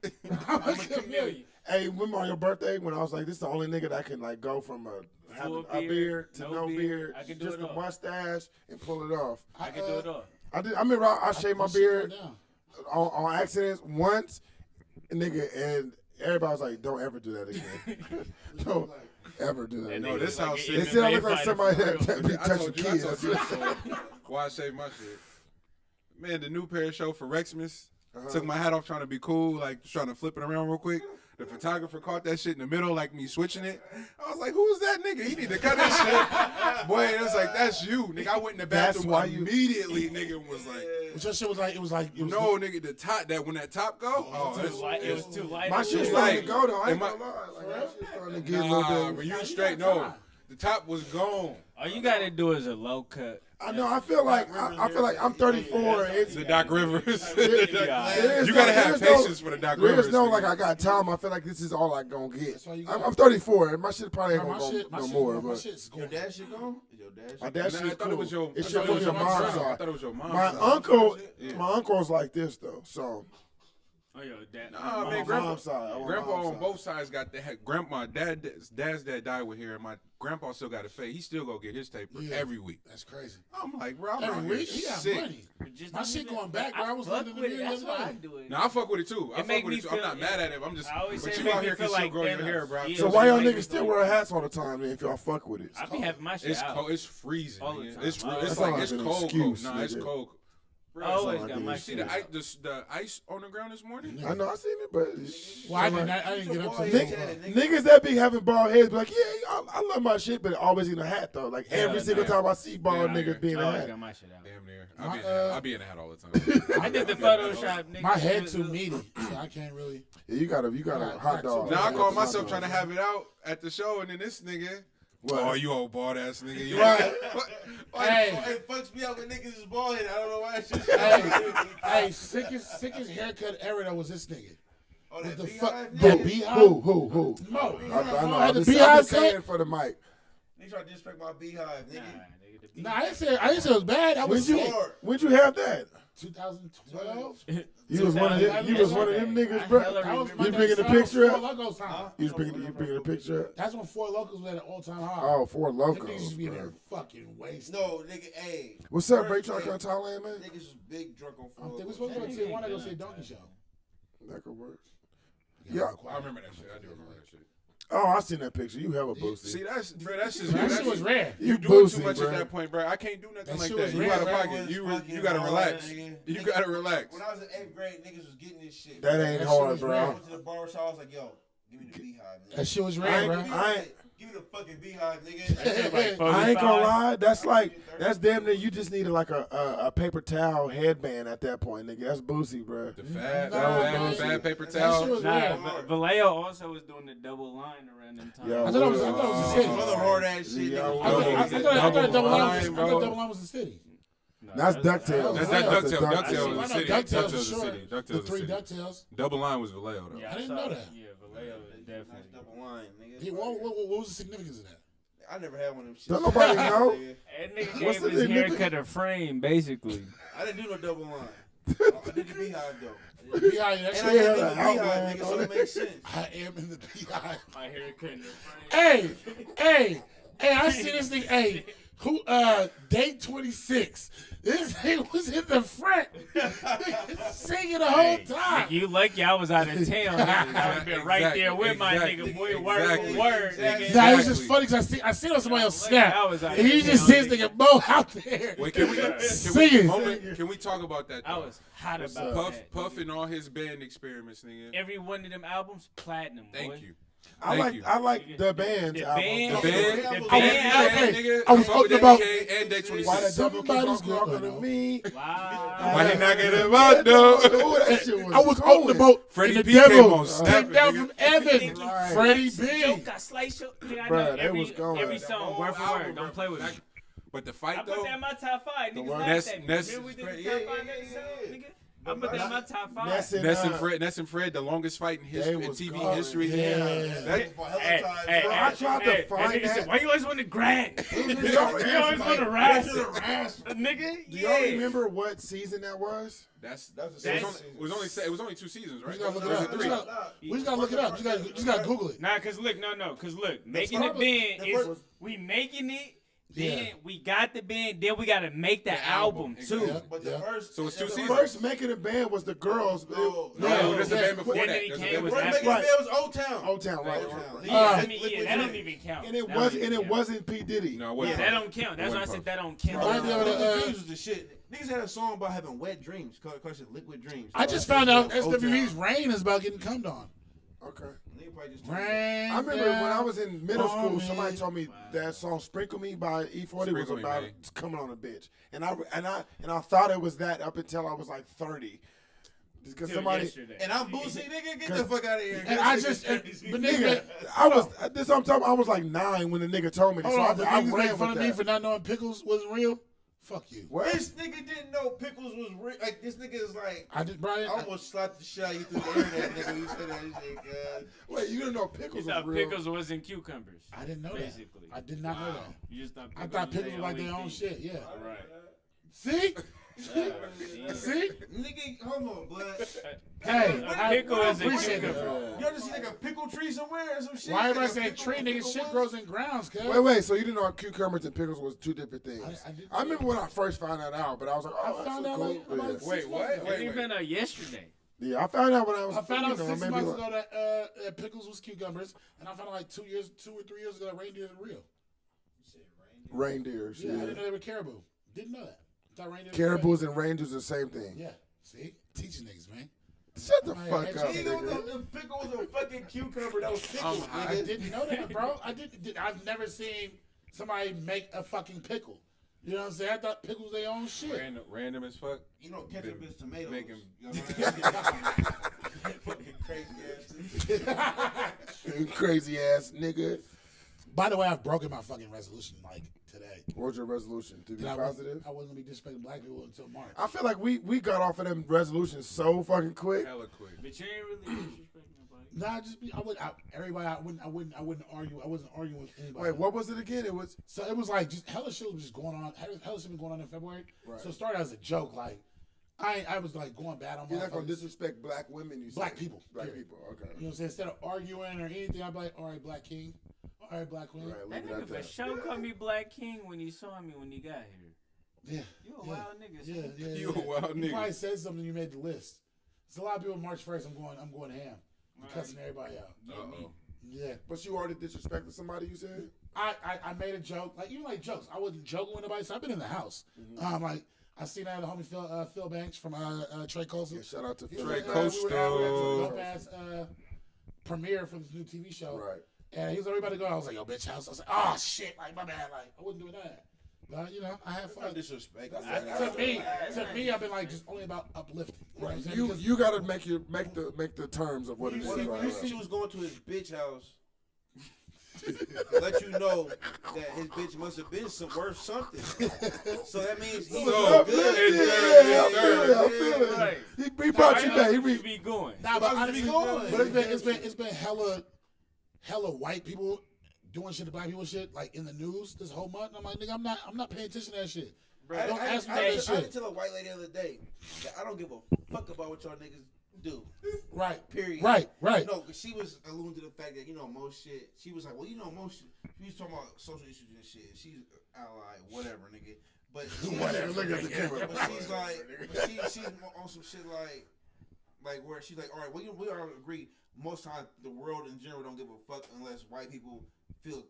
I'm a chameleon. Hey, remember on your birthday when I was like, this is the only nigga that can like go from having a beard to no beard, I can do just it a all. mustache and pull it off. I can do it all. I remember I shaved my beard Down. on accident once, nigga, and everybody was like, don't ever do that again. Don't ever do that. No, again. this how They sick. said I look like somebody that be I touching told you kids. so. Why I shaved my shit. Man, the new pair show for Rexmas. Took my hat off trying to be cool, like trying to flip it around real quick. The photographer caught that shit in the middle, like me switching it. I was like, "Who's that nigga? He need to cut that shit." Boy, it was like, "That's you, nigga." I went in the bathroom why you- immediately. Nigga was like, But your shit was like, "No, nigga, the top when that top go, It was too light. My shit's It's starting like- to go though. I ain't am I- gonna lie. Like, my shit's starting to get a little nah, bit. but you straight. No, the top was gone. All you gotta do is a low cut. I know. I feel like I'm 34. It's The Doc Rivers. there is You gotta no- have there's patience for the Doc There's Rivers. no nigga. like I got time. I feel like this is all I gonna get. That's all you got. I'm 34 and my shit probably ain't my gonna shit, go no more. my But shit's Your going. dad shit gone? Your dad shit my gone? dad Nah, shit I thought cool. it was your. It I should thought be it was your your mom's mom's. I side. thought it was your mom's. My side. uncle, Yeah. my uncle's like this though. So Oh, yo, that. Nah, my man, grandpa. mom's side. On Grandpa mom's on side. both sides got that. Grandma, dad's dad died with hair, and my grandpa still got a fade. He still go get his taper Yeah. every week. That's crazy. I'm like, bro, I'm out Every here week, he got sick. money. Just My don't shit even- going back, bro. I was fuck listening to with the it. video That's the why other I day. do it. Now I fuck with it too. I fuck make with me it too. I'm feel- not mad at it. I'm just. I always But say you it make out me here can feel still like grow your Thanos. hair, bro. Yeah. So why y'all Make me niggas still feel wear like- hats all the time then if y'all fuck with it? I be having my shit It's out. cold. It's freezing. All the nigga. time. It's That's it's not like it's an cold. excuse, Nah, it's nigga. cold. I always That's got not my like See shit out. the ice on the ground this morning? I know I seen it, but Well, I didn't get up to niggas that be having bald heads be like, yeah, I love my shit, but always in a hat though. Like every Yeah, single nah. time I see bald Yeah, niggas being I in a always hat. got my shit out. Damn near. My, I'll be in a hat all the time. I did the Photoshop, nigga. My head too meaty, so I can't really. Yeah, you got a hot dog. Now I You call got a myself hot trying to dog. have it out at the show, and then this nigga. What? Oh, you old bald ass nigga. You Right. Hey, It fucks me up when niggas is bald headed. I don't know why that shit. hey, sickest haircut ever though was this nigga. Oh, that The beehive fuck, nigga? the beehive. Who? Mo, I know. had I'm the just beehive saying cut. it for the mic. Niggas try to disrespect my beehive, nigga. Nah, nigga, the Nah, I didn't say it was bad. I was sick. When'd you have that? 2012. You was one of them. You was one of them niggas, bro. That was You bringing the picture Four up? Locos time. You bringing the picture up? That's when Four Locos was at an all-time high. Oh, Four Them Locos, niggas used to be in bro. there fucking wasted. No, nigga, hey. What's up, Bray? First Trying to day, come to Thailand, man? Niggas was big drunk on I think four. we're supposed to go to one. I go see a donkey show. That could work. Yeah. I remember that shit. I do remember that shit. Oh, I seen that picture. You hella boosted. See, that's just That shit was rare. You You doing boosting, too much bro. at that point, bro. I can't do nothing That like shit that. was You real. out of That pocket. was You fucking gotta hard, relax. nigga. You gotta relax. When I was in 8th grade, niggas was getting this shit. That ain't That hard, shit was I bro. went to the barbershop. I was like, yo, give me the beehive, nigga. That shit was I rare, ain't- bro. Give me the fucking beehive, nigga. like I ain't gonna 45. lie. That's damn near. You just needed like a paper towel headband at that point, nigga. That's boozy, bro. The fat, Nah, fat paper That shit towel. was Nah, rare. Vallejo also was doing the double line around them times. Yeah, I thought it was the city. Some other hard ass shit, Yeah, nigga. I thought Double double line line, bro. was the city. No, That's DuckTales. That's That's DuckTales. the DuckTales I was know the city. DuckTales DuckTales for was the sure. city. The DuckTales was three the city. DuckTales. Double line was Vallejo though. Yeah, I didn't saw know it. that. Yeah, Vallejo was Nice definitely. double line, nigga. Yeah, what was the significance of that? I never had one of them shit. Don't nobody know. That nigga What's gave the his nigga? haircut a frame, basically. I didn't do no double line. I did the beehive though. Beehive, that And shit. I Yeah, did the the beehive, outline nigga, on so it. it makes sense. I am in the beehive. My haircut in a frame. Hey, I see this thing. Hey, who? Date 26. This thing was in the front, singing the whole time. Nigga, you lucky I was out of town. I would have been right there with my nigga, boy, word for word. Nigga. Nah, it was just funny because I seen on somebody else Lucky snap, I was out and he of just town, sees nigga Mo out there. Wait, can we Singing. can we talk about that? I Though? was hot about Puff that. Puff and all his band experiments, nigga. Every one of them albums, platinum. Thank boy. you. I like the band's album. The band, nigga. I was talking about and Day 26. Why the devil Somebody's keep on talking to good, me? Wow. Why he not get him out though? Ooh, that shit was I was on the boat. Freddie and B the came devil on snapping, came down nigga. from heaven. Right. Freddie B. Joke, I slice your. I Bruh, know they every, was going. every That song, word for word. Don't play with me. But the I fight put though, that in my top 5. Niggas word. laughed at me. Ness- Remember we did the Yeah, top yeah, 5 yeah, episode, yeah. nigga? I put that in my top 5. Ness and Fred, the longest fight in history, in was TV going. history. Yeah. That- For hella times, Bro, I tried to find nigga that. said, why you always want to grind? You always want to wrestle. Nigga, Do y'all remember what season that was? That's it was only 2 seasons, right? We just gotta look it up. Or was it 3? We just gotta look it up. You just gotta Google it. Nah, cause look, making the band is we making it. Then we got the band. Then we gotta make the album too. Yeah. But the first, So it's 2 The seasons. first making a band was the girls. No, There's a band before Then that. he There's a came band with before first that. making Right. the band was Old Town. Old Town, right? Yeah, that don't even count. And it That was, don't and even it count. wasn't P Diddy. No, it Yeah, wasn't. that don't count. That's why I said that don't count. Right there, Liquid Dreams was the shit. Niggas had a song about having wet dreams called Liquid Dreams. I just found out SWE's Rain is about getting cummed on. Okay. Nigga probably just Rain. I remember when I was in middle school, on somebody me. told me that song "Sprinkle Me" by E40 was Sprinkle Me, about man. coming on a bitch, and I thought it was that up until I was like 30. Because Till somebody, yesterday. And I'm Boosie, nigga. Get the fuck out of here. And I just, but nigga, I was this. I'm talking. I was like 9 when the nigga told me this. hold So on, but I niggas ran make fun with of me that. for not knowing Pickles wasn't real. Fuck you. What? This nigga didn't know Pickles was real. Like, this nigga is like, I did, Brian. I almost slapped the shit out of you through the internet, nigga. You said that shit, God. Wait, you didn't know You Pickles was thought real? pickles wasn't cucumbers. I didn't know Basically. that. I did not know that. You just thought I thought Pickles was were like their own thing. shit. Yeah. Right. See? Yeah. See? Nigga, hold on, blood. Hey, A I pickle is a appreciate cucumber. it. You ever see like a pickle tree somewhere or some shit? Why everybody Like a saying pickle- tree, nigga? pickle Shit wood? grows in grounds, cuz. Wait. So you didn't know cucumbers and pickles was 2 different things? I didn't- I remember when I first found that out, but I was like, oh, I that's found so out cool. like about Yeah. 6 Wait, what? months ago. It even found out yesterday. Yeah, I found out when I was. I found out 6 maybe months like- ago that Pickles was cucumbers, and I found out like 2 or 3 years ago that reindeers are real. Reindeers. Yeah, I Yeah. didn't know they were caribou. Didn't know that. Thought reindeers. Caribous and rangers are the same thing. Yeah. See, teaching niggas, man. Shut the Man, fuck hey, up, Nigga, nigga. the pickle was a fucking cucumber. That was pickles, I nigga. didn't know that, bro. I've never seen somebody make a fucking pickle. You know what I'm saying? I thought pickles their own shit. Random as fuck. You know, ketchup is tomatoes. Make 'em- You know what I mean? Fucking crazy ass shit. Crazy ass nigga. By the way, I've broken my fucking resolution like today. What's your resolution? To be That positive? I wasn't gonna be disrespecting black people until March. I feel like we got off of them resolutions so fucking quick. Hella quick. But you ain't really disrespecting nobody. Nah, I wouldn't argue. I wasn't arguing with anybody. Wait, what was it again? It was So it was like just hella shit was just going on. Hella shit been going on in February. Right. So it started as a joke. Like I was like going bad on you're not gonna motherfuckers. disrespect black women. You Black said. people, Black period. people. Okay. You know what I'm saying? Instead of arguing or anything, I'd be like, all right, black king. All right, black queen. Right, That leave it nigga at for that. sure called me Black King when he saw me when he got here. Yeah. You a Yeah. wild nigga. Yeah, son. yeah, You a yeah. wild You nigga. probably said something. You made the list. It's a lot of people. March 1st, I'm going ham. I'm cussing everybody out. Uh-oh. Yeah. But you already disrespected somebody. You said. I made a joke, like even like jokes. I wasn't joking with nobody, so I've been in the house. Like I seen that the homie Phil Banks from Trey Coastal. Yeah, shout out to He was Phil. like, Trey we were at Coastal. a dope ass premiere for this new TV show. Right. And he was like, everybody go. I was like, yo, bitch house. I was like, oh shit, like my bad, like I wasn't doing that. But you know, I had That's fun. not disrespect. To me, I've been like just only about uplifting. You know what I'm saying? You Because you gotta make the terms of what it is. You see- right, you right. see- She was going to his bitch house. Let you know that his bitch must have been worth something. So that means he So, was good. Yeah, I feel it. Right. He brought you Nah, back. you be going. Nah, but How's it honestly, going? but it's been hella white people doing shit to black people shit like in the news this whole month. And I'm like, nigga, I'm not paying attention to that shit. I Don't ask me I that did shit. tell a white lady the other day that I don't give a fuck about what y'all niggas do. Right. Period. Right. No, because she was alluding to the fact that, most shit. She was like, well, most shit. She was talking about social issues and shit. She's ally, whatever, nigga. But Whatever, look at the camera. But she's like, she's on some shit like where she's like, all right, we all agree most times the world in general don't give a fuck unless white people feel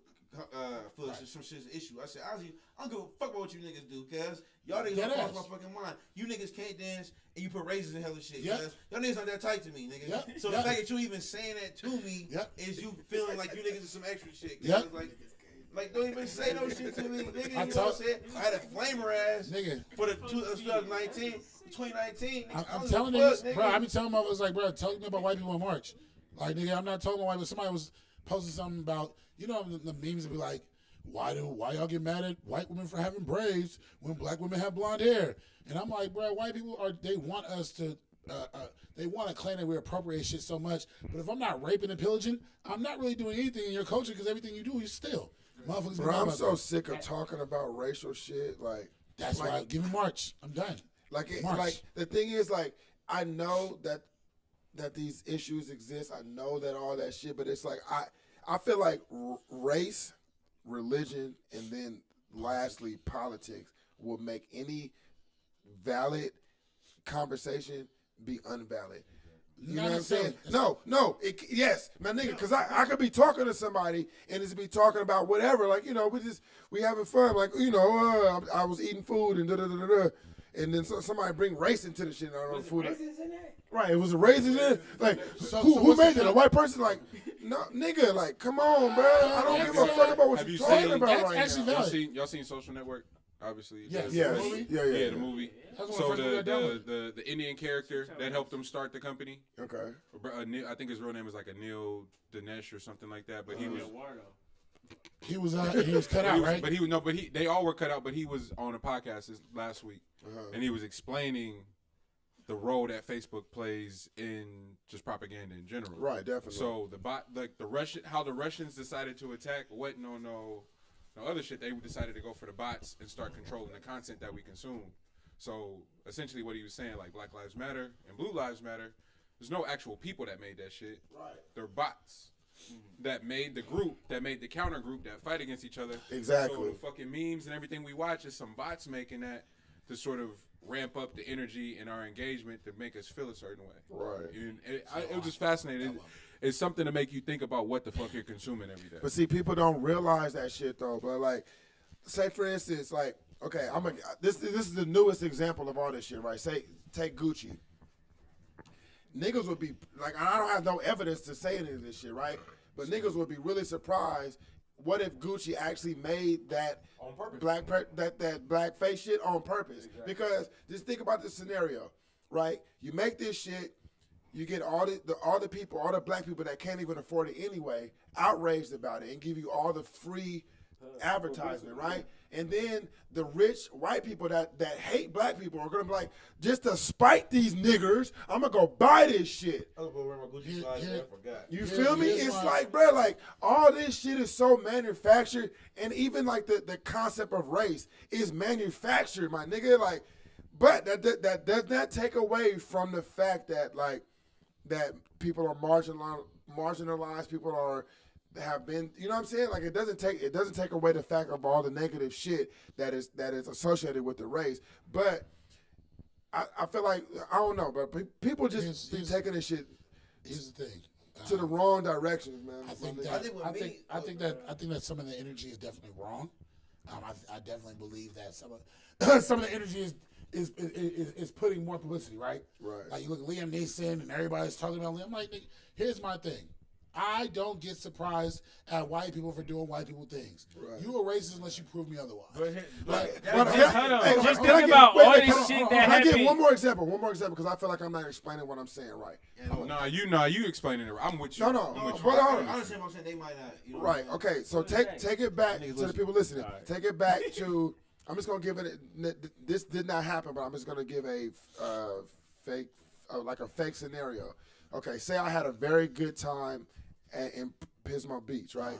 feel some shit's an issue. I said, honestly, I don't give a fuck about what you niggas do, cuz y'all niggas don't cross my fucking mind. You niggas can't dance and you put raisins in hell of shit, cuz y'all niggas not that tight to me, nigga. So the fact that you even saying that to me is you feeling like you niggas is some extra shit, cuz like don't even say no shit to me, nigga. You know what I'm saying? I had a flamer ass nigga for the 2019, 2019. Nigga, I'm telling niggas, bro. I be telling motherfuckers like, bro, tell me about white people in March. Like, nigga, I'm not talking about white people. Somebody was posting something about, you know, the memes would be like, why y'all get mad at white women for having braids when black women have blonde hair? And I'm like, bro, white people they want us to, they want to claim that we appropriate shit so much. But if I'm not raping and pillaging, I'm not really doing anything in your culture because everything you do is still. Motherfuckers. Bro, I'm so sick of talking about racial shit. Like, that's why give me March. I'm done. Like the thing is, like, I know that these issues exist. I know that all that shit, but it's like I feel like race, religion, and then lastly politics will make any valid conversation be unvalid. You know what I'm saying? No. Yes, my nigga, because I could be talking to somebody and it's be talking about whatever. Like, you know, we having fun. Like, you know, I was eating food and da-da-da-da-da. And then somebody bring race into the shit. I don't know, food. Raisins in that? Right, it was a raisin in it. Like, who made it? A white person? Like, no, nigga, like, come on, bro. I don't give a fuck about what you're talking about right now. Y'all seen Social Network? Obviously. Yeah, the movie. So the Indian character that helped them start the company. Okay. I think his real name is like Anil Dinesh or something like that. But he was cut out, right? But they all were cut out. But he was on a podcast last week, and he was explaining the role that Facebook plays in just propaganda in general. Right, definitely. So how the Russians decided to attack wasn't no other shit. They decided to go for the bots and start controlling the content that we consume. So essentially what he was saying, like Black Lives Matter and Blue Lives Matter, there's no actual people that made that shit. Right. They're bots that made the group, that made the counter group that fight against each other. Exactly. So the fucking memes and everything we watch is some bots making that to sort of ramp up the energy in our engagement to make us feel a certain way. Right. And it was just fascinating. It's something to make you think about what the fuck you're consuming every day. But see, people don't realize that shit though. But like, say for instance, like, okay, this is the newest example of all this shit, right? Say take Gucci. Niggas would be like, I don't have no evidence to say any of this shit, right? But niggas would be really surprised. What if Gucci actually made that on purpose, that blackface shit on purpose? Exactly. Because just think about this scenario, right? You make this shit, you get all the people, all the black people that can't even afford it anyway, outraged about it and give you all the free advertisement, right? And then the rich white people that hate black people are gonna be like, just to spite these niggers, I'm gonna go buy this shit. I was gonna wear my Gucci slides, I forgot. You feel me? It's like, bro, like all this shit is so manufactured, and even like the concept of race is manufactured, my nigga. Like, but that does not take away from the fact that like that people are marginalized, people have been, you know what I'm saying? Like it doesn't take away the fact of all the negative shit that is associated with the race. But I feel like, I don't know, but people just be taking this shit. Here's the thing. To the wrong directions, man. I think that some of the energy is definitely wrong. I definitely believe that some of the energy is putting more publicity, right? Right. Like you look at Liam Neeson and everybody's talking about Liam. I'm like, here's my thing. I don't get surprised at white people for doing white people things. Right. You a racist unless you prove me otherwise. Just think about all this shit that happened. I get one more example, because I feel like I'm not explaining what I'm saying right. You explaining it right. I'm with you. No. But I understand what I'm saying. They might not. You know, right. Okay. So take it back to the people listening. Right. Take it back to. I'm just gonna give it. This did not happen, but I'm just gonna give a fake, like a fake scenario. Okay. Say I had a very good time in Pismo Beach, right?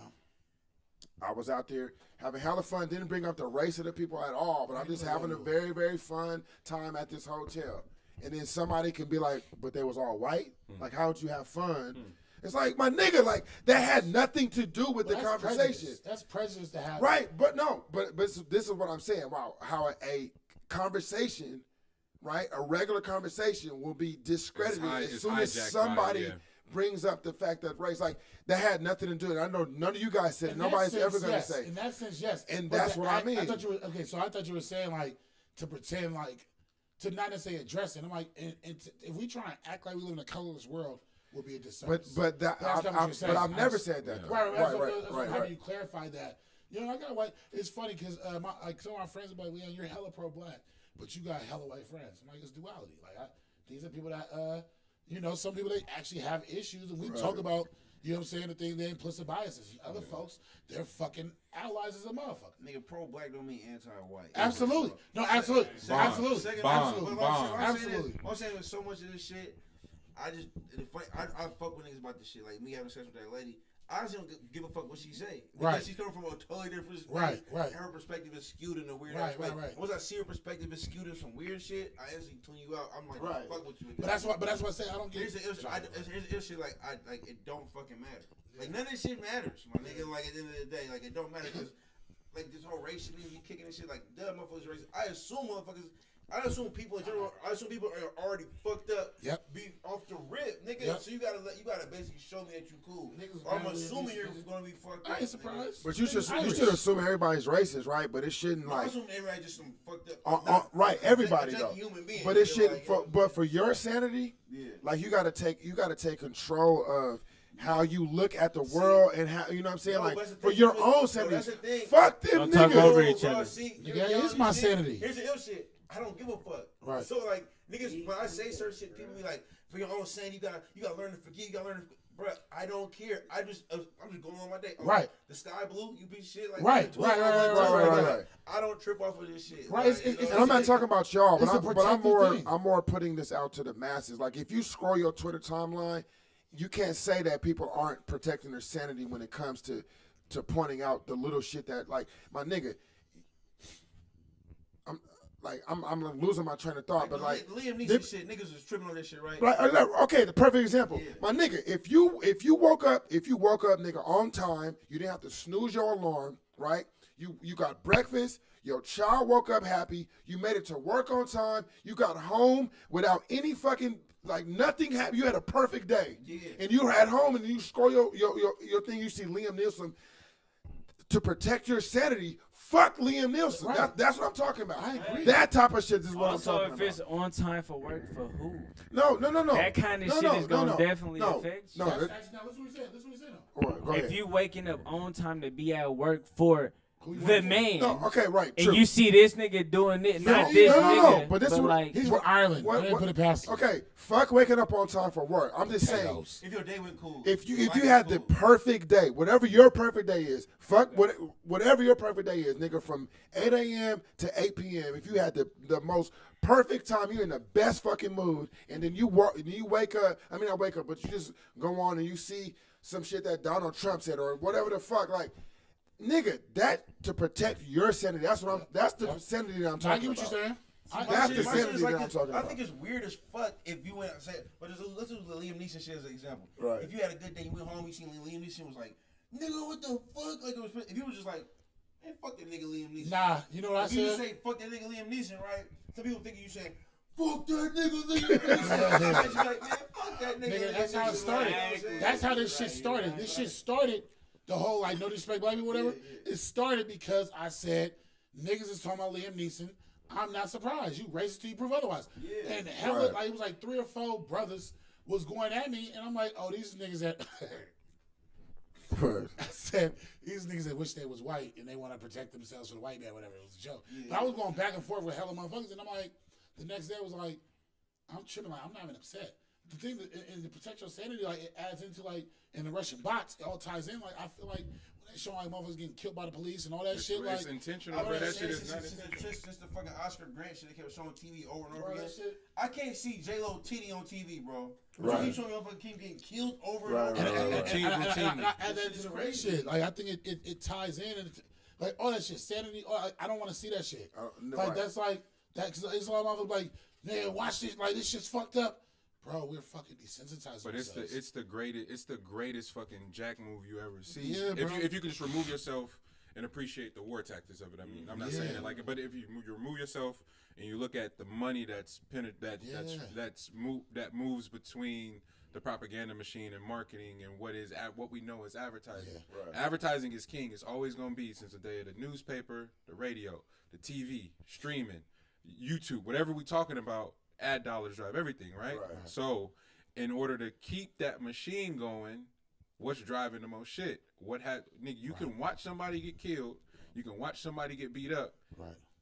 I was out there having hella fun. Didn't bring up the race of the people at all, but I'm just having a very, very fun time at this hotel. And then somebody can be like, but they was all white? Like, how would you have fun? It's like, my nigga, like, that had nothing to do with the conversation. That's prejudice to have. Right, but no, but this is what I'm saying. Wow, how a conversation, right, a regular conversation will be discredited as soon as somebody brings up the fact that race, like, that had nothing to do with it. I know none of you guys said it. Nobody's ever going to say. In that sense, yes. And that's what I mean. I thought you were saying, like, to pretend, like, to not necessarily address it. I'm like, if we try and act like we live in a colorless world, will be a disservice. But I've never said that. Right. How do you clarify that? You know, I got white. It's funny because like some of my friends are like, "Leon, you're hella pro-black, but you got hella white friends." I'm like, it's duality. Like, these are people that, some people they actually have issues, and we talk about, you know what I'm saying, the thing, the implicit biases. Other folks, they're fucking allies as a motherfucker. Nigga, pro-black don't mean anti-white. Absolutely. No, absolutely. Absolutely. Absolutely. I'm saying with so much of this shit, I fuck with niggas about this shit. Like me having sex with that lady, I honestly don't give a fuck what she say. Because she's coming from a totally different perspective. Right. Her perspective is skewed in a weird ass way. Once I see her perspective is skewed in some weird shit, I instantly tune you out. I'm like, fuck with you. But that's why I say I don't get. Here's the shit like it don't fucking matter. Like none of this shit matters, my nigga. Like at the end of the day, like it don't matter because like this whole race shit, you kicking this shit like duh, motherfuckers racist. I assume people in general. I assume people are already fucked up. Yep. Be off the rip, nigga. Yep. So you gotta basically show me that you cool. I'm assuming you're gonna be fucked up. I ain't surprised. But you should assume everybody's racist, right? But it shouldn't I like. assume everybody just some fucked up. Right, everybody though. Human being, but it shouldn't. like, But for your sanity, like you gotta take control of how you look at the world and how, you know what I'm saying? No, like, for your own sanity. Fuck them Don't talk over niggas. each other. It's my sanity. Here's the ill shit. I don't give a fuck. Right. So, like, niggas, when I say certain shit, people be like, for your own sanity, you gotta learn to forgive, you gotta learn to... Bruh, I don't care. I'm just going on my day. Right. The sky blue, you piece of shit. Like, Right. I don't trip off of this shit. Right. And I'm not talking about y'all, It's a but I'm protected thing. more putting this out to the masses. Like, if you scroll your Twitter timeline, you can't say that people aren't protecting their sanity when it comes to pointing out the little shit that, like, my nigga, I'm losing my train of thought, but like Liam Neeson shit, niggas was tripping on this shit, right? Right. Okay, the perfect example. Yeah. My nigga, if you woke up, nigga, on time, you didn't have to snooze your alarm, right? You got breakfast, your child woke up happy, you made it to work on time, you got home without any fucking like nothing happened. You had a perfect day. Yeah. And you were at home and you scroll your thing, you see Liam Neeson. To protect your sanity, fuck Liam Neeson. Right. That's what I'm talking about. I agree. That type of shit is what I'm talking about. Also, if it's on time for work, for who? No. That kind of shit is going to definitely affect you. Now, listen what he said. Go ahead. If you waking up on time to be at work for the man. No, okay, right. True. And you see this nigga doing it, not this nigga. But this is like, he's from Ireland. I didn't put it past him. Okay, fuck waking up on time for work. I'm just saying. If your day went cool. If you had the perfect day, whatever your perfect day is, whatever your perfect day is, nigga, from 8 a.m. to 8 p.m. If you had the most perfect time, you're in the best fucking mood, and then you wake up. I mean, not wake up, but you just go on and you see some shit that Donald Trump said or whatever the fuck, like. Nigga, that to protect your sanity. That's the sanity that I'm talking about. I get what you're saying. That's the sanity that I'm talking about. I think it's weird as fuck if you went and said, but let's use the Liam Neeson shit as an example. Right. If you had a good day, you went home, you seen Liam Neeson was like, nigga, what the fuck? Like, if you was just like, man, fuck that nigga Liam Neeson. Nah, you know what I said? If you say fuck that nigga Liam Neeson, right? Some people think you saying, fuck that nigga Liam Neeson. You're like, man, fuck that nigga. That's how it started. That's how this shit started. This shit started. The whole like no disrespect black people, whatever. It started because I said niggas is talking about Liam Neeson. I'm not surprised. You racist till you prove otherwise. Yeah. And hell, like it was like 3 or 4 brothers was going at me, and I'm like, oh, these niggas that I said these niggas that wish they was white and they want to protect themselves from the white man, whatever. It was a joke. Yeah. But I was going back and forth with hella motherfuckers, and I'm like, the next day I was like, I'm tripping. Like I'm not even upset. The thing that and to protect your sanity, like it adds into like in the Russian bots, it all ties in. Like I feel like when they show like motherfuckers getting killed by the police and all that shit, like it's intentional, but that shit is not intentional. Just the fucking Oscar Grant shit they kept showing TV over and over again. I can't see J-Lo titty on TV, bro. Right. Keep showing motherfuckers keep getting killed over and over. And I add that to the race shit. Like I think it ties in and like all that shit, sanity. I don't want to see that shit. Like that's like that's it's a lot of motherfuckers like, man, watch this. Like this shit's fucked up. Bro, we're fucking desensitized. But it's the greatest fucking jack move you ever see. Yeah, bro. If you can just remove yourself and appreciate the war tactics of it. I mean, I'm not saying it like it, but if you remove yourself and you look at the money that moves between the propaganda machine and marketing and what we know as advertising. Yeah, right. Advertising is king. It's always going to be since the day of the newspaper, the radio, the TV, streaming, YouTube, whatever we talking about, ad dollars drive everything, right? So in order to keep that machine going, what's driving the most shit? Nigga, you can watch somebody get killed, you can watch somebody get beat up,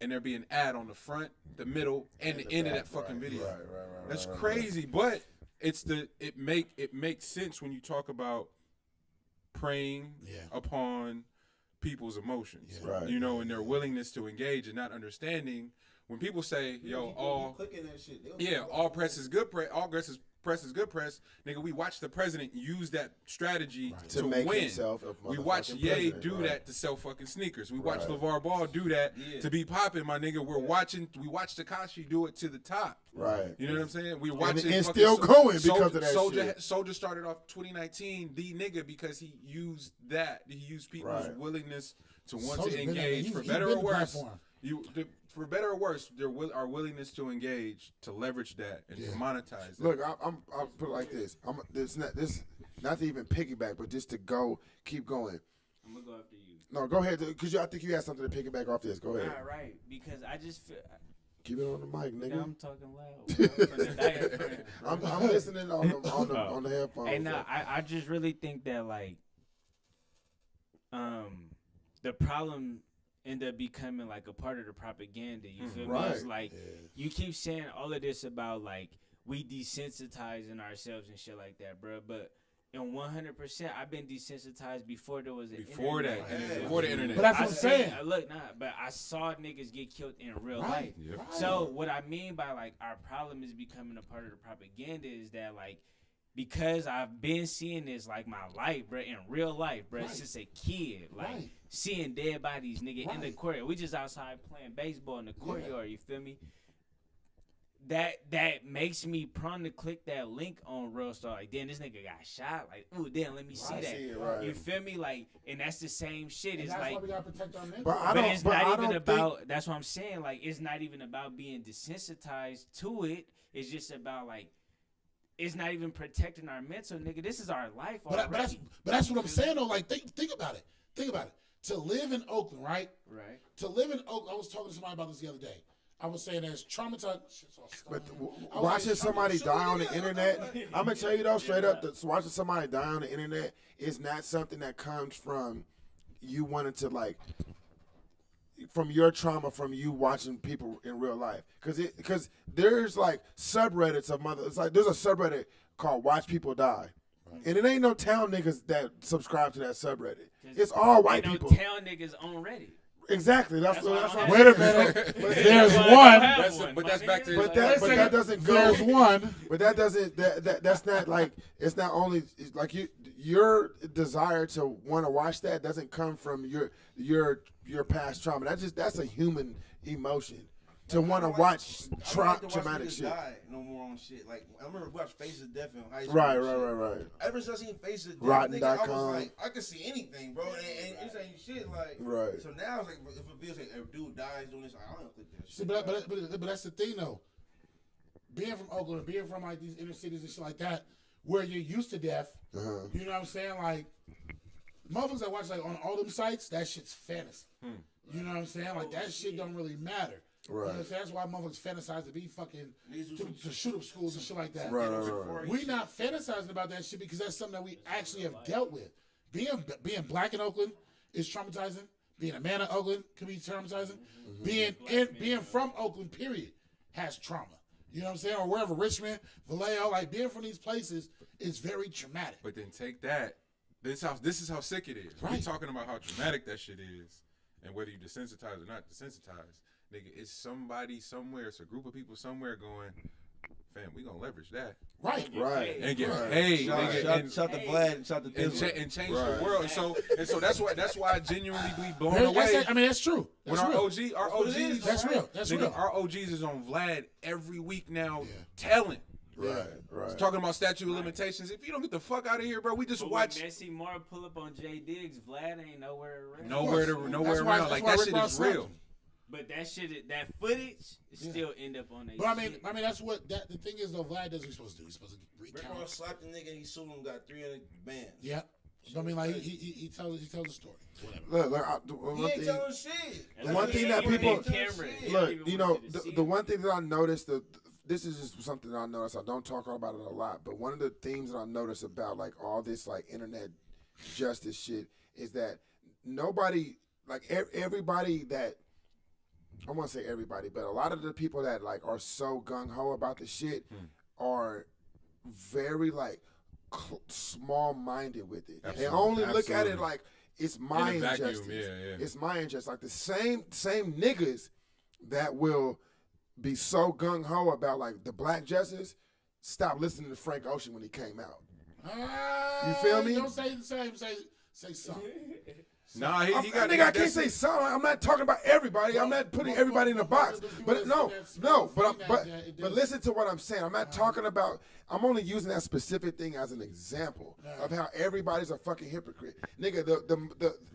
and there be an ad on the front, the middle, and the end of that fucking video. That's crazy, but it makes sense when you talk about preying upon people's emotions, you know, and their willingness to engage and not understanding. When people say, "Yo, all press is good press, all press is good press," nigga, we watch the president use that strategy to make win. Himself We watch Ye do that to sell fucking sneakers. We watch LeVar Ball do that to be popping, my nigga. We watch Tekashi do it to the top. Right. You know what I'm saying? We watch and still going because of that shit. Soldier started off 2019 the nigga because he used that. He used people's willingness to want to engage for better or worse. For better or worse, our willingness to engage, to leverage that, and to monetize it. Look, I'll put it like this. This not to even piggyback, but just to keep going. I'm gonna go after you. No, go ahead, because I think you had something to piggyback off this. Go ahead. All right, because I just feel. Keep it on the mic, nigga. I'm talking loud. I'm listening on the headphones. Hey, no, I just really think that like, the problem end up becoming like a part of the propaganda. You feel me? It's like you keep saying all of this about like we desensitizing ourselves and shit like that, bro. But in 100%, I've been desensitized before there was before the internet. But that's what I'm saying. But I saw niggas get killed in real life. Yep. So what I mean by like our problem is becoming a part of the propaganda is that like, because I've been seeing this like my life, bro, in real life, bro, since a kid, like seeing dead bodies, nigga, in the courtyard. We just outside playing baseball in the courtyard. You feel me? That makes me prone to click that link on Real Star. Like, damn, this nigga got shot. Like, ooh, damn, let me see that. You feel me? Like, and that's the same shit. It's that's like, why we gotta protect our mental. but it's not even about. That's what I'm saying. Like, it's not even about being desensitized to it. It's just about like. It's not even protecting our mental, nigga. This is our life already. But that's what I'm saying, though. Like, think about it. Think about it. To live in Oakland, right? Right. To live in Oakland, I was talking to somebody about this the other day. I was saying there's traumatized. But watching somebody die on the internet, I'm going to tell you, though, straight up, that watching somebody die on the internet is not something that comes from you wanting to, like, from your trauma, from you watching people in real life, because there's like subreddits of mother. It's like there's a subreddit called "Watch People Die," and it ain't no town niggas that subscribe to that subreddit. It's all white people. Town niggas on Reddit. Exactly. That's what. Wait a minute. There's one. But that's back to. But that doesn't go. There's one. But that doesn't. That's not like. It's not only like your desire to want to watch that doesn't come from your past trauma. That's a human emotion to want to watch traumatic shit. Die no more on shit. Like I remember watching Face of Death in high school. Right. Ever since I seen Face of Death, Rotten.com. I was like, I could see anything, bro. And this ain't shit. Like, right. So now it's like, if a video say a dude dies doing this, I don't click that shit. See, but that's the thing though. Being from Oakland, being from like these inner cities and shit like that, where you're used to death. You know what I'm saying? Like, motherfuckers that watch like on all them sites, that shit's fantasy. You know what I'm saying? Like that shit don't really matter. Right. You know what I'm saying? That's why motherfuckers fantasize to be fucking to shoot up schools and shit like that. Right. We not fantasizing about that shit because that's something that we actually have dealt with. Being black in Oakland is traumatizing. Being a man in Oakland can be traumatizing. Being from Oakland, period, has trauma. You know what I'm saying? Or wherever, Richmond, Vallejo, like being from these places is very traumatic. But then take that. This is how sick it is. Right. We're talking about how traumatic that shit is, and whether you desensitized or not desensitized, nigga, it's somebody somewhere, it's a group of people somewhere going, fam, we gonna leverage that. Right. And get paid, nigga. Shout to Vlad and shout to Dizzle. And change the world. And so that's why I genuinely be blown away. I mean, that's true. When our OGs, that's real. That's real. Our OGs is on Vlad every week now, telling. Right. Talking about statute of limitations. If you don't get the fuck out of here, bro, we just watch. When Messi Moore pull up on J Diggs, Vlad ain't nowhere around. Nowhere around. Like that shit is real. But that footage still end up on that. But I mean, that's what the thing is though. Vlad does what he's supposed to do. He's supposed to recount. Rick Ross slapped the nigga and he sued him, got 300 bands. Yeah. I mean, like he tells the story. Whatever. Look, he ain't telling shit. The one thing that people the one thing that I noticed this is just something that I noticed. I don't talk about it a lot, but one of the themes that I noticed about like all this like internet justice shit is that nobody, like everybody that, I won't say everybody, but a lot of the people that like are so gung ho about the shit are very like small minded with it. They only look at it like it's my injustice. It's my injustice. Like the same niggas that will be so gung ho about like the black justice, stop listening to Frank Ocean when he came out. You feel me? Don't say the same. Say something. Nah, he got. Nigga, I can't say some. I'm not talking about everybody. I'm not putting everybody in a box. But but listen to what I'm saying. I'm not talking about. I'm only using that specific thing as an example of how everybody's a fucking hypocrite. Nigga,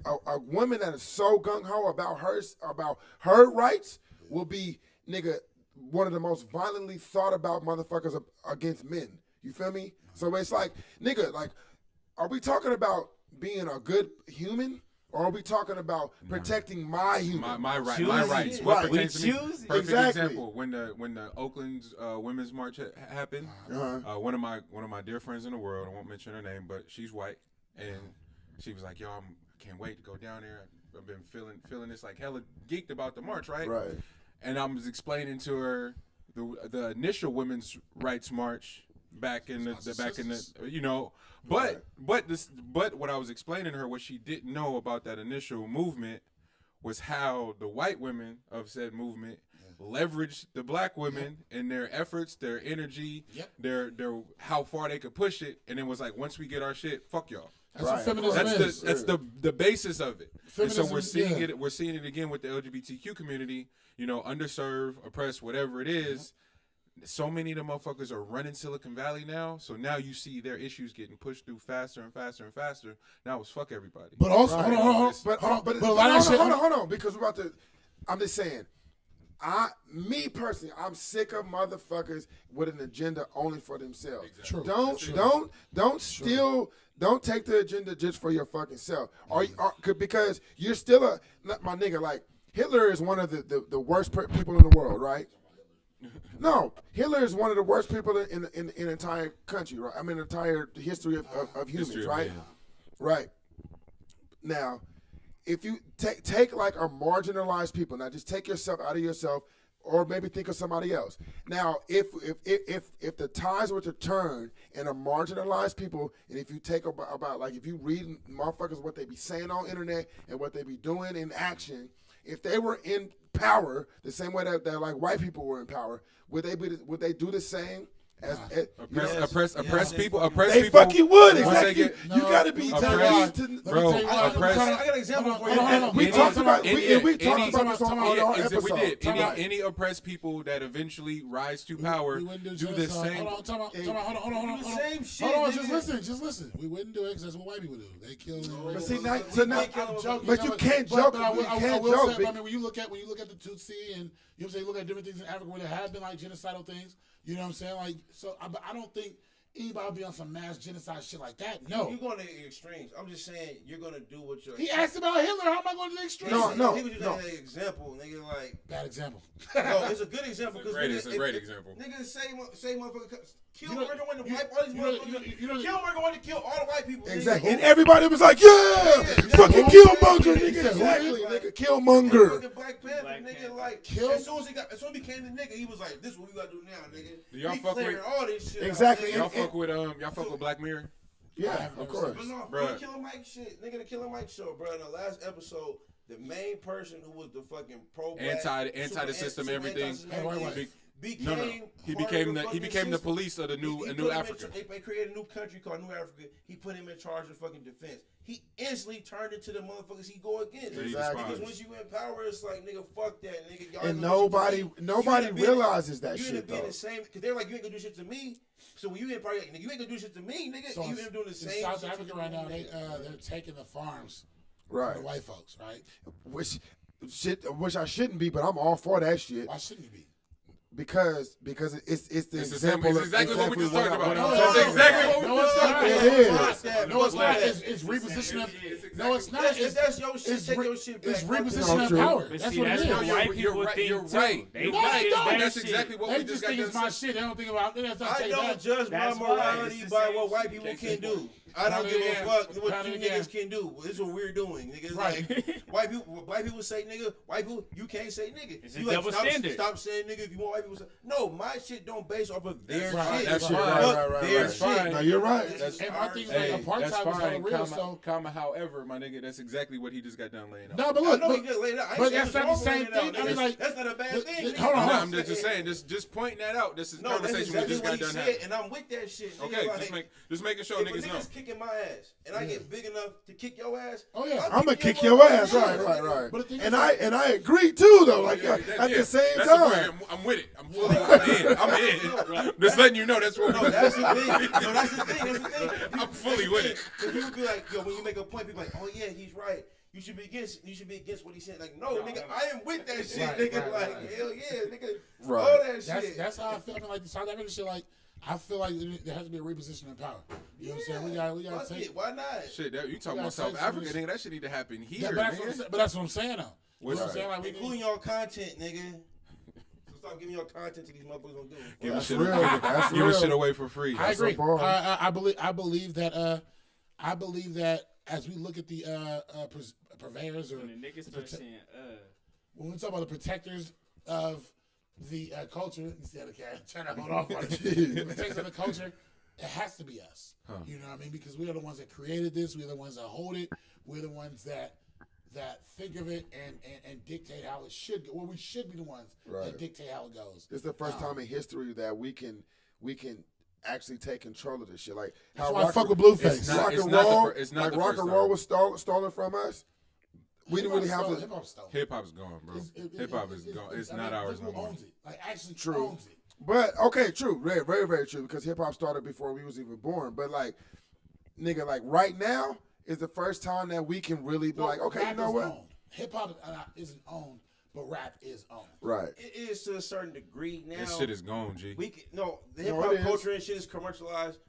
a woman that is so gung ho about her rights will be, nigga, one of the most violently thought about motherfuckers against men. You feel me? So it's like, nigga, like, are we talking about being a good human? Or are we talking about protecting my human? My rights. What pertains to me? Perfect exactly. example. When the Oakland's women's march happened, one of my dear friends in the world, I won't mention her name, but she's white, and she was like, "Yo, I can't wait to go down there. I've been feeling this like hella geeked about the march, right?" Right. And I was explaining to her the initial women's rights march back in the you know. But what I was explaining to her, what she didn't know about that initial movement was how the white women of said movement leveraged the black women in their efforts, their energy, their how far they could push it, and it was like, once we get our shit, fuck y'all. That's what feminism is. That's the basis of it. Feminism, and so we're seeing it again with the LGBTQ community, you know, underserved, oppressed, whatever it is. So many of the motherfuckers are running Silicon Valley now. So now you see their issues getting pushed through faster and faster and faster. Now it's fuck everybody. But also, hold on, because we're about to. I'm just saying, me personally, I'm sick of motherfuckers with an agenda only for themselves. True. Don't take the agenda just for your fucking self. Because you're still my nigga. Like Hitler is one of the worst people in the world, right? No, Hitler is one of the worst people in the entire country, right? I mean, the entire history of humans, right? Right. Now, if you take like a marginalized people, now just take yourself out of yourself, or maybe think of somebody else. Now, if the tides were to turn and a marginalized people, and if you take about like if you read motherfuckers what they be saying on internet and what they be doing in action, if they were in power the same way that like white people were in power, would they do the same as oppressed people? They fucking would. Exactly. You gotta be oppressed. Bro, oppressed. I got an example for you. We talked about this on our episode. Any oppressed people that eventually rise to power do the same. Hold on. Same shit. Hold on, just listen. We wouldn't do it because that's what white people do. They kill. But see, but you can't joke. I will say, I mean, when you look at the Tutsi and you know what I'm saying, look at different things in Africa where there have been like genocidal things. You know what I'm saying? Like, so I don't think anybody will be on some mass genocide shit like that. No. You're going to the extremes. I'm just saying you're going to do what you're... He asked about Hitler. How am I going to the extremes? No. He was using an example, nigga, like... Bad example. No, it's a good example. It's a great example. Niggas say motherfucker... Kill Morgan when to wipe all these motherfuckers. Kill Morgan when to kill all the white people. Exactly. And everybody was like, yeah! Fucking Killmonger, nigga. Exactly, nigga. Killmonger. Fucking Black Panther, nigga, like... As soon as he became the nigga, he was like, this is what we got to do now, nigga. Do y'all fuck with... all this shit. Exactly. Y'all fuck with Black Mirror? Yeah, of course. But no, bro, the Killer Mike shit. Nigga, the Killer Mike show, bro. In the last episode, the main person who was the fucking pro-black... Anti the system, everything. He became became the police of the new Africa. They created a new country called New Africa. He put him in charge of fucking defense. He instantly turned into the motherfuckers he go against. Exactly. Because once you in power, it's like, nigga, fuck that, nigga. Y'all and nobody realizes that shit, though. Because they're like, you ain't gonna do shit to me. So when you in power, nigga, you ain't gonna do shit to me, nigga. So you ain't doing the same. In South Africa right now, they're taking the farms. Right. The white folks, right? Which shit, which I shouldn't be, but I'm all for that shit. Why shouldn't you be? Because it's the example. It's exactly what we just talked about. That's exactly what we just talked about. It is. No, it's not. It's repositioning. No, it's not. If that's your shit, take your shit back. It's repositioning power. But That's see, what it that's is. what white people think You're too. right. They No, think they it's don't. their That's shit. exactly what They we just just think got it's done my saying. shit. They don't think about. That's not I take don't that. judge my That's why morality it's the by same what white shit. people can do. I don't give a fuck what Count you it again. niggas can do. This is what we're doing, niggas. Right. Like white people say nigga. White people, you can't say nigga. It's a You double stop, standard. Stop saying nigga if you want white people to say. No, my shit don't base off of their Right. shit. That's Right, fine. right, Their right. shit. Fine. No, you're right. And my thing is Hey, like that's apartheid was hella fine. real. So However, my nigga, that's exactly what he just got done laying out. no, but I look, know but, he just laid it out. I ain't but saying that's it's not the wrong same laying it out, thing. I nigga. mean, like, that's not a bad thing. hold on. No, I'm just saying, just pointing that out. This is No, that's conversation exactly we just what got he done said, having. and I'm with that shit. Nigga. Okay, Like, just making sure if a niggas know. nigga's kicking my ass, and I get big enough to kick your ass, Oh yeah. I'm gonna kick your ass, right. But the thing And is, I agree too, though. Like Yeah, at the same that's the time. point. I'm with it. I'm in. Just letting you know that's what No, that's the thing. No, that's the thing. I'm fully with it. Because people be like, yo, when you make a point, people be like, oh yeah, he's right. You should be against what he's saying. Like, no, nigga, I am with that shit, Right, nigga. right, like, right. hell yeah, nigga. Right. All that shit. that's how I feel. I mean, like the South African shit. Like I feel like there has to be a repositioning of power. You know what I'm saying? We got Fuck to take. it, why not? Shit, you talking gotta about South take Africa, some- nigga? That shit need to happen Yeah, here, but that's what I'm saying though. You know What's what I'm saying? Like we Including need, your content, nigga. So stop giving your content to these motherfuckers don't do it. Giving That's shit, real. That's giving real. shit away for free. I agree. a bar. I believe that as we look at the purveyors or When the niggas start saying, when we talk about the protectors of the culture, you see how the cat trying to hold off on it. The protectors of the culture, it has to be us. Huh. You know what I mean? Because we are the ones that created this. We're the ones that hold it. We're the ones that think of it and dictate how it should go. Well, we should be the ones Right. that dictate how it goes. It's the first time in history that we can actually take control of this shit. Like That's how why I fuck with Blueface. It's not- rock it's and not the roll, fir- it's not like the rock first and time. roll was stolen from us. We didn't really have to. Hip hop stole. Hip hop's gone, bro. Hip hop is gone. It's I not mean, ours who no more. owns it? Like actually True. owns it. But okay, true, very, very, very true. Because hip hop started before we was even born. But like, nigga, like right now is the first time that we can really be like, okay, you know what? Hip hop isn't owned, but rap is owned. Right. It is to a certain degree now. This shit is gone, G. The hip No, hop it is. culture and shit is commercialized.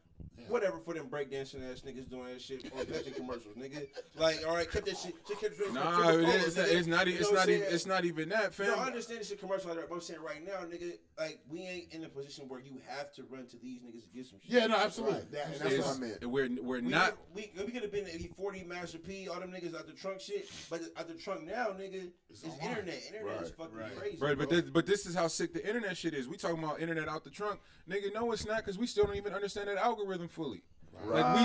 Whatever for them breakdancing ass niggas doing that shit on Pepsi commercials, nigga. Like, all right, keep that shit. Just keep the Nah, it's not even that, fam. No, I understand this shit commercialized, but I'm saying right now, nigga, like we ain't in a position where you have to run to these niggas to get some shit. Yeah, no, absolutely. Right. That's what I meant. We're not. We could have been at 40 Master P, all them niggas out the trunk shit, but out the trunk now, nigga, it's internet. Internet is fucking crazy. Bro, but this is how sick the internet shit is. We talking about internet out the trunk, nigga. No, it's not, because we still don't even understand that algorithm fully. Like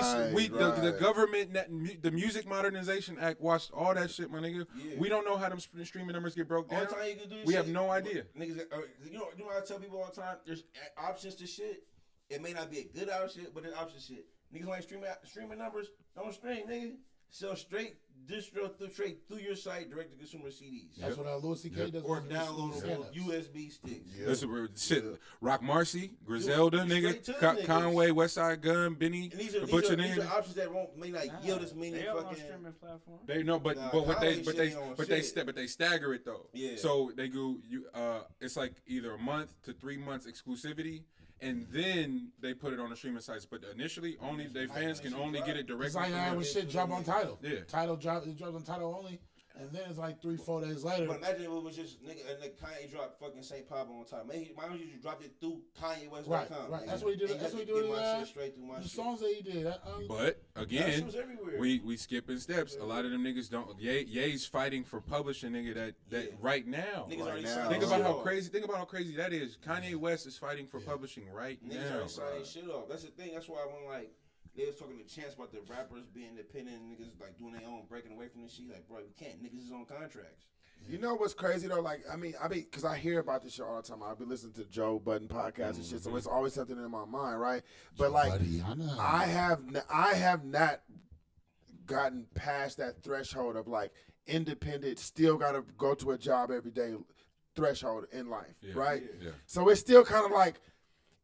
the government, the Music Modernization Act watched all that shit, my nigga. Yeah. We don't know how them streaming numbers get broke down. Time you can do We shit, have no idea. Niggas, you know what I tell people all the time? There's options to shit. It may not be a good option, but there's options to shit. Niggas like streaming numbers. Don't stream, nigga. Sell straight through your site, direct to consumer CDs. That's what Louis C.K. does. Or downloadable USB sticks. This shit. Rock Marcy, Griselda, nigga, Conway, Westside Gun, Benny, the Butcher, these nigga. are options that may not yield as many they all on fucking. streaming platform. They know, but they stagger it though. Yeah. So they go it's like either a month to 3 months exclusivity, and then they put it on the streaming sites. But initially, only their fans can only get it directly. It's like from when shit drop on Tidal. Yeah. It drops on Tidal only, and then it's like 3-4 days later. But imagine if it was just nigga Kanye dropped fucking St. Pablo on time. Maybe why don't you just drop it through KanyeWest.com? Right. That's what he did. That's what he did. My shit straight through my the shit. songs that he did. But again, everywhere. we skipping steps. A lot of them niggas don't. Ye's fighting for publishing, nigga. That right now. Niggas already now. signed Think shit about how off. crazy. Think about how crazy that is. Kanye West is fighting for publishing right Niggas now. already signing shit off. That's the thing. That's why when like they was talking to Chance about the rappers being independent, and niggas like doing their own, breaking away from this shit. Like, bro, we can't. Niggas is on contracts. You know what's crazy though? Like, I mean, because I hear about this shit all the time. I've been listening to Joe Budden podcast and shit, so it's always something in my mind, right? But like, I have not gotten past that threshold of like independent, still got to go to a job every day threshold in life, right? Yeah. So it's still kind of like,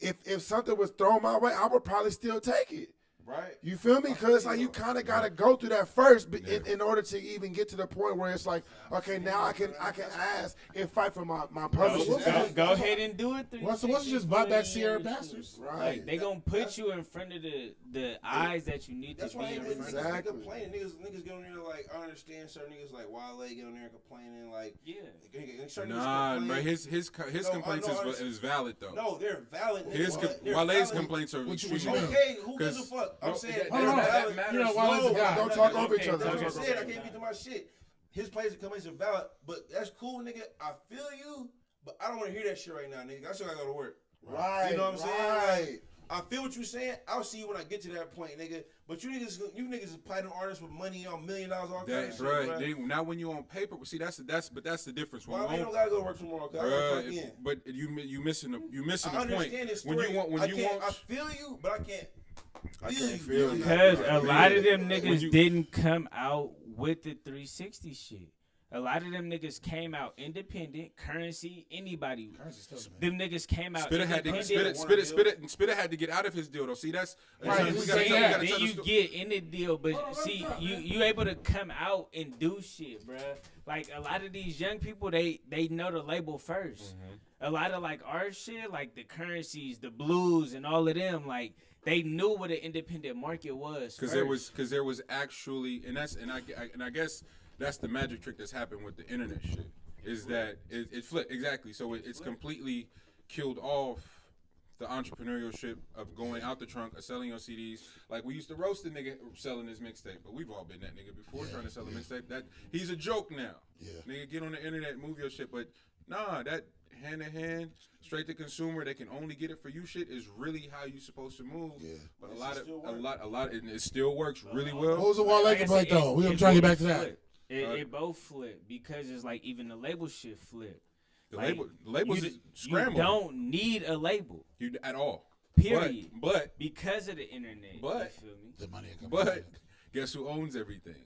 if something was thrown my way, I would probably still take it. Right. You feel me? Because like you kind of gotta go through that first in order to even get to the point where it's like, okay, now I can ask and fight for my purposes. Go ahead and do it. So what's just buy back Sierra Bastards? Right. Like, they gonna put you in front of the eyes that you need to be in front of. Exactly. Complaining. Niggas get on there like, I understand certain niggas like Wale get on there complaining like, nah, but his complaints is valid though. No, they're valid. Wale's complaints are extremely okay. Who gives a fuck? I'm saying that matters. You know, Wale's a guy. Don't talk over each other. I can't get to my shit. His complaints are valid, but that's cool, nigga. I feel you, but I don't want to hear that shit right now, nigga. I still gotta go to work. Right. You know what I'm saying? Like, I feel what you're saying. I'll see you when I get to that point, nigga. But you niggas is platinum artists with money on $1 million, all kind of shit, bro. Not when you on paper. See, that's the difference. Well, I don't gotta go to work tomorrow, cause I gotta fuck in. But you missing the point. I understand this story. I feel you, but I can't. I can't feel you. Because a lot of them niggas didn't come out with the 360 shit. A lot of them niggas came out independent. Currency, anybody. Them niggas came out independent. Spitter had to get out of his deal though. See, that's right. Then you get in the deal, but see, you able to come out and do shit, bruh. Like a lot of these young people, they know the label first. A lot of like our shit, like the Currencies, the Blues, and all of them, like they knew what an independent market was. Because there was actually, and I guess. That's the magic trick that's happened with the internet shit. Is that it flipped exactly? So it's completely killed off the entrepreneurship of going out the trunk, of selling your CDs. Like we used to roast the nigga selling his mixtape, but we've all been that nigga before trying to sell a mixtape. That he's a joke now. Yeah. Nigga, get on the internet, move your shit. But nah, that hand to hand, straight to consumer, they can only get it for you shit is really how you supposed to move. Yeah. But a lot, and it still works really well. What was the Wale complaint though? We're trying to get back to that. It both flip because it's like even the label shit flip. The labels scramble. You don't need a label. You at all. Period. But because of the internet. But you feel me? The money. But guess who owns everything?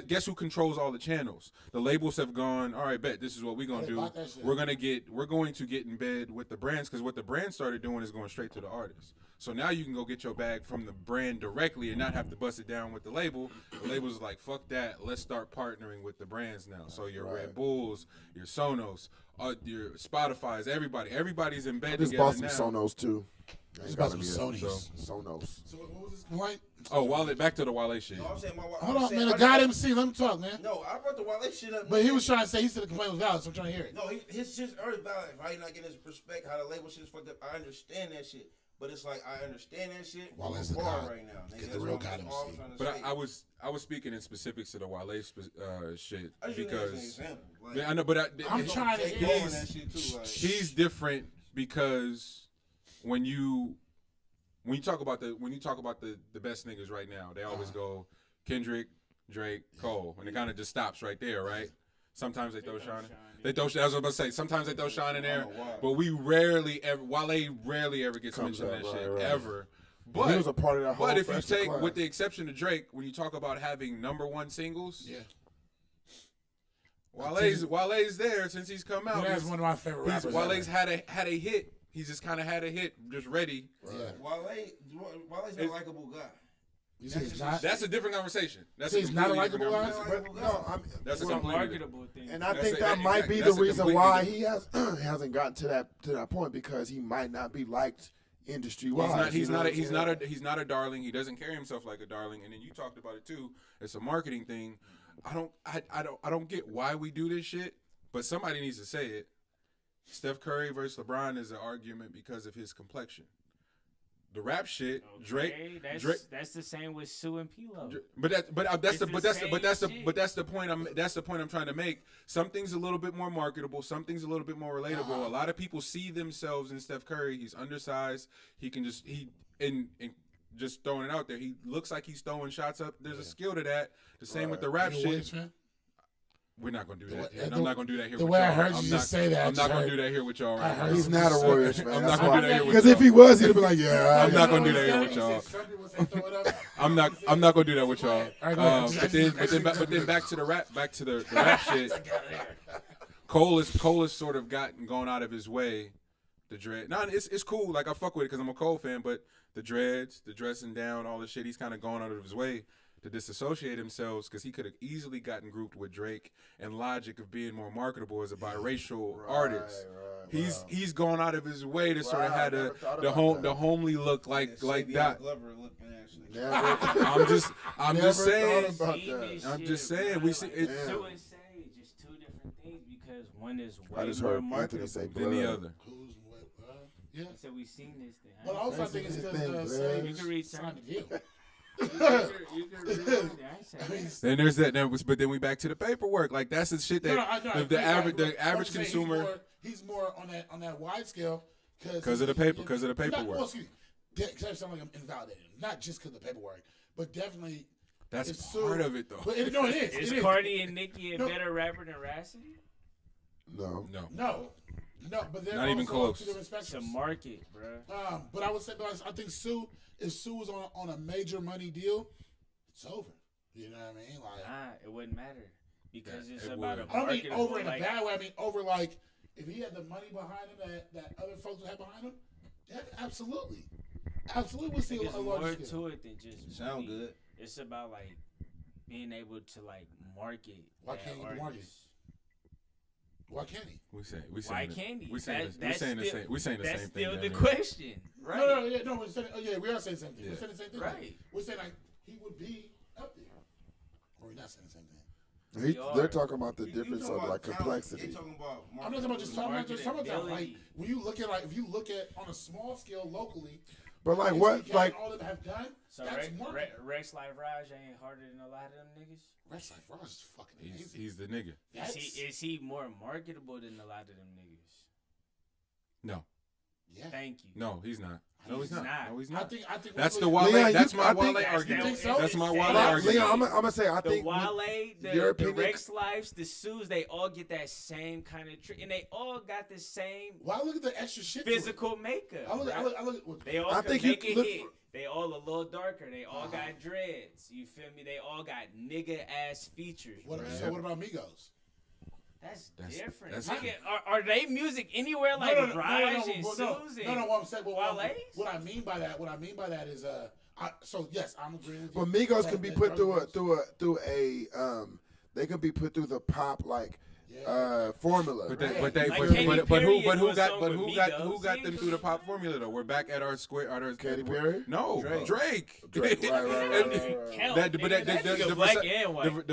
Guess who controls all the channels? The labels have gone, all right, bet this is what we're gonna do. We're going to get in bed with the brands, because what the brand started doing is going straight to the artist. So now you can go get your bag from the brand directly and not have to bust it down with the label. The label's like, fuck that, let's start partnering with the brands now. So your Red Bulls, your Sonos, your Spotify's, everybody's in bed together now. I just bought some Sonos too. It's about some Sonos. Sonos. So what was this complaint? Oh, Wale, back to the Wale shit. No, I'm saying hold on, man. The guy MC, let him talk, man. No, I brought the Wale shit up. But he was trying to say, he said the complaint was valid, so I'm trying to hear it. No, his shit's already valid. How he not getting his respect, how the label shit's fucked up. I understand that shit. But it's like, I understand that shit. Wale's the guy. Right now, get the real guy MC. But I was speaking in specifics to the Wale shit because like, I know, but I'm trying to hear that shit too. Like, he's different because when you talk about the best niggas right now, they always go Kendrick, Drake, Cole, and it kind of just stops right there, right? Sometimes they throw Sean. They throw. I was about to say. Sometimes they throw Sean in there, but Wale rarely ever gets mentioned that shit ever. But he was a part of that whole. But if you take, with the exception of Drake, when you talk about having #1 singles, Wale's there since he's come out. That's one of my favorite rappers. Wale's had a hit. He's just kind of had a hit, just ready. Wale's a likable guy. That's a different conversation. He's not a likable guy. That's a marketable thing. And I think that might be the reason why he hasn't gotten to that point, because he might not be liked industry wise. He's not a darling. He doesn't carry himself like a darling. And then you talked about it too. It's a marketing thing. I don't get why we do this shit, but somebody needs to say it. Steph Curry versus LeBron is an argument because of his complexion. The rap shit, Drake. That's the same with Sue and P-Lo. That's the point I'm trying to make. Something's a little bit more marketable. Something's a little bit more relatable. A lot of people see themselves in Steph Curry. He's undersized. He can just just throwing it out there. He looks like he's throwing shots up. There's a skill to that. The same with the rap shit. We're not gonna do that here. And I'm not gonna do that here with y'all. The way I heard you just say that. I'm not gonna do that here with y'all right now. He's not a Warriors fan. I'm not gonna do that here with y'all. Because if he was, he'd be like, yeah. I'm not gonna do that here with y'all. I'm not gonna do that with y'all. But then back to the rap shit. Cole has sort of gone out of his way The dread. No, it's cool. Like I fuck with it because I'm a Cole fan. But the dreads, the dressing down, all the shit. He's kind of going out of his way to disassociate himself because he could have easily gotten grouped with Drake and Logic of being more marketable as a biracial artist. He's gone out of his way to sort of have the homely look like that. I'm just saying. We see it. So and say just two different things because one is way more marketable than the other. Yeah. So we seen this thing. But also I think it's because you can read signed the deal. Then there's that. But then we back to the paperwork. Like that's the shit that the average consumer. He's more on that wide scale because of the paperwork. Well, excuse me. That sounds like I'm invalidating him. Not just because of the paperwork, but definitely. That's part of it, though. But it is. Is Cardi and Nicki a better rapper than Rhapsody? No. But they're not even close. It's a market, bro. But I would say, I think if Sue was on a major money deal, it's over. You know what I mean? Like, it wouldn't matter because it's about a market. I don't mean over in a bad way. I mean over like if he had the money behind him that other folks would have behind him. Yeah, absolutely, we'll see a larger scale. More to it than just sound good. It's about like being able to like market. Why can't he market? Why can't he? Why can't he? We're saying the same thing. That's still the question, right? No. We're saying, we are saying the same thing. Yeah. We're saying the same thing. Right. We're saying like he would be up there, or we're not saying the same thing. They're talking about the difference of like complexity. Talking about I'm not talking about talent. Like when you look at if you look at on a small scale locally. But like what, like all of them have done. So Rex Life Raj ain't harder than a lot of them niggas. Rex Life Raj is fucking amazing. He's the nigga. Is he more marketable than a lot of them niggas? No. Yeah. Thank you. No, he's not. No, he's not. No, he's not. I think that's the Wale. Leon, that's my Wale argument. That's my Wale argument. Leon, I'm gonna say I think Wale, the Rex Lives, the Sues, they all get that same kind of and they all got the same. Why look at the extra shit? Physical makeup. I look, they all can make a hit. They all a little darker. They all got dreads. You feel me? They all got nigga ass features. So what about Migos? That's different. Nigga, are they music anywhere like Raj and Susan? No. What I'm saying, what I mean by that is, so yes, I'm agreeing with you. But Migos can be put through a they can be put through the pop like formula. But who got them through the pop formula though? We're back at our square. Katy Perry? No, Drake. Right. The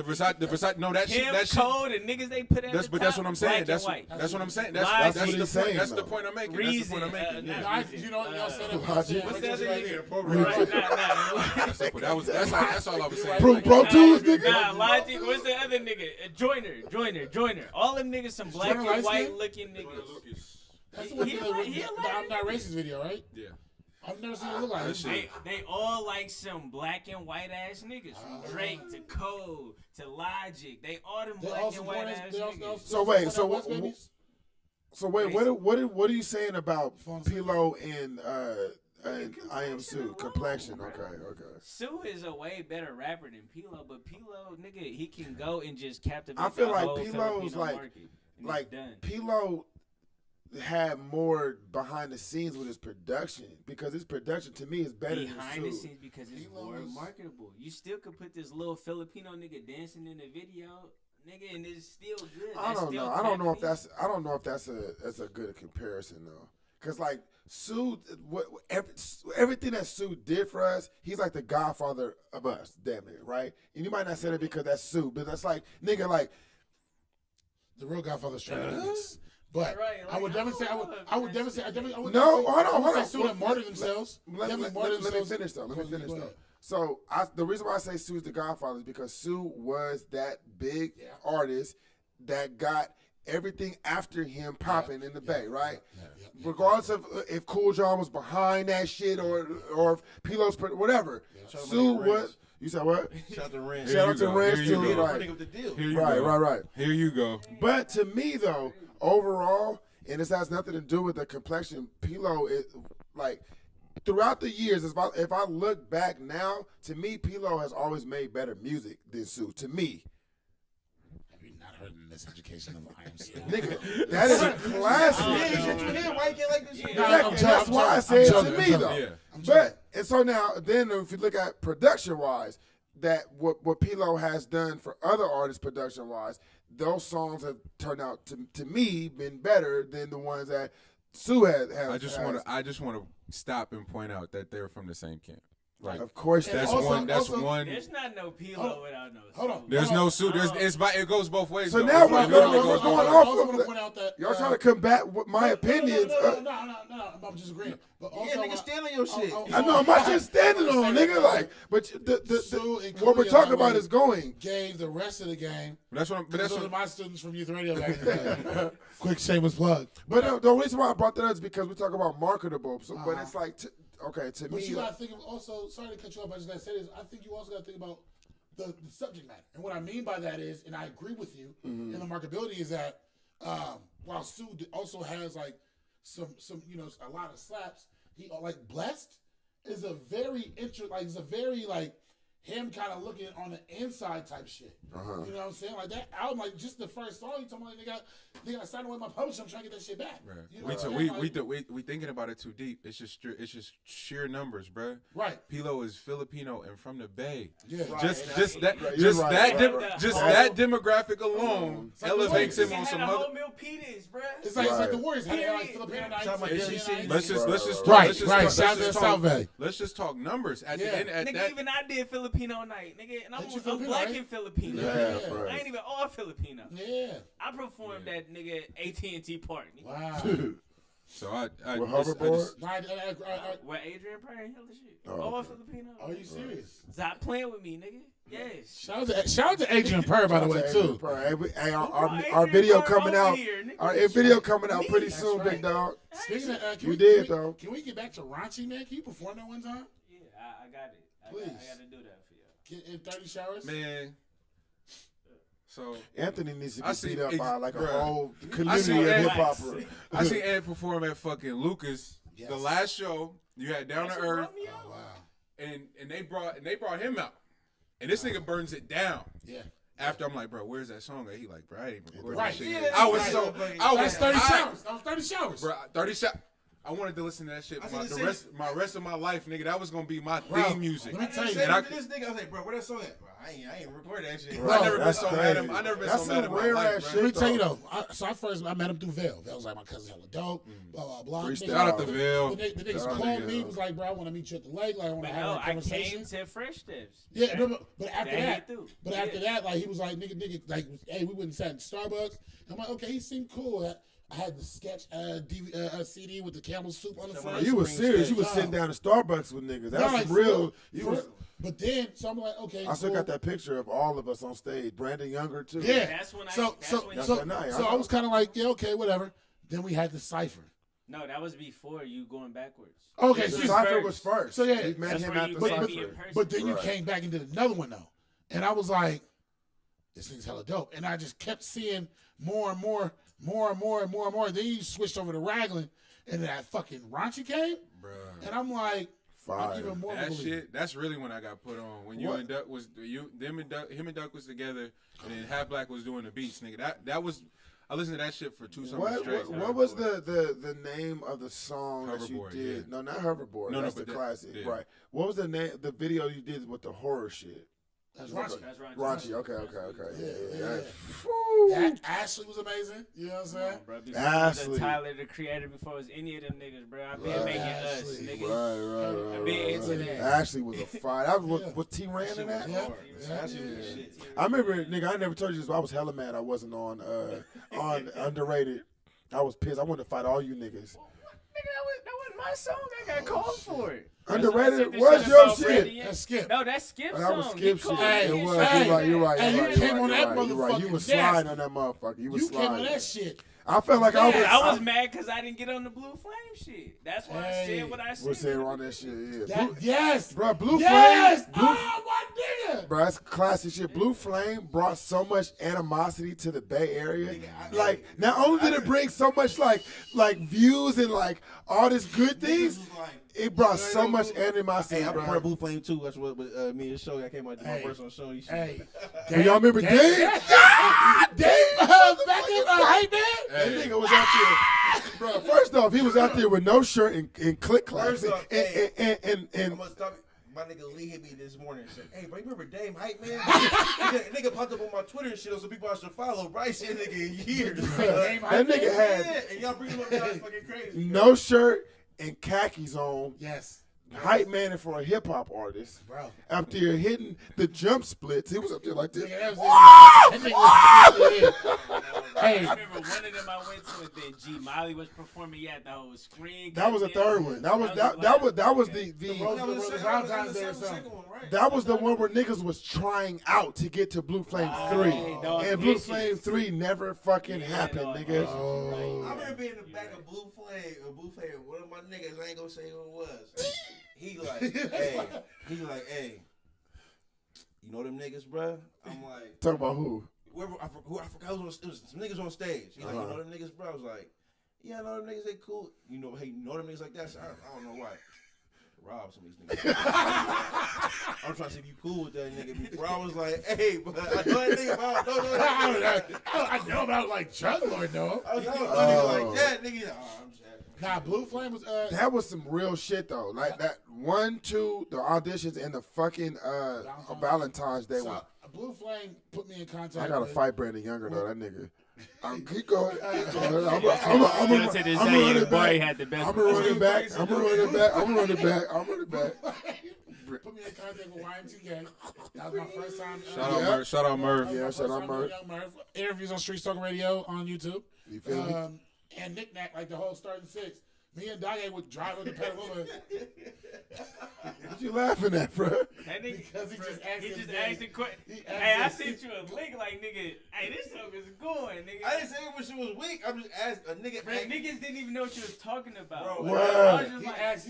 Versace. No, that shit. That Code and niggas they put at the top. But that's what I'm saying. That's what I'm saying. That's the point I'm making. Reason. You know what y'all said? What's the other nigga? That's all I was saying. Pro Tools, nigga. Nah, Logic. What's the other nigga? Joyner. All them niggas some black and white looking niggas. That's the one I'm Not Racist video, right? Yeah. I've never seen it look like that. They all like some black and white ass niggas. From Drake to Cole to Logic. They all them black and white ass niggas. So wait, what are you saying about P-Lo and I Am Sue complexion? Okay. Sue is a way better rapper than P-Lo, but P-Lo, nigga, he can go and just captivate. I feel the like whole P-Lo's like P-Lo had more behind the scenes with his production because his production to me is better behind than the Sue. scenes because it's more marketable. You still could put this little Filipino nigga dancing in the video, nigga, and it's still good. I don't know. I don't know if that's a good comparison though. Cause like Sue, everything that Sue did for us, he's like the godfather of us, damn it, right? And you might not say that because that's Sue, but that's like nigga, like the real godfather's Travis. But I would never say. No, hold on. Sue done martyred themselves. Let me finish though. So the reason why I say Sue's the godfather is because Sue was that big artist that got everything after him popping in the Bay, right? Regardless of if Cool John was behind that shit or if P-Lo's whatever. Sue was. You said what? Shout out to Renz. Shout out to Renz too. Right. Here you go. But to me though, overall, and this has nothing to do with the complexion, P-Lo is like throughout the years. If I look back now, to me, P-Lo has always made better music than Sue. To me. Have you not heard Miseducation of I Am Sue. Nigga, that is a classic. Why you get like this shit? Exactly. That's why I say it to me though. Yeah. But and so now, then if you look at production wise, that what P-Lo has done for other artists production wise, those songs have turned out to me been better than the ones that Sue has. I just want to stop and point out that they're from the same camp. Like, of course, that's also- one. That's also- one. There's not no P-Lo without no. Hold on. There's no suit. It goes both ways. So though. now It we're literally going goes both off ways. I also want to point out that y'all trying to combat with my opinions. No, I'm just agreeing. But also, Yeah, nigga, stand on your shit. I know my shit standing on, nigga. Like, but what we're talking about is going. Gave the rest of the game. But that's Those what are my students from youth radio back in the day. Quick shameless plug. But the reason why I brought that up is because we talk about marketable. So, but it's like, to But me, you gotta think of also. Sorry to cut you off. I just gotta say this. I think you also gotta think about the subject matter. And what I mean by that is, and I agree with you in the marketability, is that while Sue also has like some a lot of slaps, he like Blessed is a very it's a very like him kind of looking on the inside type shit. You know what I'm saying? Like that album, like just the first song, you talking about they got signed away my publisher. I'm trying to get that shit back. Right. You know what I'm saying? We thinking about it too deep. It's just sheer numbers, bro. Right. P-Lo is Filipino and from the Bay. Yeah. That demographic alone like elevates him He on had some a other. whole meal Peters, bro. It's like the Warriors had like Filipino nights. Talking about JC. Let's just Right, let's just right. talk- Shout out let's to just South talk- Bay. Let's just talk numbers at Yeah. the end. At Nigga, that, even I did Filipino night, nigga, and I'm Ain't you Filipino, black right? and Filipino. Yeah, I right. ain't even all Filipino. Yeah. I performed that nigga AT&T Park. Nigga. Wow. so I with just- hoverboard. No, I- What Adrian Pryor and hell shit. Oh, All okay. Filipino. Are you serious? Stop playing with me, nigga. Yes. Shout out to Adrian Purr, by the way, too. Hey, our Adrian video Pryor coming over out. here, nigga. Our video coming out pretty That's soon, right. big dog. Speaking of, You did, though. Can we get back to Raunchy, man? Can you perform that one time? Yeah, I got it. I Please. got to do that for y'all. Get in 30 showers? man. So Anthony needs to I be see beat up by like a bruh. whole I community see of Ant- hip hoppers. I seen Ant perform at fucking Lucas. Yes. The last show you had Down That's to what Earth, brought me out. Oh, wow. and they brought him out, and this nigga burns it down. Yeah. After I'm like, bro, where's that song at? He like, bro, I ain't even recording Right. that shit. Yeah, I was right. so, I was That's 30 high. showers. That was 30 showers. Bro, 30 shots. I wanted to listen to that shit. I said My rest of my life, nigga. That was gonna be my Bro, theme music. let me tell you, And I, This nigga, I was like, bro, where that song at? Bro, I ain't record that shit. Bro, I never been that's so mad at him. crazy. I never been That's so mad some at my rare life, ass bro. shit. Let me tell you, though. I met him through Vail. That was like my cousin hella dope. Blah, blah, blah. Freestyle. Shout out to Vail. The niggas Shout out to called me. Vail. Was like, bro, I want to meet you at the lake. Like, I want to But have no, a I conversation. came to Fresh Steps. Yeah, but after That that, he threw. after that, like he was like, nigga, like, hey, we went and sat in Starbucks. I'm like, okay, he seemed cool. I had the sketch CD with the camel soup on the front. You was serious. You was sitting down at Starbucks with niggas. That's like, some real. for real. But then, so I'm like, okay, I still cool. got that picture of all of us on stage. Brandon Younger too. Yeah. That's when I- So that's so when you- so, That's that night, so I I know. was kind of like, yeah, okay, whatever. Then we had the cipher. No, that was before you going backwards. Okay, The so This Cypher first. was first. So, yeah. We met That's him where at you the met me in Cypher. person. but then you Right. came back and did another one though, and I was like, this thing's hella dope. And I just kept seeing more and more. Then you switched over to Raglan, and then that fucking Raunchy came, Bruh. and I'm like, I'm Fire. even more That believe. shit, that's really when I got put on. When you What? and Duck was him and Duck was together, and then Half Black was doing the beats, nigga. That was I listened to that shit for 2 summers straight. What was the name of the song that you Hoverboard, did? yeah. No, not Hoverboard. No, That's but the that- classic, yeah. right? What was the name? The video you did with the horror shit. That's Raunchy. That's right. Raunchy. Okay. Yeah. Phew. That Ashley was amazing. You know what I'm saying? Bro, before Ashley. was Tyler, the creator, before it was any of them niggas, bro. I've been making us, Ashley. nigga. Right. I've been into that. Ashley was a fire. That was Yeah. what T ran in that. Yeah. That shit was shit. I remember, nigga. I never told you this, but I was hella mad I wasn't on Underrated. I was pissed. I wanted to fight all you niggas. Nigga, that wasn't my song. I got called for it. Underrated That's was shit your about shit. Freddie. That's Skip. No, that's Skip's Oh, that was song. Skip He called shit. Hey, me. It was. hey, You're right. hey, you came on that You was motherfucking sliding desk. on that motherfucker. You was You came on sliding. that shit. I felt like Yeah, I I was mad because I didn't get on the Blue Flame shit. That's why I Hey, said what I said. was saying on that shit. Yeah. That, yes. Bro, Blue Yes. Flame. Blue, Oh, my nigga. bro, that's classic shit. Blue Flame brought so much animosity to the Bay Area. Like, not only did it bring so much like views and like all this good things, It brought so much animosity, Hey, I bro. prefer Blue Flame too. That's what me and Show. I came out to my personal show. Hey, Y'all remember Dave? Dave, back in hype man. That nigga was out there, bro. First off, he was out there with no shirt and click clacks. First off, and I'm gonna stop. My nigga Lee hit me this morning and said, "Hey, bro, you remember Dame Hype Man? nigga popped up on my Twitter and shit. So people I should follow. Bro, I ain't seen nigga in years. that nigga had and y'all bring him up now, it's fucking crazy. no shirt and khakis on. Yes. Hype man for a hip hop artist, bro. Up there hitting the jump splits. He was up there like this. Hey, I remember one of them I went to, and then G Molly was performing. He had the whole screen. That was the third one. That was the Valentine's Day or something. that was the one where niggas was trying out to get to Blue Flame 3, and Blue Flame 3 never fucking happened, niggas. I remember being in the back of Blue Flame. One of my niggas, I ain't gonna say who it was. He like, hey, you know them niggas, bro? I'm like, talk about who? Whoever I forgot who was, it was some niggas on stage. He like, you know them niggas, bro? I was like, yeah, I know them niggas. They cool. You know, hey, you know them niggas like that? So I don't know why. Rob some of these niggas. I'm trying to see if you cool with that nigga. Before I was like, hey, but I know that nigga about I know about like Drug Lord though. I was like that nigga. I'm sad. Nah, Blue Flame was that was some real shit though. Like that 1, 2, the auditions and the fucking Valentine's Day one. Blue Flame put me in contact. I gotta fight Brandon Younger though. That nigga. Keep going. I'm running back. Put me in contact with YMTK. That was my first time. Shout out Merv. Yeah, shout out Merv. Interviews on Street Talk Radio on YouTube. You feel me? And Knick-Knack, like the whole starting six. Me and Dage would drive with the Petaluma. What you laughing at, bro? That nigga, Because he just asked the question. Hey, I sent you a link like, nigga, hey, this song is going, nigga. I didn't say it when she was weak. I'm just asking a nigga. Bro, niggas didn't even know what you was talking about. Bro, wow. He's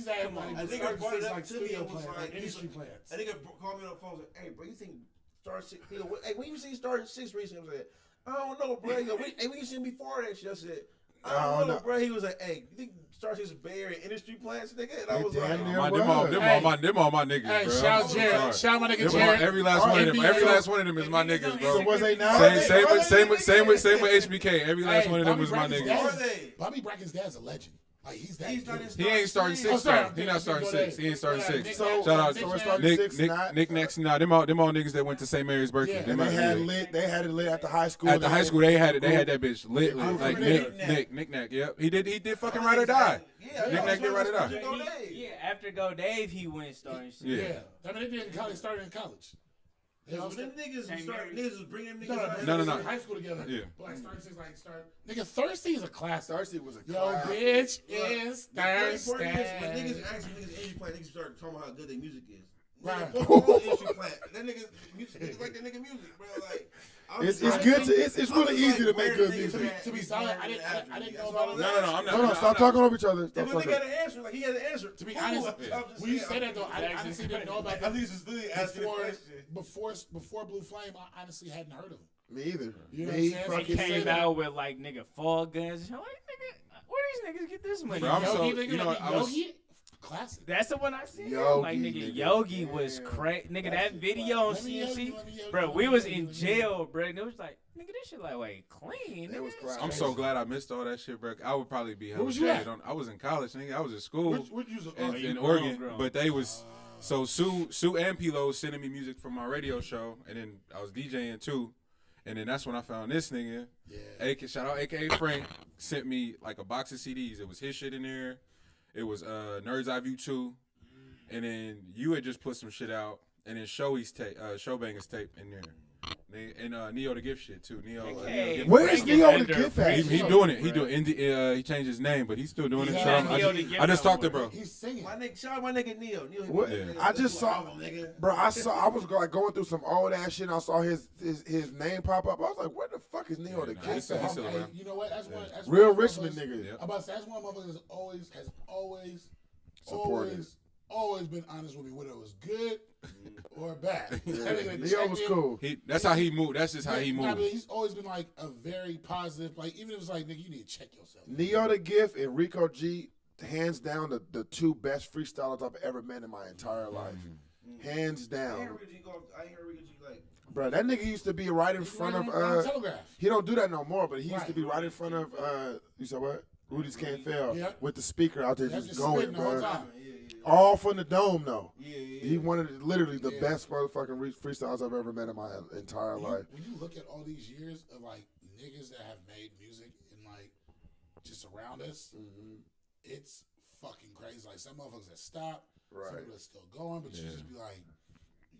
asking like, a nigga brought it up like to me studio and was plans, like, industry plans. A nigga called me on the phone and was like, hey, bro, you think Star 6, hey, when you see Star 6 recently, I was like, I don't know, bro. He go, hey, when you seen before that shit, I said, I don't know, bro. He was like, hey, you think Star 6 is Bay Area industry plants, nigga? And I was like, them all my niggas, hey, bro. shout Jared. Shout my nigga Jared. Every last one of them. Every last one of them is my niggas, bro. So was they not? Same with HBK. Every last one of them was my niggas. Bobby Bracken's dad's a legend. Like he's that. He ain't starting 6 though. He not starting 6. He ain't starting 6. Shout out Nick next. Nah, them all niggas that went to St. Mary's Berkeley. And they had it lit at the high school. At the high school, they had that bitch lit. Like Nick. Yep. He did fucking Ride or Die. Nick did Ride or Die. Yeah, after Go Dave, he went starting shit. Yeah. I mean, they did in college. Started in college. Them niggas was bringing niggas No. High school together. Yeah. But like starting six, like start. Nigga, Thirsty is a class. Thirsty was a Yo, class. bitch is Thirsty. When niggas actually industry plant, niggas start talking about how good their music is. Right. Industry plant. That nigga music is like that nigga music, bro. Like. It's good to it's really easy to make good music. To be solid, I didn't know about it. No, I'm not. Hold on, stop talking over each other. If a nigga had an answer, like he had an answer. To be honest, when you say that though, I honestly didn't know about that. At least it's really asking a question. Before Blue Flame, I honestly hadn't heard of him. Me either. You know what I'm saying? He came out with like nigga fall guns. I'm like, nigga, where these niggas get this money? Bro, Yogi, classic. That's the one I seen. Yogi, like nigga, Yogi was crazy. Nigga, that video on CNC, bro. We was in jail, bro. And it was like, nigga, this shit like way clean. It was crazy. I'm so glad I missed all that shit, bro. I would probably be held was you at? on. I was in college, nigga. I was in school What you in Oregon, but they was so Sue and P-Lo sending me music from my radio show, and then I was DJing too, and then that's when I found this nigga. Yeah. Shout out AKA Frank sent me like a box of CDs. It was his shit in there. It was Nerd's Eye View 2, and then you had just put some shit out, and then Showbanger's tape in there. And Neo the Gift shit too. Where is Neo the Gift at? He doing it. He changed his name, but he's still doing it. So I just talked to bro. He's singing. Shout out my nigga Neo. What? I just saw, bro. I was like going through some old ass shit. And I saw his name pop up. I was like, where the fuck is Neo the Gift at? You know what? That's one. Real Richmond nigga. About that's one motherfucker has always been honest with me, whether it was good or bad. Neo was cool. That's how he moved. That's just how he moved. I mean, he's always been like a very positive. Like even if it's like, nigga, you need to check yourself. Neo the Gift and Rico G hands down the two best freestylers I've ever met in my entire life. Hands down. I ain't heard Ricky G like. Bro, that nigga used to be right in front of Telegraph. He don't do that no more, but he used to be right in front of you said what? Rudy's Can't Fail with the speaker out there just going, bro. All from the dome though. He wanted literally the best motherfucking freestyles I've ever met in my entire life. When you look at all these years of like niggas that have made music and like just around us, it's fucking crazy. Like some motherfuckers that stopped, some people that's still going, but you just be like,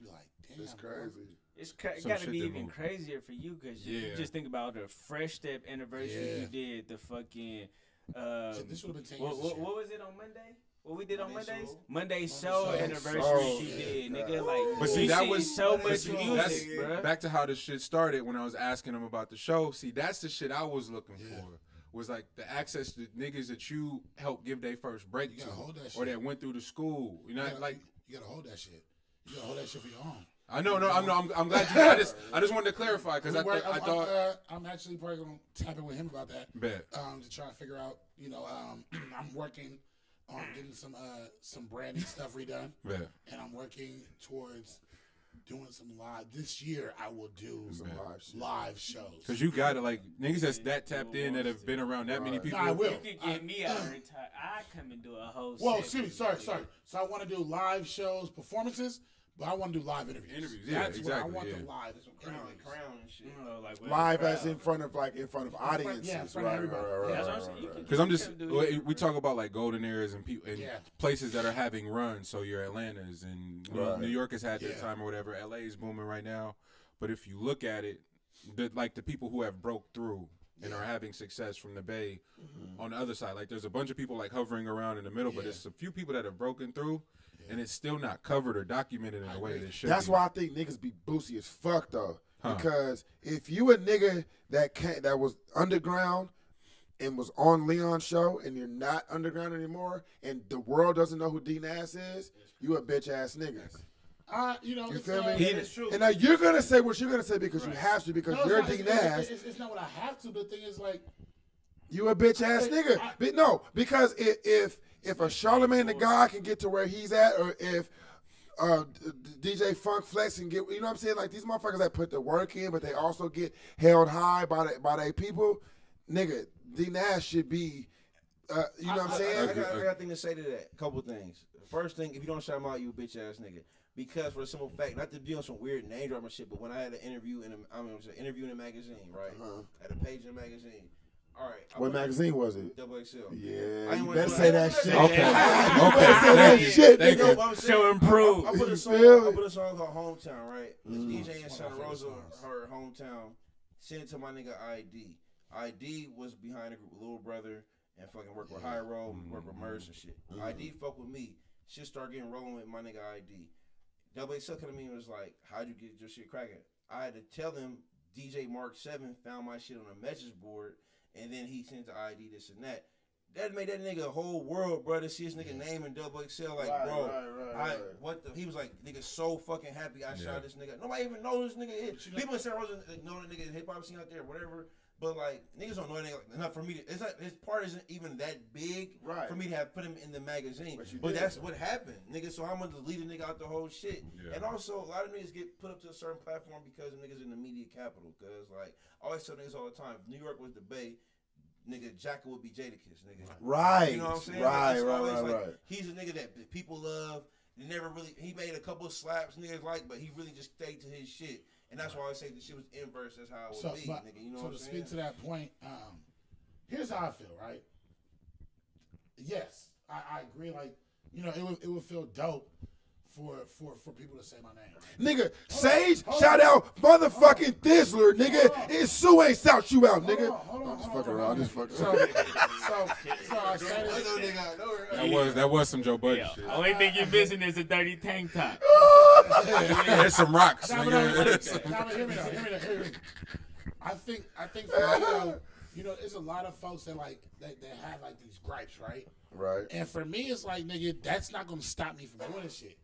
damn, it's crazy. Bro. It's gotta be even crazier for you because you just think about the Fresh Step anniversary you did, the fucking. This would have been 10 years. What was it on Monday? What we did on Mondays? Monday show anniversary you did, nigga. Like, but see, that was so much music, bro. Back to how this shit started when I was asking them about the show. See, that's the shit I was looking for. Was like the access to niggas that you helped give their first break to, or that went through the school. You know, like you gotta hold that shit. You gotta hold that shit for your own. I know, I'm glad you. I just wanted to clarify because I thought I'm actually probably gonna tap in with him about that. Bet. To try to figure out, I'm working on getting some branding stuff redone. Bet. And I'm working towards doing some live. This year I will do some live shows. Because you got it, like niggas that's that tapped in that have been around that many people. No, I will. You could get me out of retire. I come and do a whole. Well, excuse me. Sorry. So I want to do live shows, performances. But I want to do live interviews. That's what I want the live interviews. Crown and shit. Live as in front of audiences. Yeah, in front of everybody. That's what I'm saying. Because I'm just we talk about like golden eras and people and places that are having runs. So your Atlantas and New York has had their time or whatever. LA is booming right now. But if you look at it, the people who have broke through and are having success from the Bay on the other side, like there's a bunch of people like hovering around in the middle, but it's a few people that have broken through. And it's still not covered or documented in a way that it should. That's why I think niggas be boosie as fuck though. Because if you a nigga that was underground and was on Leon's show and you're not underground anymore and the world doesn't know who D-Nas is, you a bitch ass nigga. You feel me? It's true. And now you're gonna say what you're gonna say because you have to because you're D-Nas. It's not what I have to, but the thing is like you a bitch ass nigga. Because if a Charlemagne the God can get to where he's at, or if DJ Funk Flex can get, you know what I'm saying? Like these motherfuckers that put the work in, but they also get held high by their people. Nigga, D-Nas should be, you know what I'm saying? I got a thing to say to that. A couple things. First thing, if you don't shout him out, you a bitch ass nigga. Because for the simple fact, not to be on some weird name drama shit, but when I had an interview in a magazine, right? At a page in a magazine. All right. What magazine was it? XXL. Yeah, you better say that shit. Okay. Say that shit, nigga. Show improve. I put a song called Hometown, right? DJ in Santa Rosa, her hometown, sent it to my nigga ID. ID was behind a group with Little Brother and fucking work with High Road, work with Merce and shit. ID fuck with me. Shit start getting rolling with my nigga ID. XXL came to me and was like, how'd you get your shit cracking? I had to tell him DJ Mark 7 found my shit on a message board. And then he sent the ID, this and that. That made that nigga a whole world, bro, to see his nigga name in XXL. Like, bro, what the? He was like, nigga, so fucking happy I shot this nigga. Nobody even knows this nigga is. People in Santa Rosa know the nigga hip hop scene out there, whatever. But like, niggas don't know that nigga enough for me to. It's not, his part isn't even that big for me to have put him in the magazine. But that's what happened, nigga. So I'm gonna delete a nigga out the whole shit. And also, a lot of niggas get put up to a certain platform because the niggas in the media capital. Cause like, I always tell niggas all the time, if New York was the Bay, nigga, Jacka would be Jadakiss, nigga. Right. You know what I'm saying? Right. He's a nigga that people love. He never really. He made a couple of slaps niggas like, but he really just stayed to his shit. And that's why I say the shit was inverse. That's how it would be, nigga. You know what I'm saying? So to speak to that point, here's how I feel, right? Yes, I agree. Like, it would feel dope for people to say my name. Nigga, Sage, shout out motherfucking Thizzler, nigga. And Sue ain't shout you out, nigga. I'm just fucking around. So I said it. That was some Joe Budden shit. Only thing you're missing is a dirty tank top. There's some rocks. Hear me. I think for there's a lot of folks that like that have like these gripes, right? Right. And for me, it's like, nigga, that's not gonna stop me from doing this shit.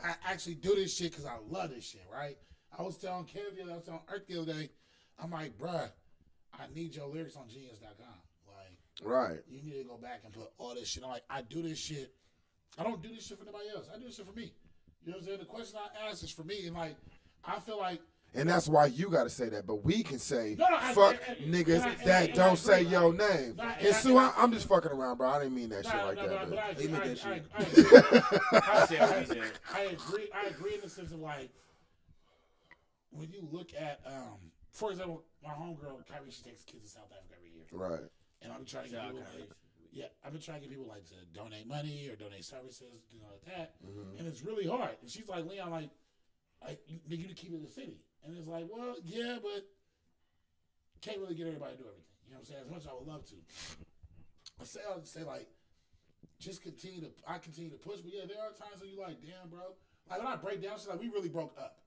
I actually do this shit because I love this shit, right? I was telling Kev the other day, I'm like, bruh, I need your lyrics on Genius.com. Like, Right. You need to go back and put all this shit. I'm like, I do this shit. I don't do this shit for nobody else. I do this shit for me. You know what I'm saying? The question I ask is for me, and like, I feel like. And that's why you got to say that. But we can say, fuck niggas that don't say your name. And Sue, I'm just fucking around, bro. I didn't mean that shit like that. But I agree in the sense of like, when you look at, for example, my homegirl, Kyrie, she takes kids to South Africa every year. Right. And I've been trying to get people I've been trying to get people like to donate money or donate services, like that. Mm-hmm. And it's really hard. And she's like, Leon, like you need to keep it in the city. And it's like, well, yeah, but can't really get everybody to do everything. You know what I'm saying? As much as I would love to. I would say like, just continue to push. But yeah, there are times when you like, damn, bro. Like when I break down, she's like, we really broke up.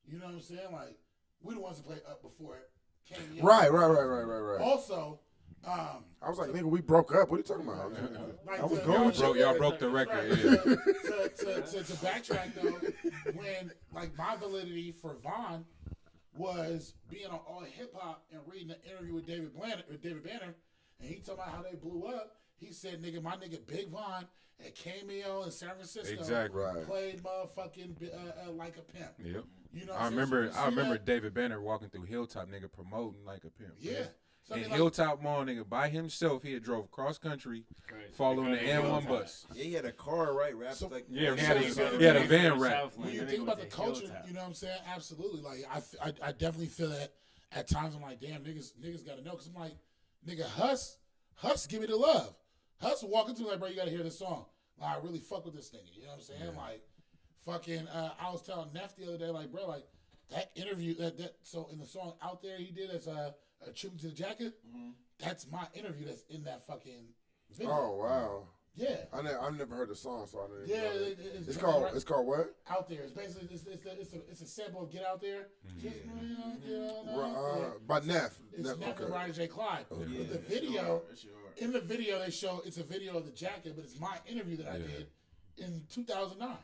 You know what I'm saying? Like, we the ones that played up before it came in. Right. Also, I was like, nigga, we broke up. What are you talking about? Like I was going. Y'all broke the record. To backtrack though, when like my validity for Vaughn was being on All Hip Hop and reading an interview with David Banner, and he talking about how they blew up. He said, "Nigga, my nigga Big Von at Cameo in San Francisco played motherfucking Like a Pimp." Yep. You know, I remember David Banner walking through Hilltop, nigga, promoting Like a Pimp. Yeah. So and Hilltop Mall, nigga, by himself, he had drove cross country, following the N1 bus. Yeah, he had a car, right? Wrapped like he had a van wrap. When you think about the culture, you know what I'm saying? Absolutely. Like I definitely feel that at times. I'm like, damn, niggas got to know, because I'm like, nigga, Huss, give me the love. Huss walking through like, bro, you got to hear this song. Like, I really fuck with this nigga. You know what I'm saying? Yeah. Like, fucking. I was telling Neff the other day, like, bro, like that interview so in the song Out There he did as a tribute to the jacket. Mm-hmm. That's my interview. That's in that fucking video. Oh wow. Yeah. I've never heard the song, so I didn't. Yeah, it's called It's called what? Out There. It's basically it's a sample of Get Out There. By Neff. It's Neff and Ryder J. Clyde. But the video, in the video they show it's a video of the jacket, but it's my interview that I did in 2009.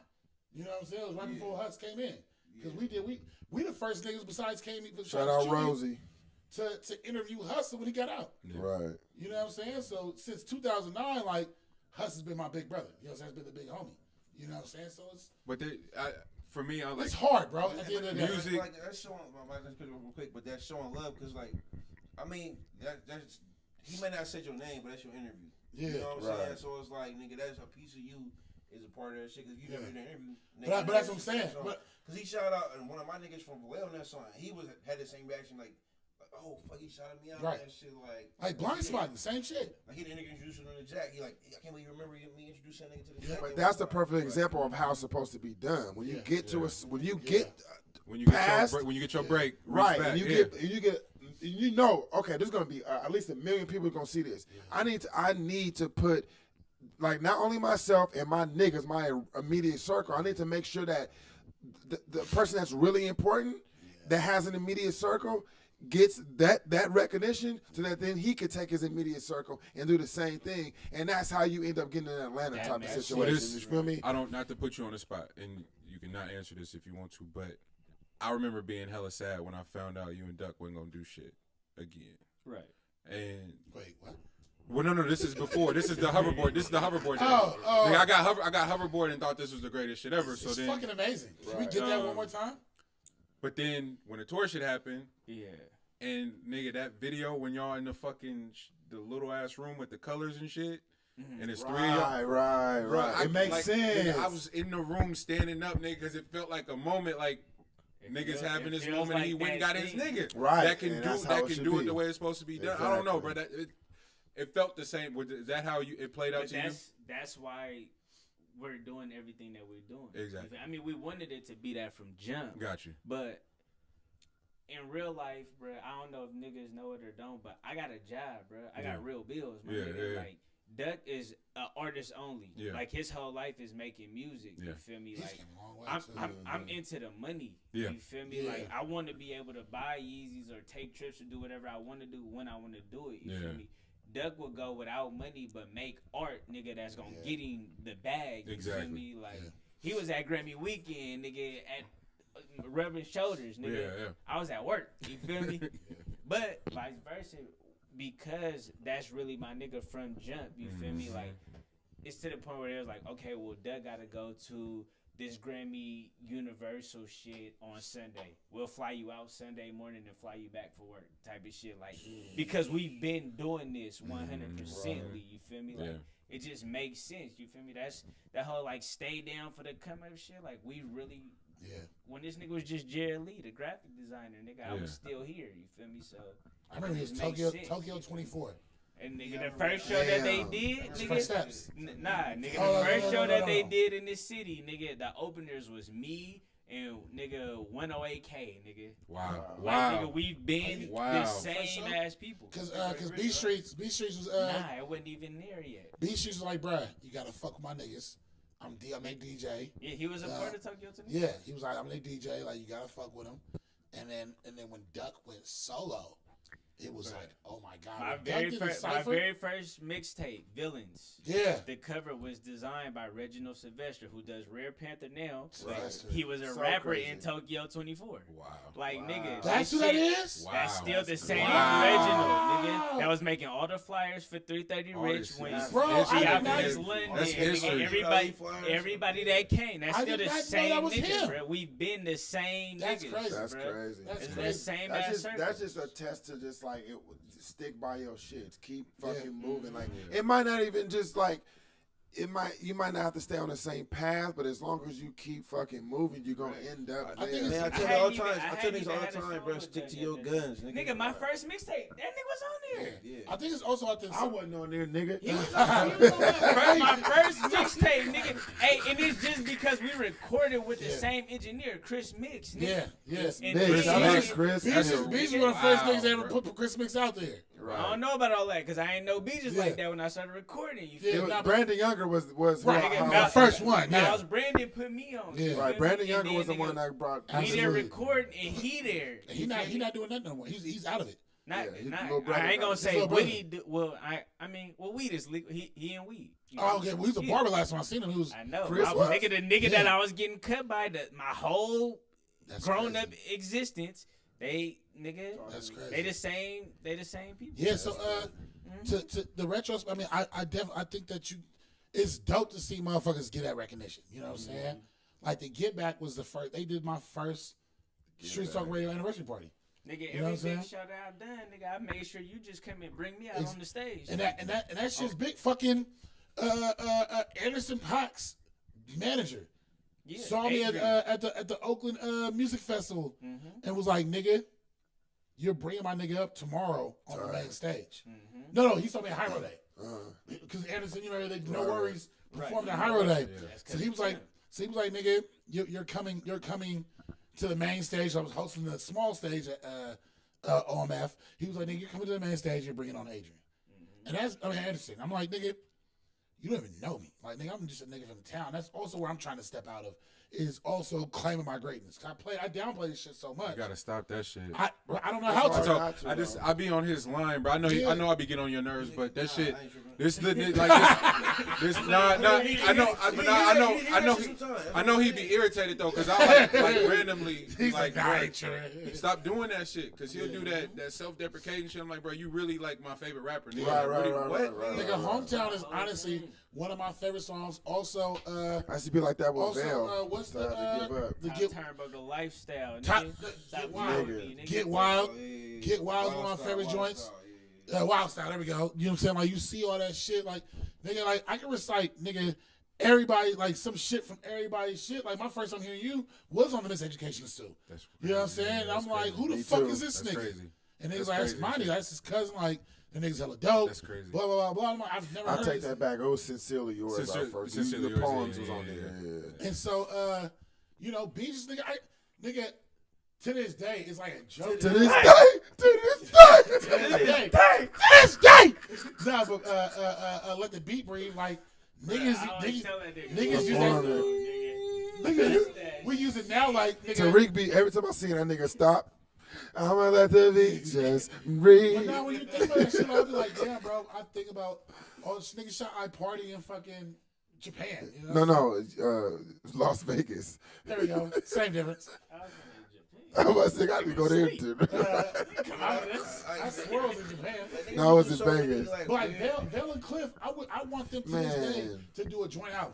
You know what I'm saying? It was right before Huss came in, because we the first niggas besides shout out Rosie. To interview Huss when he got out. Yeah. Right. You know what I'm saying? So since 2009, like, Huss has been my big brother. You know what I'm saying? He's been the big homie. You know what I'm saying? So it's... But for me, I like... It's hard, bro. At the end of the day. Music... Like, that's showing... real quick, but that's showing love, because, like, I mean, that's... He may not say your name, but that's your interview. Yeah. You know what I'm saying? So it's like, nigga, that's a piece of you is a part of that shit, because you never did an interview. Nigga, but that's what I'm saying. Because he shot out, and one of my niggas from Vallejo on that song, he had the same reaction, like, oh, fuck, he shouted me out and that shit, like Blind Spot, the same shit. Like, he didn't introduce him to the Jack. He like, I can't believe you remember me introducing that nigga to the Jack. But that's the perfect example of how it's supposed to be done. When you get to when you get your break, right, and you get, you know, okay, there's gonna be at least 1 million people gonna see this. Yeah. I need to put, like, not only myself and my niggas, my immediate circle. I need to make sure that the person that's really important, that has an immediate circle, gets that recognition, so that then he could take his immediate circle and do the same thing, and that's how you end up getting an Atlanta type of situation. You feel me? I don't, not to put you on the spot, and you can not answer this if you want to, but I remember being hella sad when I found out you and Duck wasn't gonna do shit again. Right. And wait, what? Well, no, this is before. This is the hoverboard. This is the hoverboard. Oh. Like, I got hoverboard and thought this was the greatest shit ever. It's fucking amazing. Can we get that one more time? But then when the tour shit happened, yeah, and nigga, that video when y'all in the fucking the little ass room with the colors and shit, and it's 3 of y'all. Right. It makes sense. Nigga, I was in the room standing up, nigga, because it felt like a moment, like niggas having this moment. Like he went and got his nigga. Right. That can do it the way it's supposed to be done. I don't know, bro. It felt the same. Is that how it played out to you? That's why we're doing everything that we're doing. Exactly. I mean, we wanted it to be that from jump. Got you. But in real life, bro, I don't know if niggas know it or don't, but I got a job, bro. I got real bills, my nigga. Yeah. Like, Duck is an artist only. Yeah. Like, his whole life is making music. You feel me? Like, I'm into the money. Yeah. You feel me? Yeah. Like, I want to be able to buy Yeezys or take trips or do whatever I want to do when I want to do it. You feel me? Duck will go without money but make art, nigga, that's gonna get him the bag. You feel me? Like, he was at Grammy Weekend, nigga, at Reverend Shoulders, nigga. I was at work. You feel me? But vice versa, because that's really my nigga from jump. You feel me? Like it's to the point where it was like, okay, well, Doug got to go to this Grammy Universal shit on Sunday. We'll fly you out Sunday morning and fly you back for work type of shit. Like, because we've been doing this 100%ly, you feel me? Like, it just makes sense, you feel me? That's that whole, like, stay down for the come up shit. Like, we really, when this nigga was just Jared Lee, the graphic designer, nigga, I was still here, you feel me? So, I remember it was Tokyo 24. And nigga, the first show that they did, nigga, First steps. nigga, the first show that they did in this city, nigga, the openers was me and nigga 108K, nigga. Wow. Like, nigga, we've been the same ass people. Cause B Streets was nah, it wasn't even there yet. B Streets was like, bruh, you gotta fuck with my niggas. I'm a DJ. Yeah, he was a part of Tokyo too. Yeah, he was like, I'm a DJ, like you gotta fuck with him. And then when Duck went solo, it was like, oh my god! My very first mixtape, Villains. Yeah. The cover was designed by Reginald Sylvester, who does Rare Panther now. Sylvester. He was a rapper in Tokyo 24. Wow. Like, nigga. That's who that is? Wow. That's still the same Reginald, nigga. That was making all the flyers for 330 Rich when everybody that came. That's still the same nigga, bro. We've been the same niggas. That's crazy. It's the same ass circle. That's just a test to just like it would stick by your shit. Keep fucking moving. Like it might not even just like you might not have to stay on the same path, but as long as you keep fucking moving, you're gonna end up. I tell niggas all the time, bro, stick to your guns, nigga. Nigga, my first mixtape, that nigga was on there. Yeah. I think it's also I wasn't on there, nigga. He was on there. My first mixtape, nigga. Hey, and it's just because we recorded with the same engineer, Chris Mix. Nigga. Yes. Chris. Beejus was one of the first niggas that ever put Chris Mix out there. Right. I don't know about all that because I ain't know Beejus like that when I started recording. You feel me? Brandon Younger was the first one. Miles Brandon put me on. Yeah. Right. Brandon Younger was the one that brought. We there recording and he there. He not doing that no more. He's out of it. I ain't gonna say what he do. Well, weed is legal. He and weed. Oh, okay. Well, he was a barber last time I seen him. He was. I know. I was thinking the nigga that I was getting cut by my whole grown up existence. That's crazy. They the same people. Yeah. So to the retros. I mean, I think that it's dope to see motherfuckers get that recognition. You know what I'm saying? Like the Get Back was the first. They did my first Street Talk Radio anniversary party. Nigga, every big show that I've done, nigga, I made sure you just come and bring me out on the stage. And that shit's big. Fucking Anderson Paak's manager saw me at the Oakland Music Festival and was like, nigga, you're bringing my nigga up tomorrow on the main stage. No, he saw me at Hyro Day because Anderson, you know, they No Worries performed at Hyro Day. So he was like, nigga, you're coming to the main stage. I was hosting the small stage at OMF. He was like, nigga, you're coming to the main stage. You're bringing on Adrian. And Anderson. I'm like, nigga, you don't even know me. Like, nigga, I'm just a nigga from town. That's also where I'm trying to step out of. Is also claiming my greatness. I downplay this shit so much. You gotta stop that shit. I don't know how to. I be on his line, bro. I know I be getting on your nerves, but that shit. I know he be irritated though, cause I like randomly stop doing that shit, cause he'll do that self-deprecating shit. I'm like, bro, you really like my favorite rapper, nigga. Right. Nigga, Hometown is honestly one of my favorite songs. Also, I used to be like that with Vail. What's the lifestyle? Get Wild. Get Wild is one of my favorite joints. Wild Style, there we go. You know what I'm saying? Like, you see all that shit. Like, nigga, like, I can recite, nigga, everybody, like, some shit from everybody's shit. Like, my first time hearing you was on the Miseducation Stew. You know what I'm saying? And I'm like, who the fuck is this nigga? Crazy. And niggas like, that's my nigga. That's his cousin. Like, the nigga's hella dope. That's crazy. Blah, blah, blah, blah. I'm like, I've never heard take that back. It was Sincerely Yours. The poems was on there. And so, you know, Beejus, nigga, to this day, it's like a joke. To this day. Nah, but let the beat breathe. Like, niggas use that. We use it now like, nigga. Tariq beat, every time I see that nigga stop, I'm gonna let the beat just breathe. But now when you think about that shit, I'll be like, damn, bro, I think about all this nigga shot I party in fucking Japan. You know No, Las Vegas. There we go. Same difference. I was like, I need to go there too. I swear it was in Japan. No, it was in Vegas. But like Vail and Cliff, I want them to this day to do a joint album.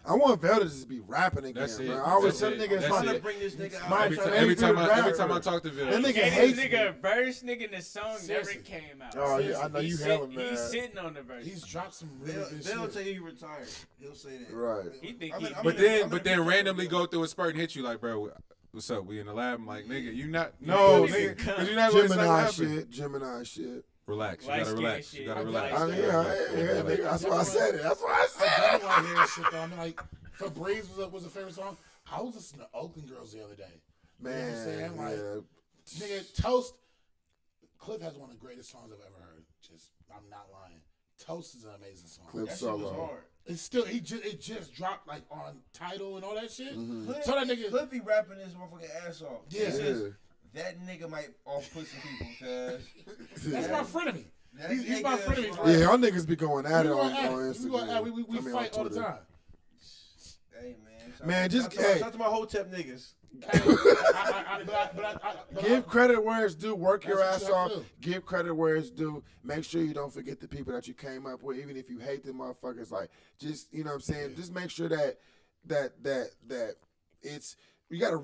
I want Vel to just be rapping again, That's bro. it. I always That's tell it. niggas, That's my it. Bring this nigga out. My Every time favorite I talk to Vil, that nigga Gave hates this me. nigga a verse, nigga, the song Seriously. never came out. Oh, yeah, I know you hella He's mad. sitting on the verse. He's dropped some really good They'll shit. tell you he retired. He'll say that. Right. He think I'm he. in- I'm but in then a randomly video. go through a spurt and hit you like, bro, what's up? We in the lab. I'm like, nigga, you not no, nigga, because you're not going to say Gemini shit. Relax. You Light gotta skin relax. shit. You gotta I mean, relax. I mean, yeah, nigga, that's why I said it. That's why I I said definitely want to hear that shit though. I mean, like, Febreze was a favorite song. I was listening to Oakland Girls the other day. it. You know what I'm saying? Like, Yeah. nigga, Toast. Cliff has one of the greatest songs I've ever heard. Just, I'm not lying. Toast is an amazing song. Cliff That shit was Solo. hard. It's still, it just dropped like on Tidal and all that shit. Cliff, So that nigga, Cliff be rapping his motherfucking ass off. Yeah. He says, Yeah. that nigga might off put some people, cause that's my frenemy. that He's my nigga- frenemy. Yeah, y'all niggas be going at it We on go at it. Instagram. We I mean, fight on all the Twitter. time. Hey man, Man, just shout out to my Hotep niggas. Hey, Give credit where it's due. Work your That's ass what you off. have to Give credit where it's due. Make sure you don't forget the people that you came up with, even if you hate them motherfuckers. Like, just you know what I'm saying. Just make sure that it's you got to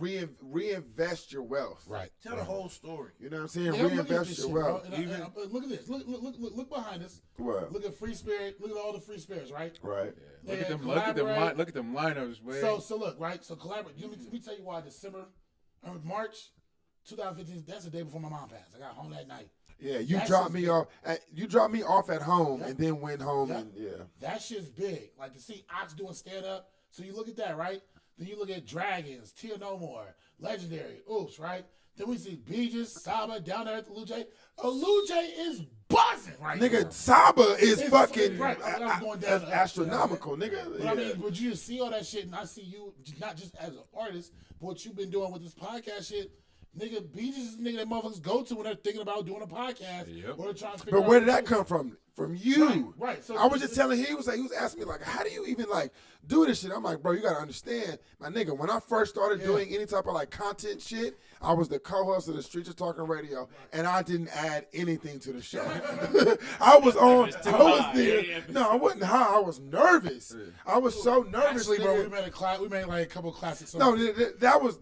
reinvest your wealth. Right. Tell the whole story. You know what I'm saying. Yeah, look at Reinvest this your shit, bro. wealth. And look at this. Look behind us. What? Look at Free Spirit. Look at all the Free Spirits, right? Right. Look at Yeah, them. collaborate. Look at them lineups, man. So look, right? So collaborate. Let me tell you why March 2015. That's the day before my mom passed. I got home that night. Yeah, you That dropped shit's me off. You dropped me off at home, Yeah. and then went home, Yeah. and yeah. That shit's big. Like to see Ox doing stand up. So you look at that, right? Then you look at Dragons, Tia No More, Legendary, Oops, right? Then we see Beejus, Saba down there at the Lou J. Lou J is buzzing right now. Nigga, Saba is It's fucking right. I was going down to- astronomical, nigga. But Yeah. I mean, would you see all that shit and I see you not just as an artist, but what you've been doing with this podcast shit, nigga, Beejus is the nigga that motherfuckers go to when they're thinking about doing a podcast. Yep. Or they're trying to figure But where out did that come from? From you. Right. So I was just telling him, he was asking me like, how do you even like do this shit? I'm like, bro, you gotta understand, my nigga, when I first started doing any type of like content shit, I was the co-host of the Streets of Talking Radio, and I didn't add anything to the show. I was there. Yeah. No, I wasn't high. I was nervous. I was so nervous. Actually, bro, nigga. we made like a couple classic songs. No, that was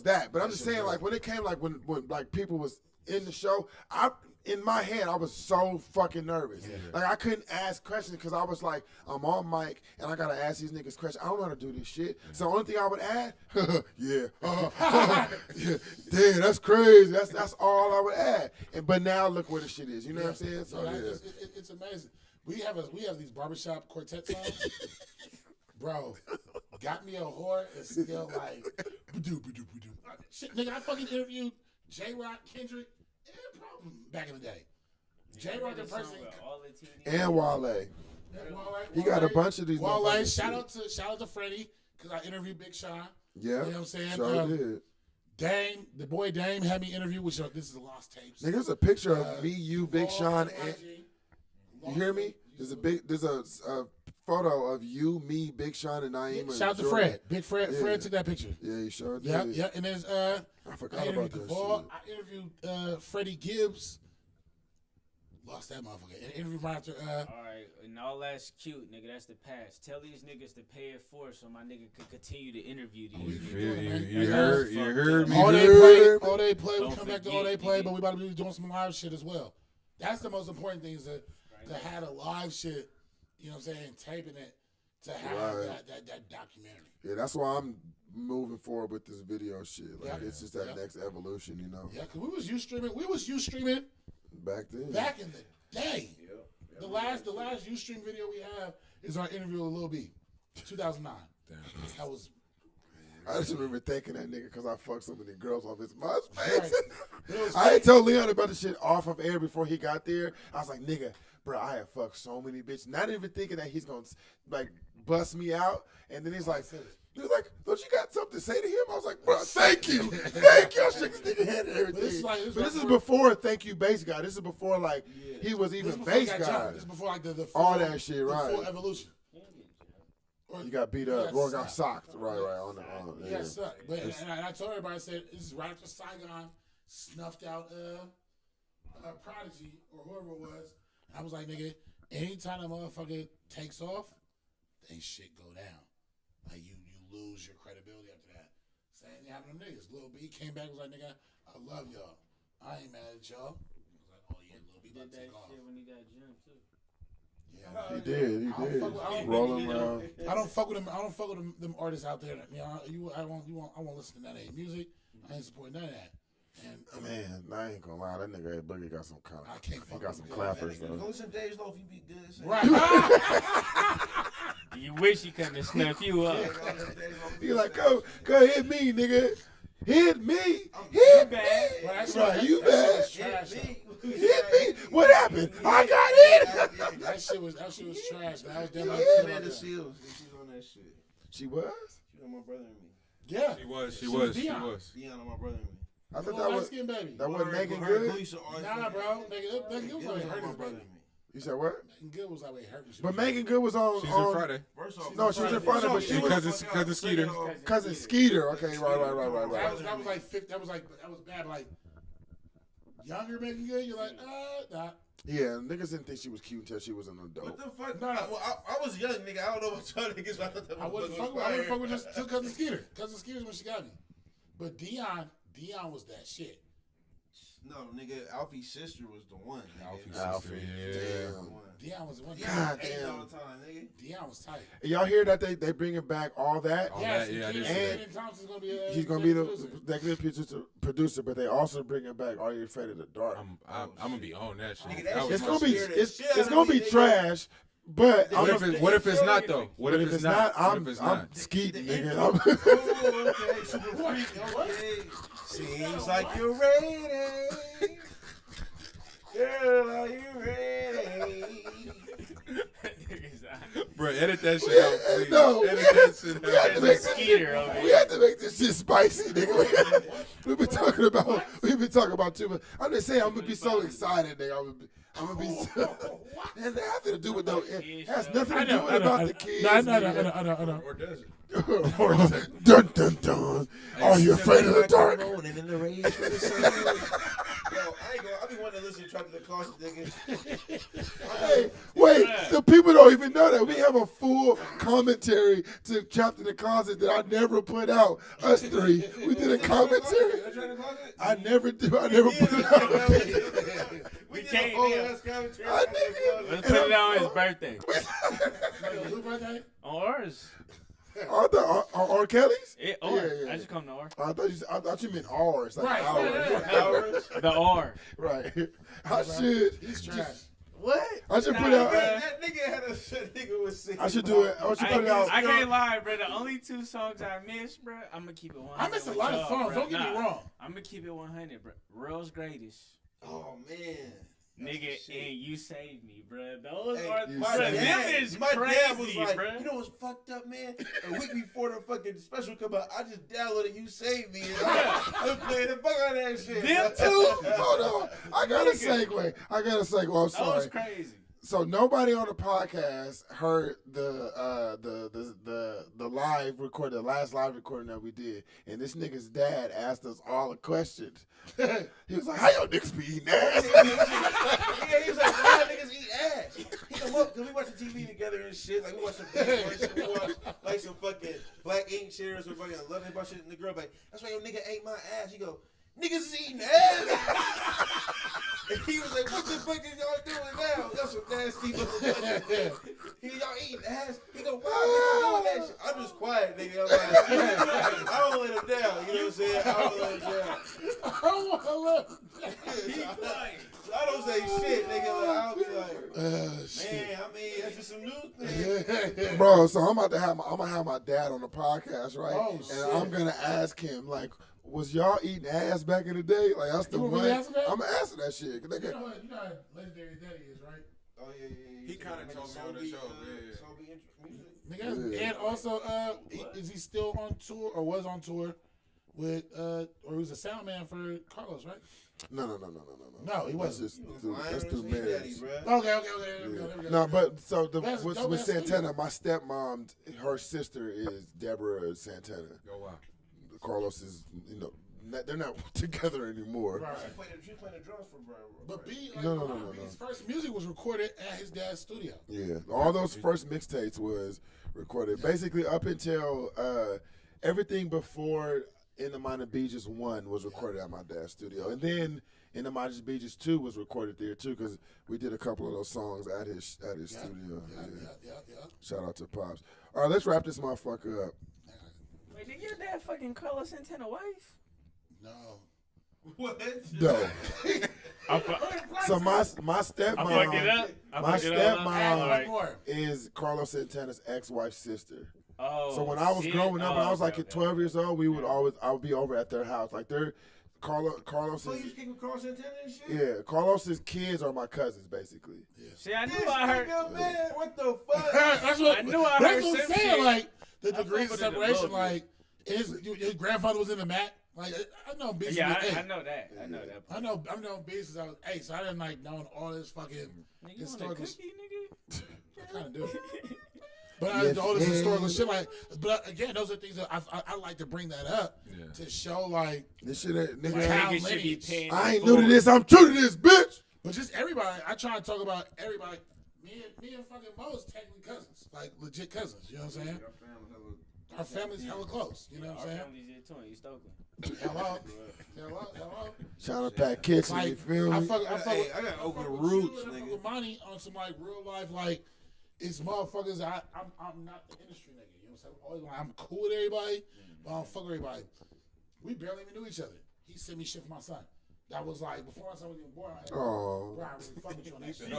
that. But I'm just saying, like, when it came, like, when like people was in the show, in my head, I was so fucking nervous. Like, I couldn't ask questions because I was like, I'm on mic and I gotta ask these niggas questions. I don't know how to do this shit. So the only thing I would add, yeah, damn, that's crazy. That's all I would add. But now look where the shit is. You know what I'm saying? So It's amazing. We have these barbershop quartet songs. Bro, got me a whore is still like shit, nigga. I fucking interviewed J Rock, Kendrick, and Problem back in the day. J Rock the person and Wale. He got a bunch of these. Wale, motherfuckers shout out to Freddie because I interviewed Big Sean. Yeah, You know what I'm saying? Sure did. Dame, the boy Dame had me interview, which this is the lost tapes. Nigga, there's a picture of me, you, Big Sean, and you hear me? There's a photo of you, me, Big Sean, and Naeem. Shout out to Fred. Big Fred. Yeah. Fred took that picture. Yeah, he sure did. Yeah. And there's I forgot I about interviewed that Duvall. shit. I interviewed Freddie Gibbs. Lost that motherfucker. And interviewed right after. All right, and all that's cute, nigga. That's the past. Tell these niggas to pay it forward so my nigga could continue to interview these. You heard me. All they good. play. All they play. We Don't come back to forget, all they play, nigga. but we about to be doing some live shit as well. That's the most important thing is to have a live shit. You know what I'm saying? Taping it to have Right. that documentary. Yeah, that's why I'm moving forward with this video shit. Like, Yeah. it's just that Yeah. next evolution, you know. Yeah, because we was Ustreaming Back then. back in the day. The last Ustream video we have is our interview with Lil B, 2009. That was. I just remember thanking that nigga because I fucked so many girls off his MySpace. Right. It was I had told Leon about the shit off of air before he got there. I was like, nigga, bro, I have fucked so many bitches. Not even thinking that he's going to, like, bust me out. And then he's like, don't you got something to say to him? I was like, bro, thank you. Thank you. I shook this nigga head and everything. This is before Thank You Bass Guy. This is before, like, he was even bass guy. This is before, like, the full, All that shit, the right. full evolution. You got beat up or got socked. Right. Yeah, sucked. But and I told everybody, I said, this is right after Saigon snuffed out Prodigy or whoever it was. And I was like, nigga, anytime a motherfucker takes off, they shit go down. Like you lose your credibility after that. Same thing happened to them niggas. Lil B came back and was like, nigga, I love y'all. I ain't mad at y'all. I was like, oh yeah, Lil B about to take off. When he got jumped too. Yeah, he did. Rolling around. I don't fuck with them. I don't fuck with them artists out there. I won't listen to none of their music. I ain't supporting none of that. And man, I ain't gonna lie, that nigga Ed Boogie got some kind of. I can't. He got some clappers though. Go listen to Dave's Loaf, you be good. Right. You wish he couldn't have snuffed you up. You like, go hit me, nigga. Hit me. Hit me. Right, you bad. Hit me. What happened? I got it. That shit was trash. Man. I was definitely Amanda Seals, she's on that shit. She was? She was my brother and me. Yeah. She was. Dion on my brother and me. I thought that was skin baby. That wasn't Megan Good. Nah, bro. Megan Good was like hurt his baby. You said what? Megan Good was like hurt. But Megan Good was on. She's in Friday. No, she was in Friday, but she was cousin Skeeter. Cousin Skeeter. Okay, right. That was like 50. That was bad. But like younger Megan Good, you're like, nah. Yeah, niggas didn't think she was cute until she was an adult. What the fuck? No, I was young, nigga. I don't know about y'all niggas. But I thought that I wouldn't fuck with just took Cousin Skeeter. Cousin Skeeter's when she got me. But Dion was that shit. No, nigga, Alfie's sister was the one. Alfie, yeah. Dion was the one. God damn. All the time, nigga. Dion was tight. Y'all hear that they bringing back all that? Yes, yeah, and Thompson's gonna be. He's gonna be the executive producer, but they also bringing back Are You Afraid of the Dark? I'm gonna be on that shit. Nigga, It's gonna be trash. But what if it's not though? What if it's not? I'm skeeting, nigga. Okay, super freak. Okay. Seems like you're ready. Girl, are you ready? Bro, edit that shit out, please. No, edit that shit out. We had to make this shit spicy, nigga. We've been talking about too much. I'm just saying, I'm gonna be so excited, nigga. I'm gonna be. It has nothing to do with it has nothing to do with about the kids. I know. Or does it? Dun dun dun. Are you afraid of the dark? Yo, I ain't gonna. I be wanting to listen to Trap the Closet, nigga. Hey, wait. The people don't even know that we have a full commentary to Trapped in the Closet that I never put out. Us three, we did a commentary. I never put it out. We did a whole ass commentary. Let's put it on his birthday. Whose birthday? On ours. R. Kelly's? Yeah. I just come to R. I thought you meant ours. Like Right. ours. The R. Right. I should. He's trash. What? I should put out. That nigga had a shit. Nigga was singing. I should do it. I should put it out. I can't lie, bro. The only 2 songs I missed, bro, I'm gonna keep it 100. I missed a lot of songs. Don't get me wrong. I'm gonna keep it 100, bro. World's Greatest. Oh man. Nigga, and You Saved Me, bro. Those Hey, are my them my dad was crazy, like, bro. you know what's fucked up, man? A week before the fucking special come out, I just downloaded You Saved Me. And I'm playing the fuck out of that shit. Them too? Hold on. I got a segue. I'm sorry. That was crazy. So nobody on the podcast heard the live recording, the last live recording that we did, and this nigga's dad asked us all the questions. He was like, "How y'all niggas be eating ass?" Yeah, he was like, why niggas eat ass? He come up, because we watch the TV together and shit. Like, we watch some shit. We watch, like, some fucking Black Ink shit or some fucking Love Hip Hop shit. And the girl like, that's why your nigga ate my ass. He go, niggas is eating ass? And he was like, what the fuck is y'all doing now? That's some nasty motherfucker. Y'all eating ass? He go, why niggas doing that shit? I'm just quiet, nigga. I'm like, I don't let him down. You know what I'm saying? I don't let him down. I don't say shit, nigga. Like, I'll be like, man, I mean, that's just some new thing. Bro, so I'm gonna have my dad on the podcast, right? Oh, and shit. I'm gonna ask him like, was y'all eating ass back in the day? Like that's the You one. really asking that? I'm asking that shit. You know how legendary daddy is, right? Oh, yeah. He kind of told me on the show. Yeah. Nigga, and also, is he still on tour or was on tour with or he was a sound man for Carlos, right? No, No, he wasn't. That's through marriage. Okay. No, but so That's with dope-ass Santana, my stepmom, her sister is Deborah Santana. Oh wow. Carlos is, they're not together anymore. Right. She played the drums for bro. But B, No. His first music was recorded at his dad's studio. Yeah, all those first mixtapes was recorded basically up until everything before In the Mind of Beejus 1 was recorded at my dad's studio, and then In the Mind of Beejus 2 was recorded there too because we did a couple of those songs at his studio. Yeah. Shout out to Pops. All right, let's wrap this motherfucker up. Wait, did your dad fucking Carlos Santana wife? No. What? No. So my stepmom, I fucked it up. my Alright. stepmom is Carlos Santana's ex-wife's sister. Oh, So when I was shit. growing up, when I was like okay. 12 years old, I would be over at their house. Like Carlos So you is, just kick with Carlos Santana and shit? yeah, Carlos's kids are my cousins basically. See, I knew This I heard. nigga, man, what the fuck? That's what I knew I that's heard what I'm some saying. shit. Like the I degrees of fuck with it a separation. little bit. Like his grandfather was in the Mac. Like I know business. Yeah, I know that. I know that. I know business. I was so I didn't like knowing all this fucking Nigga, you want a historical. cookie, nigga? I kind of do. But Yes, all this historical man. shit, like, but again, those are things that I like to bring that up to show, like, This shit, ain't- Like, nigga, how Niggas should be lineage. paying. I ain't their new to dues. this. I'm true to this, bitch. but just everybody. I try to talk about everybody. Me and fucking Mo's technically cousins, like legit cousins. You know what I'm saying? Our family's hella close. You know what Our I'm saying? family's here too, in East Oakland. Hello. Shout out Pat Kitchen, you Like, feel I me? fuck Hey, I gotta open the roots, I fuck nigga. with money on some like real life, like it's motherfuckers. I'm not the industry nigga. You know what I'm saying? Always like, I'm cool with everybody, but I don't fuck with everybody. We barely even knew each other. He sent me shit for my son. That was like before my son was even born. I had, Oh. bro, I really fuck with you on that shit.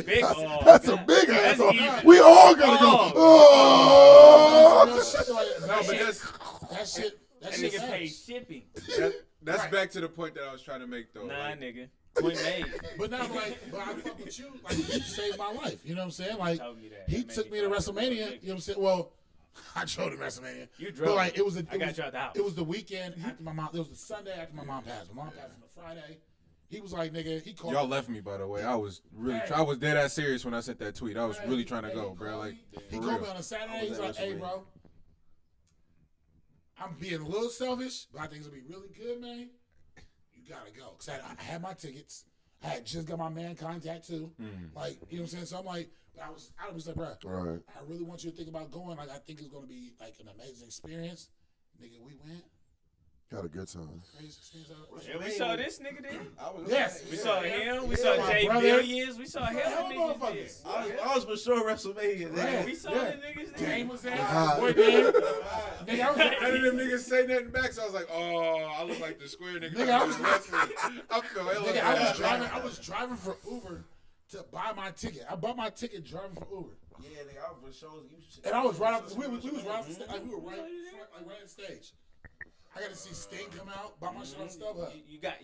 Big. That's a big asshole. We all gotta go. Oh. That shit. That nigga paid shipping. That's back to the point that I was trying to make though. Nah, Like, nigga. Point made. But now, but I fuck with you. Like, you saved my life. You know what I'm saying? Like, Told me that. he That made took me me to feel WrestleMania. like You know what I'm saying? Well, I drove to WrestleMania. You drove. But like, it was I got you out the house. It was the weekend after my mom. It was the Sunday after my mom passed. My mom passed on the Friday. He was like, nigga, he called y'all me. left me, by the way. I was really, I was dead ass serious when I sent that tweet. I was really trying to go, bro. Like, He for called me real. on a Saturday. He's like, hey, bro, I'm being a little selfish, but I think it's going to be really good, man. You got to go. Because I had my tickets. I had just got my Mankind tattoo. Like, you know what I'm saying? So I'm like, but I was like, bro, Right. I really want you to think about going. Like, I think it's going to be like an amazing experience. Nigga, we went. Had a good time. Crazy experience. Yeah, we saw this nigga then. Yes. We saw him. We saw my Jay brother. Billions. We saw Hell hell niggas there. motherfuckers. I was for sure WrestleMania. Yeah. Nigga. We saw Yeah. the niggas there. Game was there. Ah. Boy, Dan. Nigga, I was None of them niggas say nothing back, so I was like, oh, I look like the square nigga. Nigga, I was- I feel hella Nigga, bad. I was driving for Uber to buy my ticket. I bought my ticket driving for Uber, Yeah, nigga, I was for sure. and I was right up. We was right up the stage. Like, we were right on the stage. I got to see Sting come out, buy my shit on StubHub.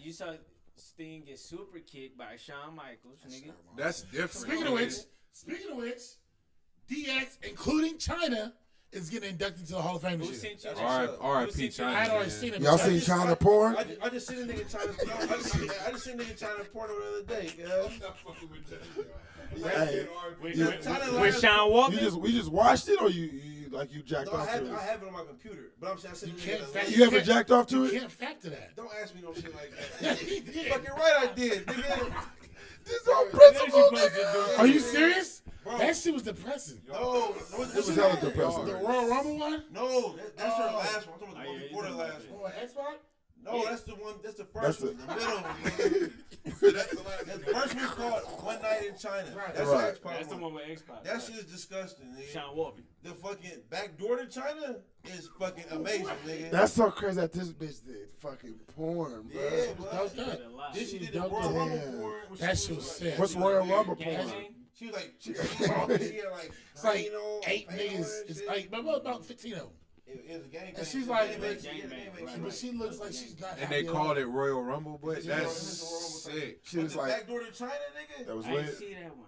You saw Sting get super kicked by Shawn Michaels, nigga. That's different. Speaking of which, DX, including China, is getting inducted to the Hall of Fame Who this year. sent you R.I.P. I China. had already seen it. Y'all seen China porn? I just seen a nigga China. I just seen a nigga China porno the other day. Hey, with Sean Walker? we just watched it, or you jacked No, I off have to I it? have it on my computer, but I'm saying I seen a can't nigga. fact- You ever jacked off to You it? can't factor that. Don't ask me no shit like that. Fucking right, I did. Nigga. This on principle, supposed to nigga. Are you serious? Bro. That shit was depressing. No, It was hella depressing. The Royal Rumble one? No, that's her last one. I'm talking about the one before the last one. Oh, Xbox? No, that's the one. That's the That's first one. the- The middle one. The first one called One Night in China. That's Right. the Xbox That's the one. one with X-Pac. That shit is disgusting, nigga. Sean Walker. The fucking back door to China is fucking amazing, nigga. That's so crazy that this bitch did fucking porn, bro. yeah, That bro. was good. Then she did the Dope Royal to Rumble him. porn. That shit was sick. What's Royal Rumble Gang porn? Gang? She was like, she had like, It's like you know, 8 paint on niggas. her and It's shit. like about 15 of them. It was a gangbang. And she's like, but she looks like she's not. And they called it Royal Rumble, but that's sick. She was like, backdoor to China, nigga. That was I lit. didn't see that one.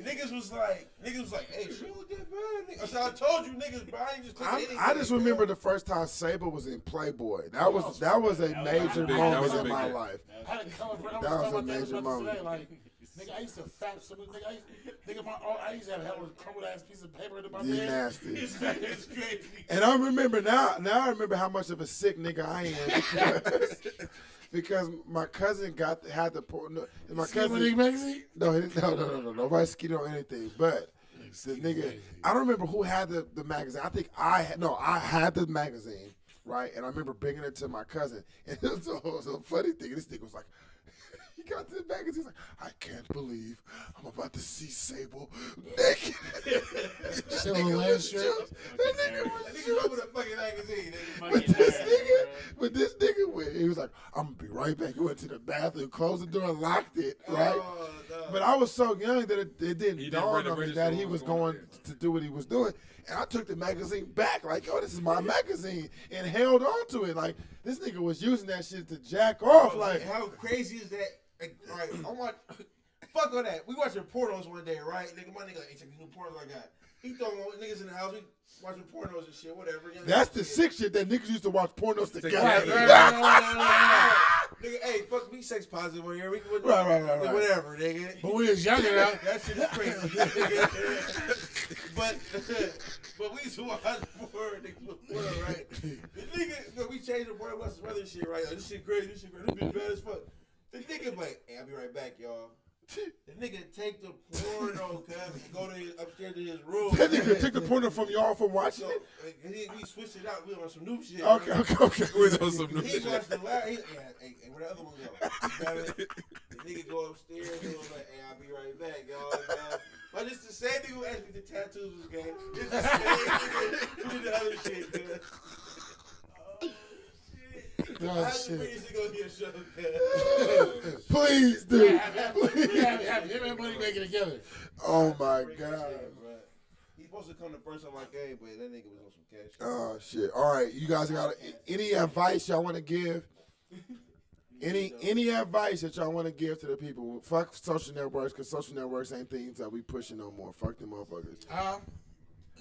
Niggas was like, hey, she was that bad, nigga. So I told you, niggas, bro, I ain't just anything. I just remember the first time Sabre was in Playboy. That was a major moment in my life. I had a color print. That was a major moment. Like, nigga, I used to fap some. I used to have hell of a crumbled ass piece of paper in my bed. Nasty. It's crazy. And I remember now I remember how much of a sick nigga I am because my cousin had the porno. My cousin magazine? No, nobody skeeted on anything. But the nigga, I don't remember who had the magazine. I think I had the magazine, right? And I remember bringing it to my cousin, and it was a funny thing. This nigga was like, he got to the magazine. He's like, I can't believe I'm about to see Sable naked. But this nigga went. He was like, I'm gonna be right back. He went to the bathroom, closed the door, and locked it. Right. Oh, no. But I was so young that it didn't dawn on me that he was going to do what he was doing. And I took the magazine back, like, yo, this is my magazine, and held on to it. Like, this nigga was using that shit to jack off. Like, how crazy is that? Like, all right, fuck all that. We watching pornos one day, right? Nigga, my nigga, hey, check these new pornos I got. He throwing niggas in the house. We watching pornos and shit, whatever. That's the sick shit that niggas used to watch pornos together. Nigga, hey, fuck, be sex positive on here. Right. Whatever, nigga. But we was younger now. That shit is crazy. but we used to watch porn, right? The nigga, we changed the porn, watch some other shit, right? Oh, this shit crazy, this bitch bad as fuck. The nigga like, hey, I'll be right back, y'all. The nigga take the porno, cuz, go to upstairs to his room. That nigga took the porno from y'all from watching it? We switched it out. We on some new shit. Okay. We was on some new He shit. watched the last. Hey, where the other one go? The nigga go upstairs and was like, hey, I'll be right back, y'all. But it's the same nigga who asked me if the tattoos was gay. It's the same nigga who did the other shit, cuz. Please do. Have him and Money make it together. Oh my God. He's supposed to come the first time like, hey, but that nigga was on some cash. Oh shit. All right, you guys got any advice y'all want to give? Any advice that y'all want to give to the people? Fuck social networks, because social networks ain't things that we pushing no more. Fuck them motherfuckers.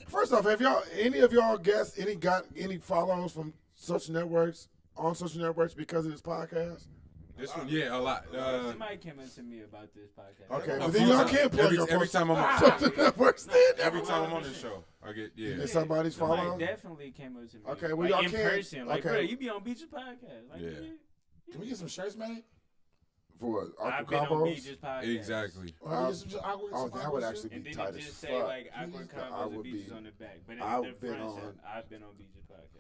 First off, have any of y'all got any follows from social networks on social networks because of this podcast? This one, yeah, a lot. Somebody came up to me about this podcast. Okay, but then y'all can't plug your every time I'm on social networks. every time I'm on this show, I get Is somebody's Somebody follow? definitely came up to me. Okay, well, like y'all in can't. person. Like, Okay. bro, you be on Beejus podcast. Like, Yeah. Can we get some shirts made? For I've Awkward been on Convos? Beejus podcast. exactly. Or can we get some awkward Oh, that would actually And be then tight it as just say fuck. like Awkward I Convos and would Beejus be- on the back. But I've in the been front on- said, I've been on Beejus podcast.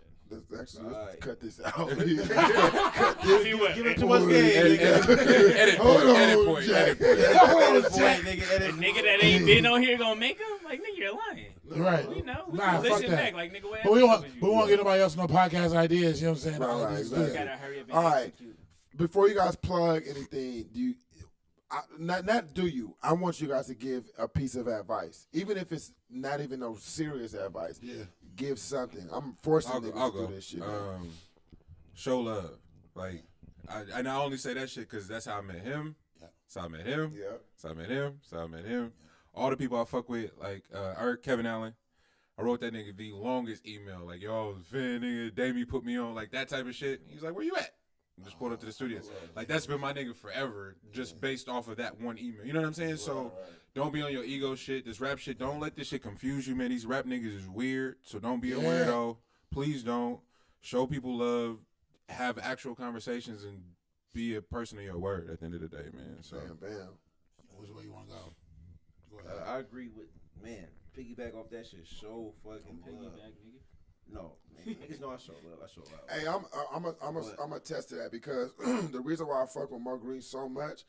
Let's Alright. cut this out. See what? Give it too much game, Edit nigga. point. Hold on, Edit point. Jack. Edit point. Edit point, nigga. A Edit. nigga that ain't been on here gonna make him? Like, nigga, you're lying. Right. You know, we Nah, can fuck listen that. back. Like, nigga, what But we episode was you? won't get nobody else no podcast ideas. You know what I'm saying? Right, All right, these exactly. good. Gotta hurry up and All right. execute. Before you guys plug anything, I want you guys to give a piece of advice, even if it's not even no serious advice. Yeah. Give something. I'm forcing I'll niggas to go. do this shit. Man. Show love. Like, I only say that shit because that's how I met him. Yeah. So I met him. Yeah. So I met him. So I met him. All the people I fuck with, like Kevin Allen. I wrote that nigga the longest email. Like, yo, I was a fan, nigga. Damie put me on. Like, that type of shit. He was like, where you at? I just pulled up to the studio. Like, that's been my nigga forever, just based off of that one email. You know what I'm saying? So don't be on your ego shit. This rap shit, don't let this shit confuse you, man. These rap niggas is weird. So don't be a weirdo. Please don't. Show people love. Have actual conversations and be a person of your word at the end of the day, man. So Bam. Which way you want to go? Go ahead. I agree with, man, piggyback off that shit. Show fucking love. Piggyback, nigga. No, man, niggas know I show love. I show love. Hey, I'm a test to that because the reason why I fuck with Moe Green so much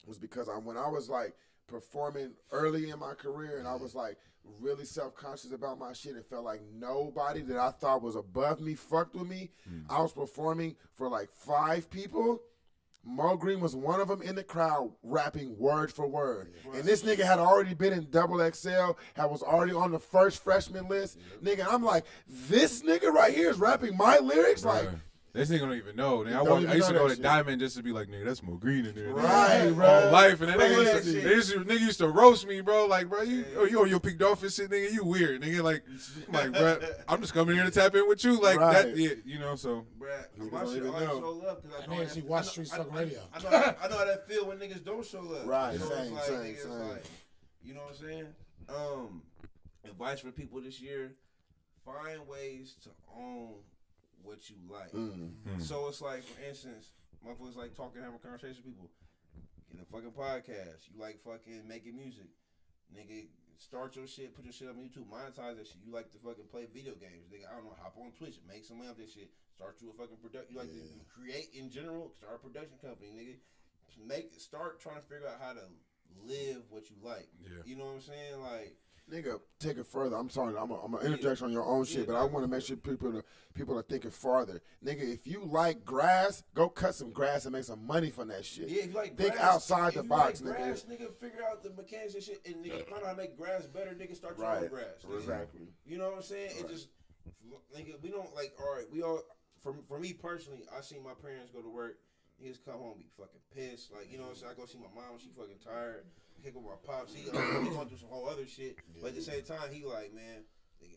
was because when I was like performing early in my career and I was like really self-conscious about my shit and felt like nobody that I thought was above me fucked with me. I was performing for like 5 people. Moe Green was one of them in the crowd rapping word for word. And this nigga had already been in Double XL, was already on the first freshman list. Nigga, I'm like, this nigga right here is rapping my lyrics? Like, this nigga don't even know. I used to go to Diamond just to be like, nigga, that's Moe Green in there. Right, bro. All life. And that nigga used to roast me, bro. Like, bro, you on your Pink Dolphin shit, nigga. You weird, nigga. Like, bro, I'm just coming here to tap in with you. Like, that, yeah, you know, so. Bro, my shit always show love because I know actually watch Street Talk Radio. I know how that feel when niggas don't show love. Right, you know, same. You know what I'm saying? Advice for people this year: find ways to own what you like. So it's like, for instance, motherfuckers like talking, having conversations with people. Get a fucking podcast. You like fucking making music. Nigga, start your shit, put your shit up on YouTube, monetize that shit. You like to fucking play video games. Nigga, I don't know, hop on Twitch, make some money off that shit. Start you a fucking production. You like to create in general, start a production company, nigga. Start trying to figure out how to live what you like. Yeah. You know what I'm saying? Like, nigga, take it further. I'm sorry, I'm gonna interject on your own shit, but I want to make sure people are thinking farther. Nigga, if you like grass, go cut some grass and make some money from that shit. Yeah, if you like think grass, outside the box, like grass, nigga. Figure out the mechanics and shit, and nigga find out how to make grass better. Nigga, start your own grass. Nigga. Exactly. You know what I'm saying? It just, nigga, we don't like. All right, we all. For me personally, I seen my parents go to work. Niggas come home, be fucking pissed. Like, you know what I'm saying? I go see my mom, she fucking tired. Kick with my pops, he going through some whole other shit. But at the same time, he like, man,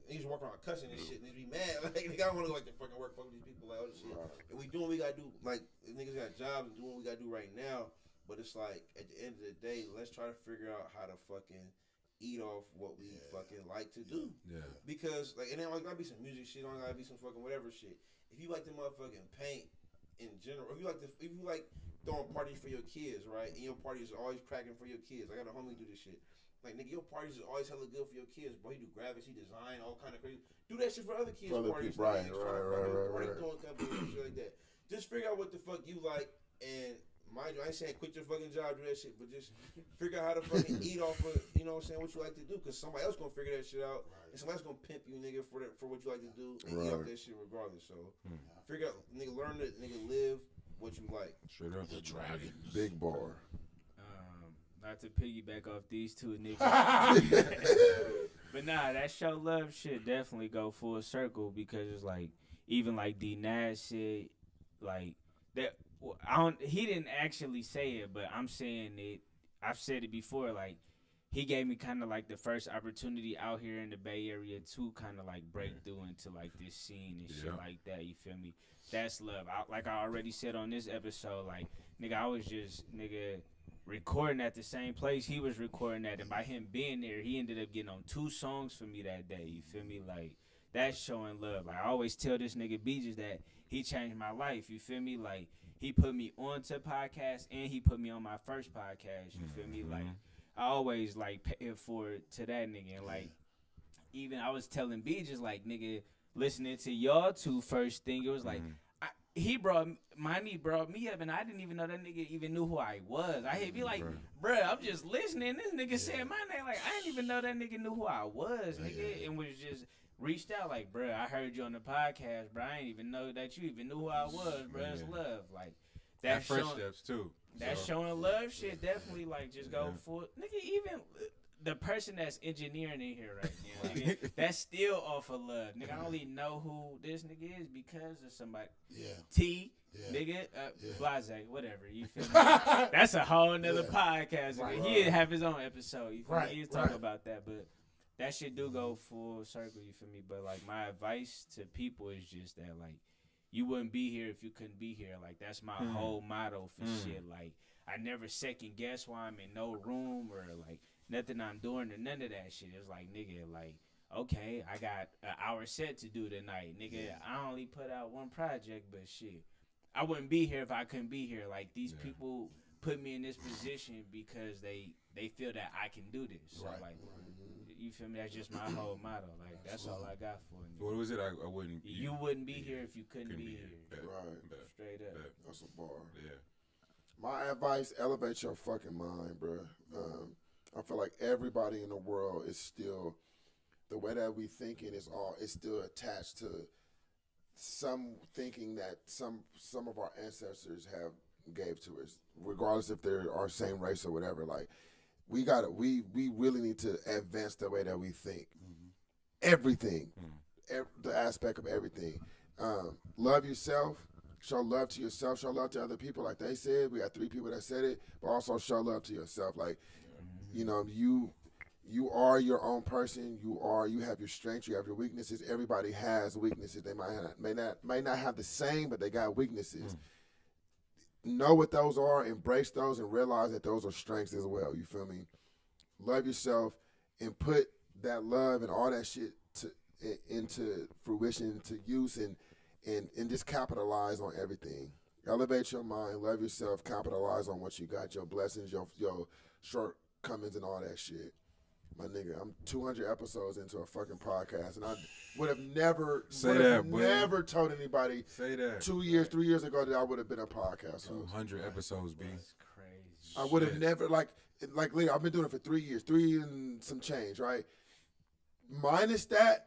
niggas walk around cussing and shit, niggas be mad. Like, nigga, I don't want to go like to fucking work, fuck with these people, like, all this shit. And we doing what we gotta do, like, niggas got jobs and doing what we gotta do right now. But it's like, at the end of the day, let's try to figure out how to fucking eat off what we fucking like to do. Yeah. Because, like, and then, like, gotta be some music shit, gotta be some fucking whatever shit. If you like to motherfucking paint in general, if you like throwing parties for your kids, right? And your parties are always cracking for your kids. I got a homie do this shit. Like, nigga, your parties are always hella good for your kids, bro. He do graphics, he design, all kind of crazy. Do that shit for other kids' parties. Right. Companies, shit like that. Just figure out what the fuck you like, and mind you, I ain't saying quit your fucking job, do that shit, but just figure out how to fucking eat off of, you know what I'm saying, what you like to do, because somebody else gonna figure that shit out, and somebody else gonna pimp you, nigga, for what you like to do, and eat off that shit regardless. So, figure out, nigga, learn to, nigga, live what you like. Straight up. The Dragon. Big bar. Not to piggyback off these two niggas. But nah, that show love shit definitely go full circle, because it's like, even like D Nash shit, like that. He didn't actually say it, but I'm saying it. I've said it before. Like, he gave me kind of like the first opportunity out here in the Bay Area to kind of like break through into like this scene and shit like that. You feel me? That's love. Like I already said on this episode, like, nigga, I was just, nigga, recording at the same place he was recording at, and by him being there, he ended up getting on 2 songs for me that day. You feel me? Like, that's showing love. Like, I always tell this nigga Beejus that he changed my life. You feel me? Like, he put me onto podcasts, and he put me on my first podcast. You feel me? Like, I always like pay it forward to that nigga. And like, even I was telling Beejus, like, nigga, listening to y'all 2 first thing, it was like, he brought me up, and I didn't even know that nigga even knew who I was. I had be like, bruh, I'm just listening. This nigga said my name. Like, I didn't even know that nigga knew who I was, nigga, and was just reached out like, bruh, I heard you on the podcast, bruh. I didn't even know that you even knew who I was, bruh. It's love. Like, that's Fresh Steps, too. That's showing love shit. Definitely, like, just go full. Nigga, even the person that's engineering in here right now, nigga, that's still off of love. Nigga, I only know who this nigga is because of somebody. T, nigga, Blase, whatever. You feel me? That's a whole nother podcast. He'd have his own episode. You feel me? He'd talk about that, but that shit do go full circle. You feel me? But like, my advice to people is just that, like, you wouldn't be here if you couldn't be here. Like, that's my whole motto for shit. Like, I never second guess why I'm in no room or like nothing I'm doing or none of that shit. It's like, nigga, like, okay, I got an hour set to do tonight. Nigga, I only put out 1 project, but shit, I wouldn't be here if I couldn't be here. Like, these people put me in this position because they feel that I can do this. So, like, you feel me? That's just my whole motto. Like, that's all I got for you. What was it? I wouldn't be. You wouldn't be here if you couldn't be here. Right. Straight up. That's a bar. Yeah. My advice, elevate your fucking mind, bro. I feel like everybody in the world is still, the way that we thinking is still attached to some thinking that some of our ancestors gave to us, regardless if they're our same race or whatever. Like, we really need to advance the way that we think. Everything, the aspect of everything. Love yourself. Show love to yourself. Show love to other people. Like they said, we got 3 people that said it, but also show love to yourself. Like, you know, you are your own person. You have your strengths. You have your weaknesses. Everybody has weaknesses. They may not have the same, but they got weaknesses. Know what those are. Embrace those and realize that those are strengths as well. You feel me? Love yourself and put that love and all that shit into fruition, to use, and just capitalize on everything. Elevate your mind, love yourself, capitalize on what you got, your blessings, your shortcomings, and all that shit. My nigga, I'm 200 episodes into a fucking podcast, and I would have never told anybody 2 years, 3 years ago that I would have been a podcast. 200 episodes, B. That's crazy. I would have never, like Lee, I've been doing it for 3 years, 3 and some change, right? Minus that,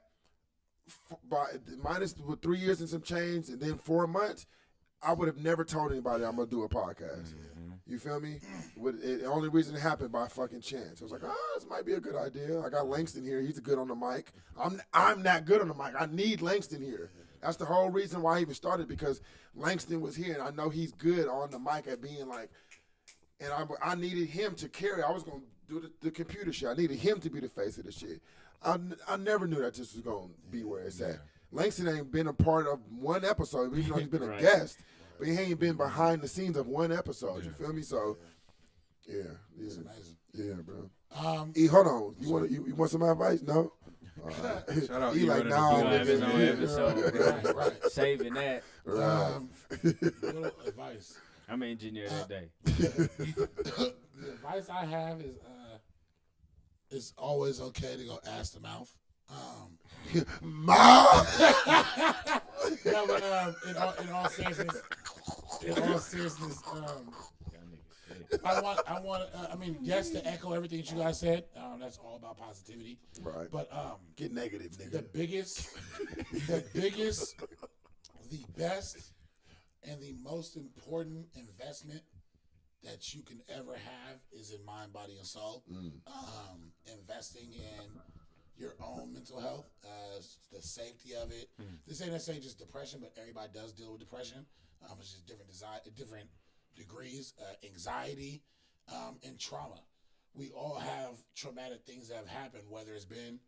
minus 3 years and some change, and then 4 months, I would have never told anybody I'm gonna do a podcast. You feel me? The only reason it happened by fucking chance. I was like, this might be a good idea. I got Langston here. He's good on the mic. I'm not good on the mic. I need Langston here. That's the whole reason why I even started, because Langston was here, and I know he's good on the mic at being like, and I needed him to carry. I was gonna do the computer shit. I needed him to be the face of the shit. I never knew that this was going to be where it's at. Langston ain't been a part of one episode, even though he's been a guest, but he ain't been behind the scenes of one episode. You feel me? So, yeah. It's amazing. Yeah, bro. Hold on. You want some advice? No? Shout out. He like, nah. Right. Saving that. Little advice. I'm an engineer today. The advice I have is it's always okay to go ass to mouth. Mouth. No, but in all seriousness, I mean, yes, to echo everything that you guys said. That's all about positivity. Right. But get negative, nigga. The biggest, the best, and the most important investment that you can ever have is in mind, body, and soul. Investing in your own mental health, the safety of it. This ain't necessarily just depression, but everybody does deal with depression. It's just different degrees. Anxiety and trauma. We all have traumatic things that have happened, whether it's been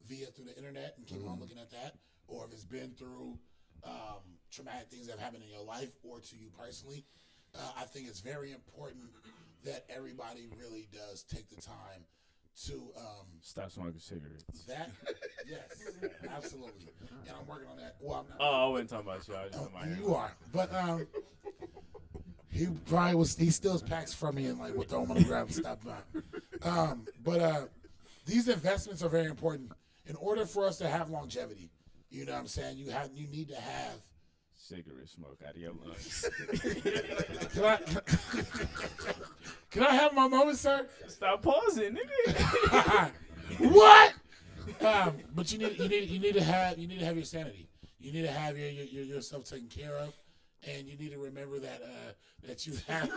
through the internet and keep on looking at that, or if it's been through traumatic things that have happened in your life or to you personally. I think it's very important that everybody really does take the time to stop smoking cigarettes. That, yes, absolutely. And I'm working on that. Well, I'm not. Oh, I wasn't talking about you. I was just talking about him. You are. But he probably was, he steals packs from me and like would throw them on the ground and stop by. But these investments are very important. In order for us to have longevity, you know what I'm saying? You need to have cigarette smoke out of your lungs. Can I have my moment, sir? Stop pausing, nigga. What? But you need to have your sanity. You need to have yourself taken care of, and you need to remember that you have.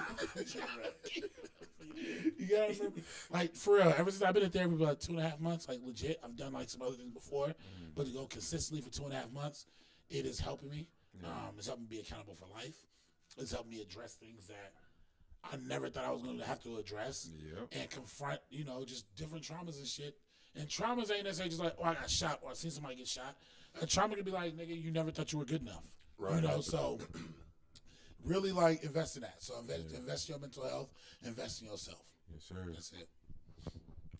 You gotta remember, like, for real. Ever since I've been in therapy for like 2.5 months, like legit, I've done like some other things before, but to go consistently for 2.5 months, it is helping me. It's helping me be accountable for life. It's helping me address things that I never thought I was going to have to address and confront, just different traumas and shit. And traumas ain't necessarily just like, I got shot or I seen somebody get shot. A trauma could be like, nigga, you never thought you were good enough. Right. So really like invest in that. So invest in your mental health, invest in yourself. Yes, sir. That's it.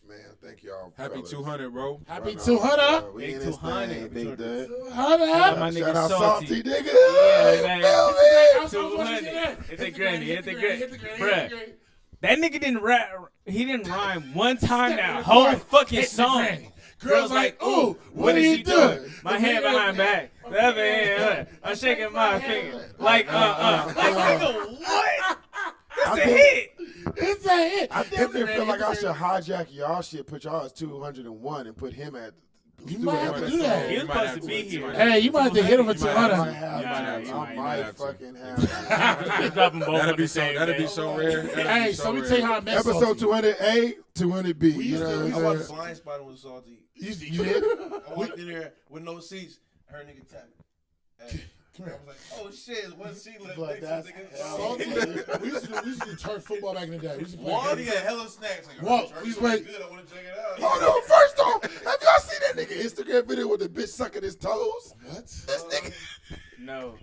Man, thank y'all. Happy 200, bro. Happy 200. We in Big this 200. thing, big dude. 200. My nigga Shout out Salty. nigga. Yeah, man. Feel me? 200. Hit the granny. Bruh. Bruh. That nigga didn't rap. He didn't rhyme one time that whole fucking song. Girls like, ooh, what are you doing? My hand behind back. The other hand, I'm shaking my finger. Like, nigga, what? That's a hit. It's a hit. I definitely feel like I should hijack y'all shit, put y'all as 201 and put him at You might have to do that. He was supposed to be here. Hey, you might have to hit him for 200. I might fucking have That'd be so rare. Hey, so let me tell you how I met Episode 200A, 200B. You know I what I'm watched saying? Blind Spot with Salty. You did? I walked in there with no seats. I heard nigga tap me. Hey, I was like, oh shit, one seat left. Like that's Salty. We used to turn football back in the day. We used to play. One, he had hella snacks. Like, Whoa, we used to play. Good, I want to check it out. Hold on, first off, have y'all seen that nigga Instagram video with the bitch sucking his toes? What? This nigga. No.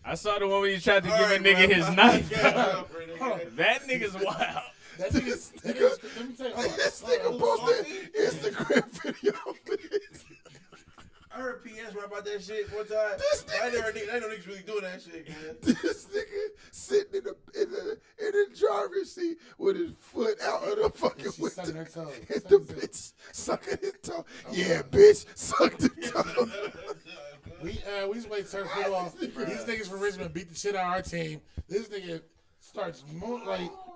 I saw the one where he tried to give a nigga his knife. That nigga's wild. That nigga, let me tell you, hold on. This nigga posted Instagram video. I heard PS rap about that shit one time. I know niggas really doing that shit, man. This nigga sitting in the driver's seat with his foot out of the fucking window. Sucking her toes. And the bitch sucking his toe. Yeah, bitch, suck the toe. We used to play turf football. These niggas from Richmond beat the shit out of our team. This nigga starts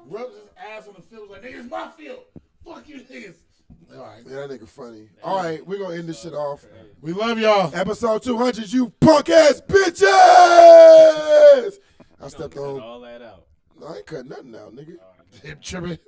rubs his ass on the field. Like, nigga, it's my field. Fuck you niggas. All right. Yeah, that nigga funny. All right, we're going to end this shit off. We love y'all. Episode 200, you punk ass bitches! I stepped on. All that out. I ain't cutting nothing out, nigga. Tripping.